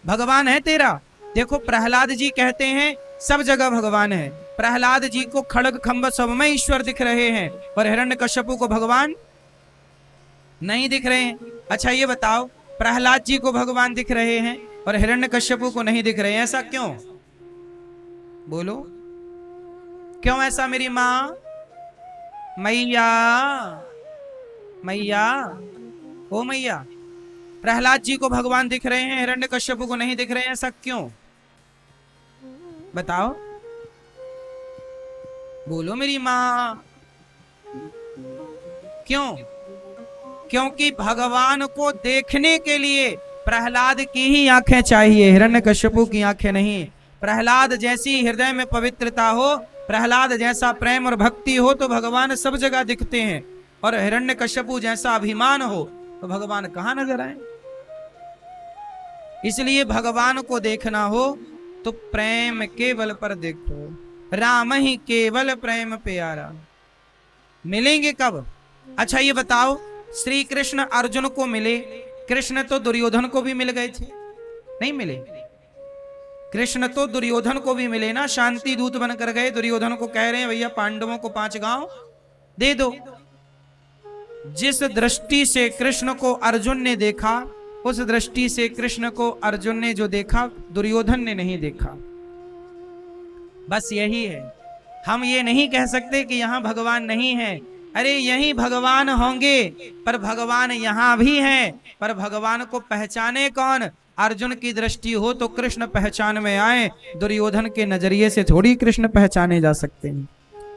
भगवान है तेरा? देखो प्रहलाद जी कहते हैं सब जगह भगवान है। प्रहलाद जी को खड़ग खंभ सब में ईश्वर दिख रहे हैं, पर हिरण्यकश्यपु को भगवान नहीं दिख रहे हैं। अच्छा ये बताओ, प्रहलाद जी को भगवान दिख रहे हैं और हिरण्यकश्यपु को नहीं दिख रहे हैं, ऐसा क्यों? बोलो क्यों ऐसा? मेरी माँ, मैया, मैया, ओ मैया, प्रहलाद जी को भगवान दिख रहे हैं, हिरण्यकश्यप को नहीं दिख रहे हैं, ऐसा क्यों? बताओ, बोलो मेरी माँ, क्यों? क्योंकि भगवान को देखने के लिए प्रहलाद की ही आंखें चाहिए, हिरण्यकश्यप की आंखें नहीं। प्रहलाद जैसी हृदय में पवित्रता हो, प्रहलाद जैसा प्रेम और भक्ति हो तो भगवान सब जगह दिखते हैं, और हिरण्यकश्यप जैसा अभिमान हो तो भगवान कहां नजर आए। इसलिए भगवान को देखना हो तो प्रेम के बल पर देखो, राम ही केवल प्रेम प्यारा। मिलेंगे कब? अच्छा ये बताओ, श्री कृष्ण अर्जुन को मिले, कृष्ण तो दुर्योधन को भी मिल गए थे, नहीं मिले? कृष्ण तो दुर्योधन को भी मिले ना, शांति दूत बनकर गए, दुर्योधन को कह रहे हैं भैया पांडवों को 5 गांव दे दो। जिस दृष्टि से कृष्ण को अर्जुन ने देखा, उस दृष्टि से कृष्ण को अर्जुन ने जो देखा दुर्योधन ने नहीं देखा। बस यही है, हम ये नहीं कह सकते कि यहां भगवान नहीं है। अरे यहीं भगवान होंगे, पर भगवान यहां भी हैं, पर भगवान को पहचाने कौन? अर्जुन की दृष्टि हो तो कृष्ण पहचान में आए, दुर्योधन के नजरिए से थोड़ी कृष्ण पहचाने जा सकते हैं।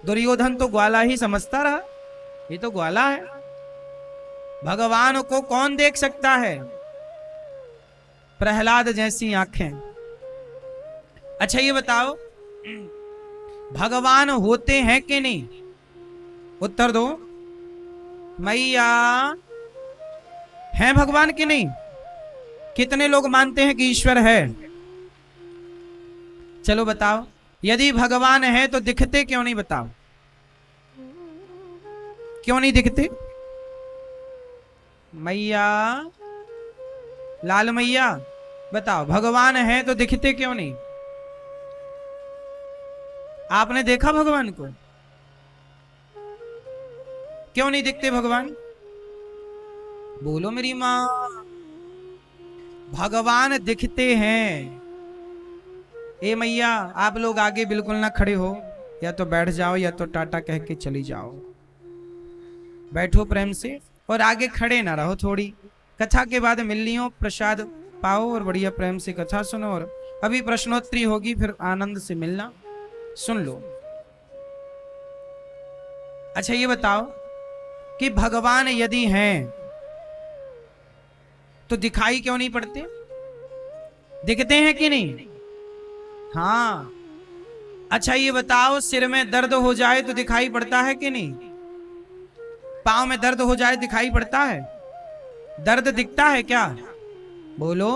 दुर्योधन तो ग्वाला ही समझता रहा, ये तो ग्वाला है, भगवान को कौन देख सकता है? प्रहलाद जैसी आंखें। अच्छा ये बताओ, भगवान होते हैं कि नहीं? उत्तर दो मैया, हैं भगवान कि नहीं? कितने लोग मानते हैं कि ईश्वर है? चलो बताओ, यदि भगवान है तो दिखते क्यों नहीं? बताओ क्यों नहीं दिखते? मैया, लाल मैया बताओ, भगवान है तो दिखते क्यों नहीं? आपने देखा भगवान को? क्यों नहीं दिखते भगवान? बोलो मेरी मां। भगवान दिखते हैं। ए मैया, आप लोग आगे बिल्कुल ना खड़े हो, या तो बैठ जाओ या तो टाटा कह के चली जाओ। बैठो प्रेम से और आगे खड़े ना रहो। थोड़ी कथा के बाद मिल लियो, प्रसाद पाओ और बढ़िया प्रेम से कथा सुनो, और अभी प्रश्नोत्तरी होगी, फिर आनंद से मिलना, सुन लो। अच्छा ये बताओ कि भगवान यदि हैं तो दिखाई क्यों नहीं पड़ते? दिखते हैं कि नहीं? हाँ। अच्छा ये बताओ, सिर में दर्द हो जाए तो दिखाई पड़ता है कि नहीं? पांव में दर्द हो जाए दिखाई पड़ता है? दर्द दिखता है क्या? बोलो।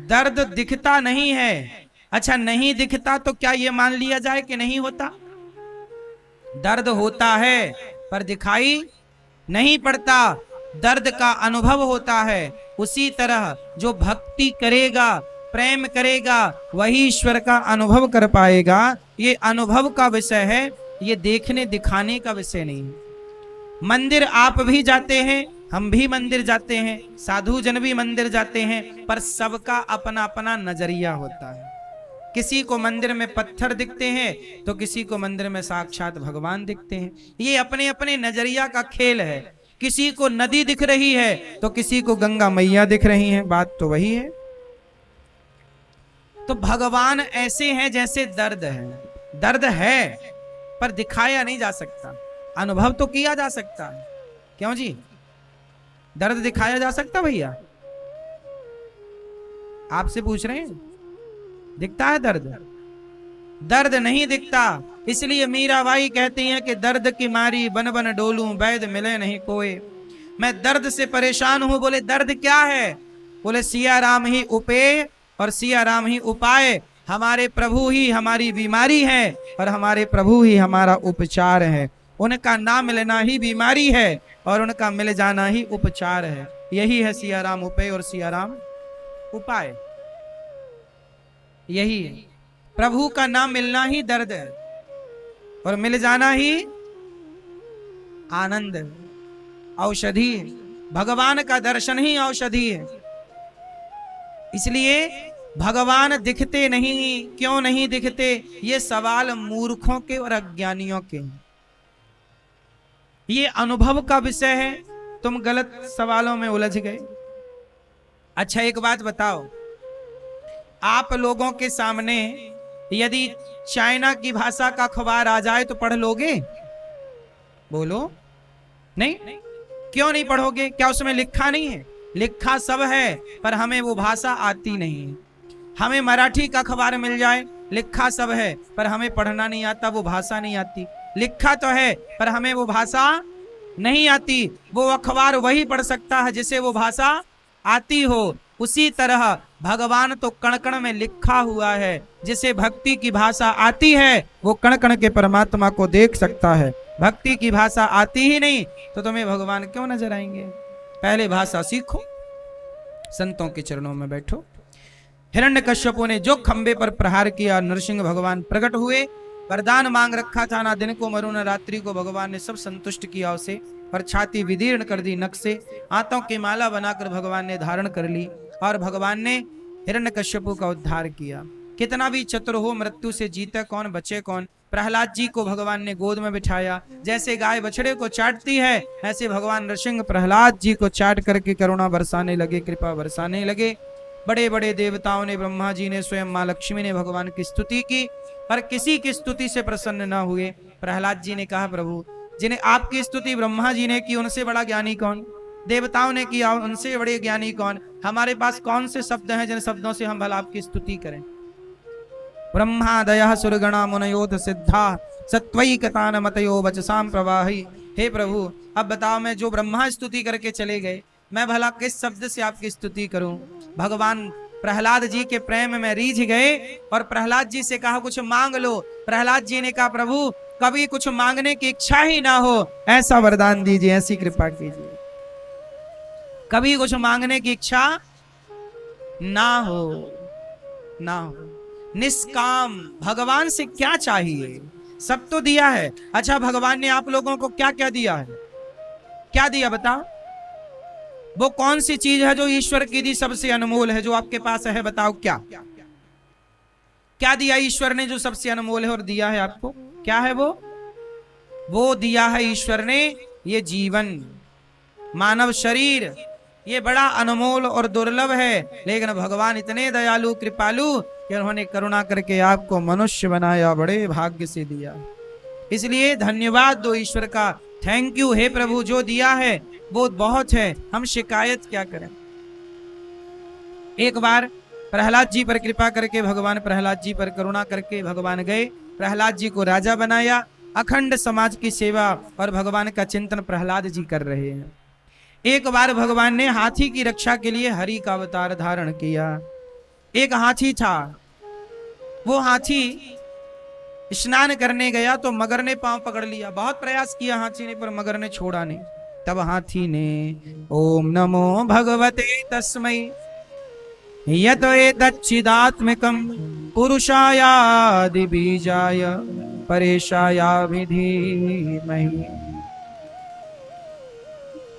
दर्द दिखता नहीं है। अच्छा नहीं दिखता तो क्या ये मान लिया जाए कि नहीं होता? दर्द होता है पर दिखाई नहीं पड़ता, दर्द का अनुभव होता है। उसी तरह जो भक्ति करेगा, प्रेम करेगा, वही ईश्वर का अनुभव कर पाएगा। ये अनुभव का विषय है, ये देखने दिखाने का विषय नहीं है। मंदिर आप भी जाते हैं, हम भी मंदिर जाते हैं, साधु जन भी मंदिर जाते हैं, पर सबका अपना अपना नजरिया होता है। किसी को मंदिर में पत्थर दिखते हैं तो किसी को मंदिर में साक्षात भगवान दिखते हैं। ये अपने अपने नजरिया का खेल है। किसी को नदी दिख रही है तो किसी को गंगा मैया दिख रही हैं, बात तो वही है। तो भगवान ऐसे हैं जैसे दर्द है। दर्द है पर दिखाया नहीं जा सकता, अनुभव तो किया जा सकता है। क्यों जी? दर्द दिखाया जा सकता भैया? आपसे पूछ रहे हैं, दिखता है दर्द? दर्द नहीं दिखता। इसलिए मीराबाई कहती हैं कि दर्द की मारी बन बन डोलूं, वैद मिले नहीं कोई। मैं दर्द से परेशान हूं। बोले दर्द क्या है? बोले सिया राम ही उपेय और सिया राम ही उपाय। हमारे प्रभु ही हमारी बीमारी है और हमारे प्रभु ही हमारा उपचार है। उनका ना मिलना ही बीमारी है और उनका मिल जाना ही उपचार है। यही है सिया राम उपेय और सिया राम उपाय। यही है, प्रभु का नाम मिलना ही दर्द है और मिल जाना ही आनंद है, औषधि है। भगवान का दर्शन ही औषधि है। इसलिए भगवान दिखते नहीं, क्यों नहीं दिखते? ये सवाल मूर्खों के और अज्ञानियों के हैं। ये अनुभव का विषय है। तुम गलत सवालों में उलझ गए। अच्छा एक बात बताओ, आप लोगों के सामने यदि चाइना की भाषा का अखबार आ जाए तो पढ़ लोगे? बोलो नहीं। क्यों नहीं पढ़ोगे? क्या उसमें लिखा नहीं है? लिखा सब है, पर हमें वो भाषा आती नहीं है। हमें मराठी का अखबार मिल जाए, लिखा सब है, पर हमें पढ़ना नहीं आता, वो भाषा नहीं आती। लिखा तो है, पर हमें वो भाषा नहीं आती। वो अखबार वही पढ़ सकता है जिसे वो भाषा आती हो। उसी तरह भगवान तो कण कण में लिखा हुआ है। जिसे भक्ति की भाषा आती है वो कण कण के परमात्मा को देख सकता है। भक्ति की भाषा आती ही नहीं तो तुम्हें भगवान क्यों नजर आएंगे? पहले भाषा सीखो, संतों के चरणों में बैठो। हिरण्यकश्यपु ने जो खंबे पर प्रहार किया, नरसिंह भगवान प्रकट हुए। वरदान मांग रखा था, ना दिन को मरु न रात्रि को, भगवान ने सब संतुष्ट किया उसे। पर छाती विदीर्ण कर दी नख से, हाथों की माला बनाकर भगवान ने धारण कर ली और भगवान ने हिरण्यकश्यपु का उद्धार किया। कितना भी चतुर हो, मृत्यु से जीते कौन, बचे कौन। प्रहलाद जी को भगवान ने गोद में बिठाया। जैसे गाय बछड़े को चाटती है, ऐसे भगवान नरसिंह प्रहलाद जी को चाट करके करुणा बरसाने लगे, कृपा बरसाने लगे। बड़े बड़े देवताओं ने, ब्रह्मा जी ने, स्वयं मां लक्ष्मी ने भगवान की स्तुति की, पर किसी की स्तुति से प्रसन्न न हुए। प्रहलाद जी ने कहा, प्रभु जिन्हें आपकी स्तुति ब्रह्मा जी ने की उनसे बड़ा ज्ञानी कौन? देवताओं ने किया उनसे बड़े ज्ञानी कौन? हमारे पास कौन से शब्द हैं जिन शब्दों से हम भला आपकी स्तुति करें? ब्रह्मादयः सुरगणा मुनयोत सिद्धा सत्वैकतान मतयो वचसाम प्रवाही। हे प्रभु, अब बताओ, मैं जो ब्रह्मा स्तुति करके चले गए, मैं भला किस शब्द से आपकी स्तुति करूं? भगवान प्रहलाद जी के प्रेम में रीझ गए और प्रहलाद जी से कहा कुछ मांग लो। प्रहलाद जी ने कहा, प्रभु कभी कुछ मांगने की इच्छा ही ना हो, ऐसा वरदान दीजिए, ऐसी कृपा कीजिए। कभी कुछ मांगने की इच्छा ना हो, ना हो। निष्काम, भगवान से क्या चाहिए? सब तो दिया है। अच्छा, भगवान ने आप लोगों को क्या क्या दिया है? क्या दिया बताओ? वो कौन सी चीज है जो ईश्वर की दी सबसे अनमोल है, जो आपके पास है? बताओ क्या क्या दिया ईश्वर ने जो सबसे अनमोल है और दिया है आपको? क्या है वो दिया है ईश्वर ने ये जीवन, मानव शरीर। ये बड़ा अनमोल और दुर्लभ है, लेकिन भगवान इतने दयालु कृपालु कि उन्होंने करुणा करके आपको मनुष्य बनाया, बड़े भाग्य से दिया। इसलिए धन्यवाद दो ईश्वर का, थैंक यू। हे प्रभु, जो दिया है वो बहुत है, हम शिकायत क्या करें? एक बार प्रहलाद जी पर कृपा करके भगवान, प्रहलाद जी पर करुणा करके भगवान गए, प्रहलाद जी को राजा बनाया। अखंड समाज की सेवा और भगवान का चिंतन प्रहलाद जी कर रहे हैं। एक बार भगवान ने हाथी की रक्षा के लिए हरि का अवतार धारण किया। एक हाथी था, वो हाथी स्नान करने गया तो मगर ने पांव पकड़ लिया। बहुत प्रयास किया हाथी ने, पर मगर ने छोड़ा नहीं। तब हाथी ने ओम नमो भगवते तस्मै यत एतच्चिदात्मिकं पुरुषायादि बीजाय परेशायामि धीमहि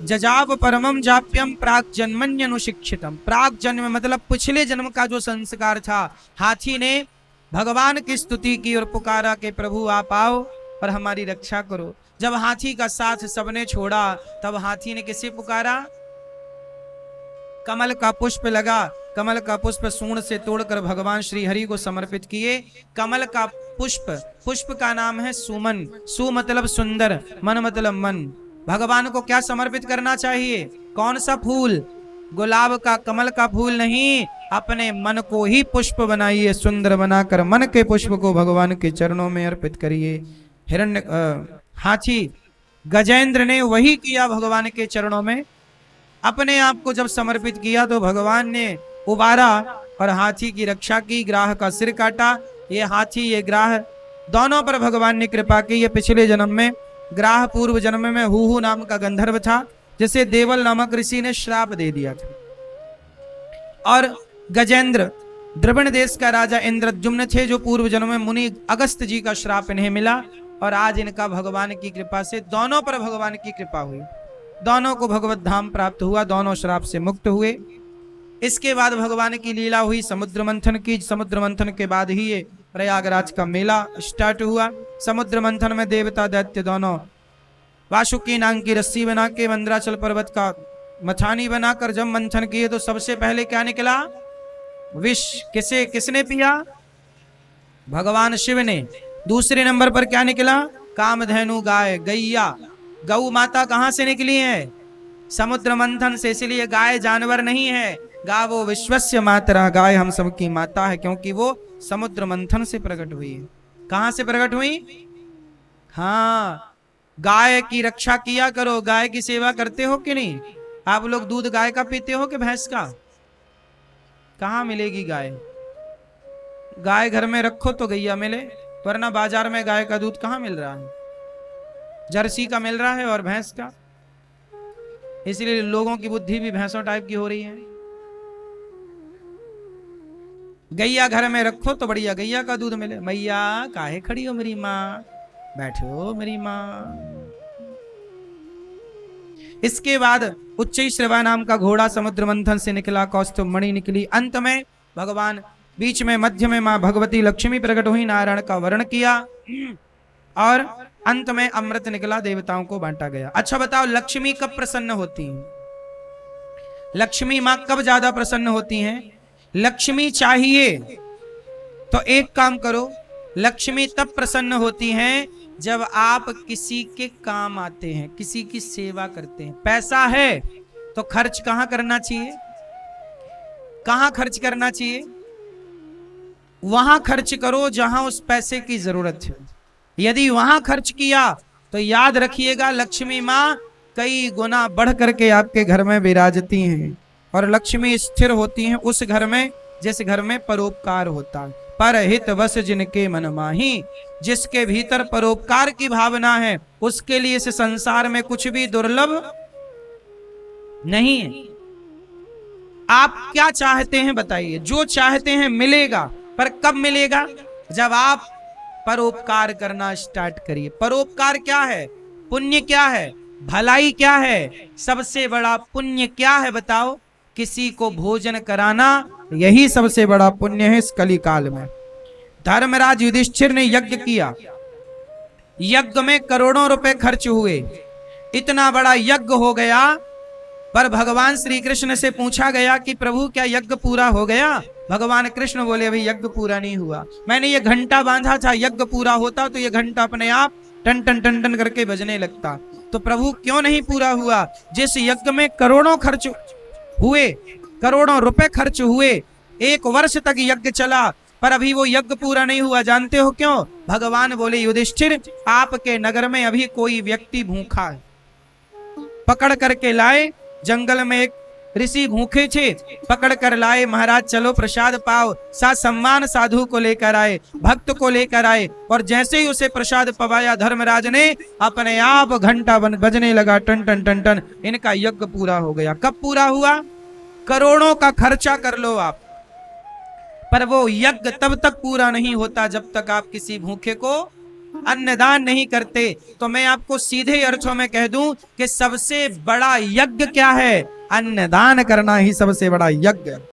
जजाव परमं जाप्यम प्राक जन्मन्यनुशिक्षितम। प्राक जन्म मतलब पिछले जन्म का जो संस्कार था। हाथी ने भगवान की स्तुति की और पुकारा कि प्रभु आप आओ और हमारी रक्षा करो। जब हाथी का साथ सबने छोड़ा तब हाथी ने किसे पुकारा? कमल का पुष्प लगा, कमल का पुष्प सूंड से तोड़कर भगवान श्री हरि को समर्पित किए। कमल का पुष्प, पुष्प का नाम है सुमन। सु मतलब सुंदर, मन मतलब मन। भगवान को क्या समर्पित करना चाहिए? कौन सा फूल? गुलाब का, कमल का फूल नहीं। अपने मन को ही पुष्प बनाइए, सुंदर बनाकर मन के पुष्प को भगवान के चरणों में अर्पित करिए। हाथी गजेंद्र ने वही किया, भगवान के चरणों में अपने आप को जब समर्पित किया तो भगवान ने उबारा और हाथी की रक्षा की, ग्राह का सिर काटा। ये हाथी, ये ग्राह, दोनों पर भगवान ने कृपा की। ये पिछले जन्म में ग्राह पूर्व जन्म में हुहु नाम का गंधर्व था, जिसे देवल नामक ऋषि ने श्राप दे दिया था। और गजेंद्र द्रविड़ देश का राजा इंद्रद्युम्न थे, जो पूर्व जन्म में मुनि अगस्त जी का श्राप इन्हें मिला। और आज इनका भगवान की कृपा से, दोनों पर भगवान की कृपा हुई, दोनों को भगवत धाम प्राप्त हुआ, दोनों श्राप से मुक्त हुए। इसके बाद भगवान की लीला हुई समुद्र मंथन की। समुद्र मंथन के बाद ही ये प्रयागराज का मेला स्टार्ट हुआ। समुद्र मंथन में देवता दैत्य दोनों वासुकी नाग की रस्सी बना के मंदराचल पर्वत का मथानी बनाकर जब मंथन किए तो सबसे पहले क्या निकला? विष। किसने पिया? भगवान शिव ने। दूसरे नंबर पर क्या निकला? कामधेनु गाय, गैया। गौ माता कहां से निकली है? समुद्र मंथन से। इसलिए गाय जानवर नहीं है, गावो विश्वस्य मातरा, गाय हम सबकी माता है, क्योंकि वो समुद्र मंथन से प्रकट हुई है। कहां से प्रकट हुई? हाँ, गाय की रक्षा किया करो। गाय की सेवा करते हो कि नहीं? आप लोग दूध गाय का पीते हो कि भैंस का? कहां मिलेगी गाय? गाय घर में रखो तो गैया मिले, वरना बाजार में गाय का दूध कहां मिल रहा है? जर्सी का मिल रहा है और भैंस का। इसलिए लोगों की बुद्धि भी भैंसों टाइप की हो रही है। गैया घर में रखो तो बढ़िया गैया का दूध मिले। मैया काहे खड़ी हो मेरी माँ, बैठो मेरी माँ। इसके बाद उच्चैश्रवा नाम का घोड़ा समुद्र मंथन से निकला, कौस्तुभ मणि निकली। अंत में भगवान बीच में मध्य में मां भगवती लक्ष्मी प्रकट हुई, नारायण का वर्ण किया और अंत में अमृत निकला, देवताओं को बांटा गया। अच्छा बताओ, लक्ष्मी कब प्रसन्न होती हैं? लक्ष्मी मां कब ज्यादा प्रसन्न होती हैं? लक्ष्मी चाहिए तो एक काम करो, लक्ष्मी तब प्रसन्न होती हैं जब आप किसी के काम आते हैं, किसी की सेवा करते हैं। पैसा है तो खर्च कहां करना चाहिए? कहां खर्च करना चाहिए? वहां खर्च करो जहां उस पैसे की जरूरत है। यदि वहां खर्च किया तो याद रखिएगा, लक्ष्मी मां कई गुना बढ़ करके आपके घर में विराजती हैं। और लक्ष्मी स्थिर होती हैं उस घर में जिस घर में परोपकार होता है। पर हित वस जिनके मन माही, जिसके भीतर परोपकार की भावना है उसके लिए इस संसार में कुछ भी दुर्लभ नहीं है। आप क्या चाहते हैं बताइए? जो चाहते हैं मिलेगा, पर कब मिलेगा? जब आप परोपकार करना स्टार्ट करिए। परोपकार क्या है? पुण्य क्या है? भलाई क्या है? सबसे बड़ा पुण्य क्या है बताओ? किसी को भोजन कराना, यही सबसे बड़ा पुण्य है इस कली काल में। धर्मराज युधिष्ठिर ने यज्ञ किया, यज्ञ में करोड़ों रुपए खर्च हुए, इतना बड़ा यज्ञ हो गया। पर भगवान श्री कृष्ण से पूछा गया कि प्रभु क्या यज्ञ पूरा हो गया? भगवान कृष्ण बोले अभी यज्ञ पूरा नहीं हुआ, मैंने ये घंटा बांधा था, यज्ञ पूरा होता तो ये घंटा अपने आप टन टन टन टन करके बजने लगता। तो प्रभु क्यों नहीं पूरा हुआ? जिस यज्ञ में करोड़ों खर्च हुए, करोड़ों रुपए खर्च हुए, 1 वर्ष तक यज्ञ चला, पर अभी वो यज्ञ पूरा नहीं हुआ। जानते हो क्यों? भगवान बोले युधिष्ठिर, आपके नगर में अभी कोई व्यक्ति भूखा है, पकड़ करके लाए। जंगल में एक ऋषि भूखे थे, पकड़ कर लाए, महाराज चलो प्रसाद पाओ। सा सम्मान साधु को लेकर आए, भक्त को लेकर आए, और जैसे ही उसे प्रसाद पवाया धर्मराज ने, अपने आप घंटा बजने लगा, टन टन टन टन। इनका यज्ञ पूरा हो गया। कब पूरा हुआ? करोड़ों का खर्चा कर लो आप, पर वो यज्ञ तब तक पूरा नहीं होता जब तक आप किसी भूखे को अन्नदान नहीं करते। तो मैं आपको सीधे अर्थों में कह दूं कि सबसे बड़ा यज्ञ क्या है? अन्नदान करना ही सबसे बड़ा यज्ञ।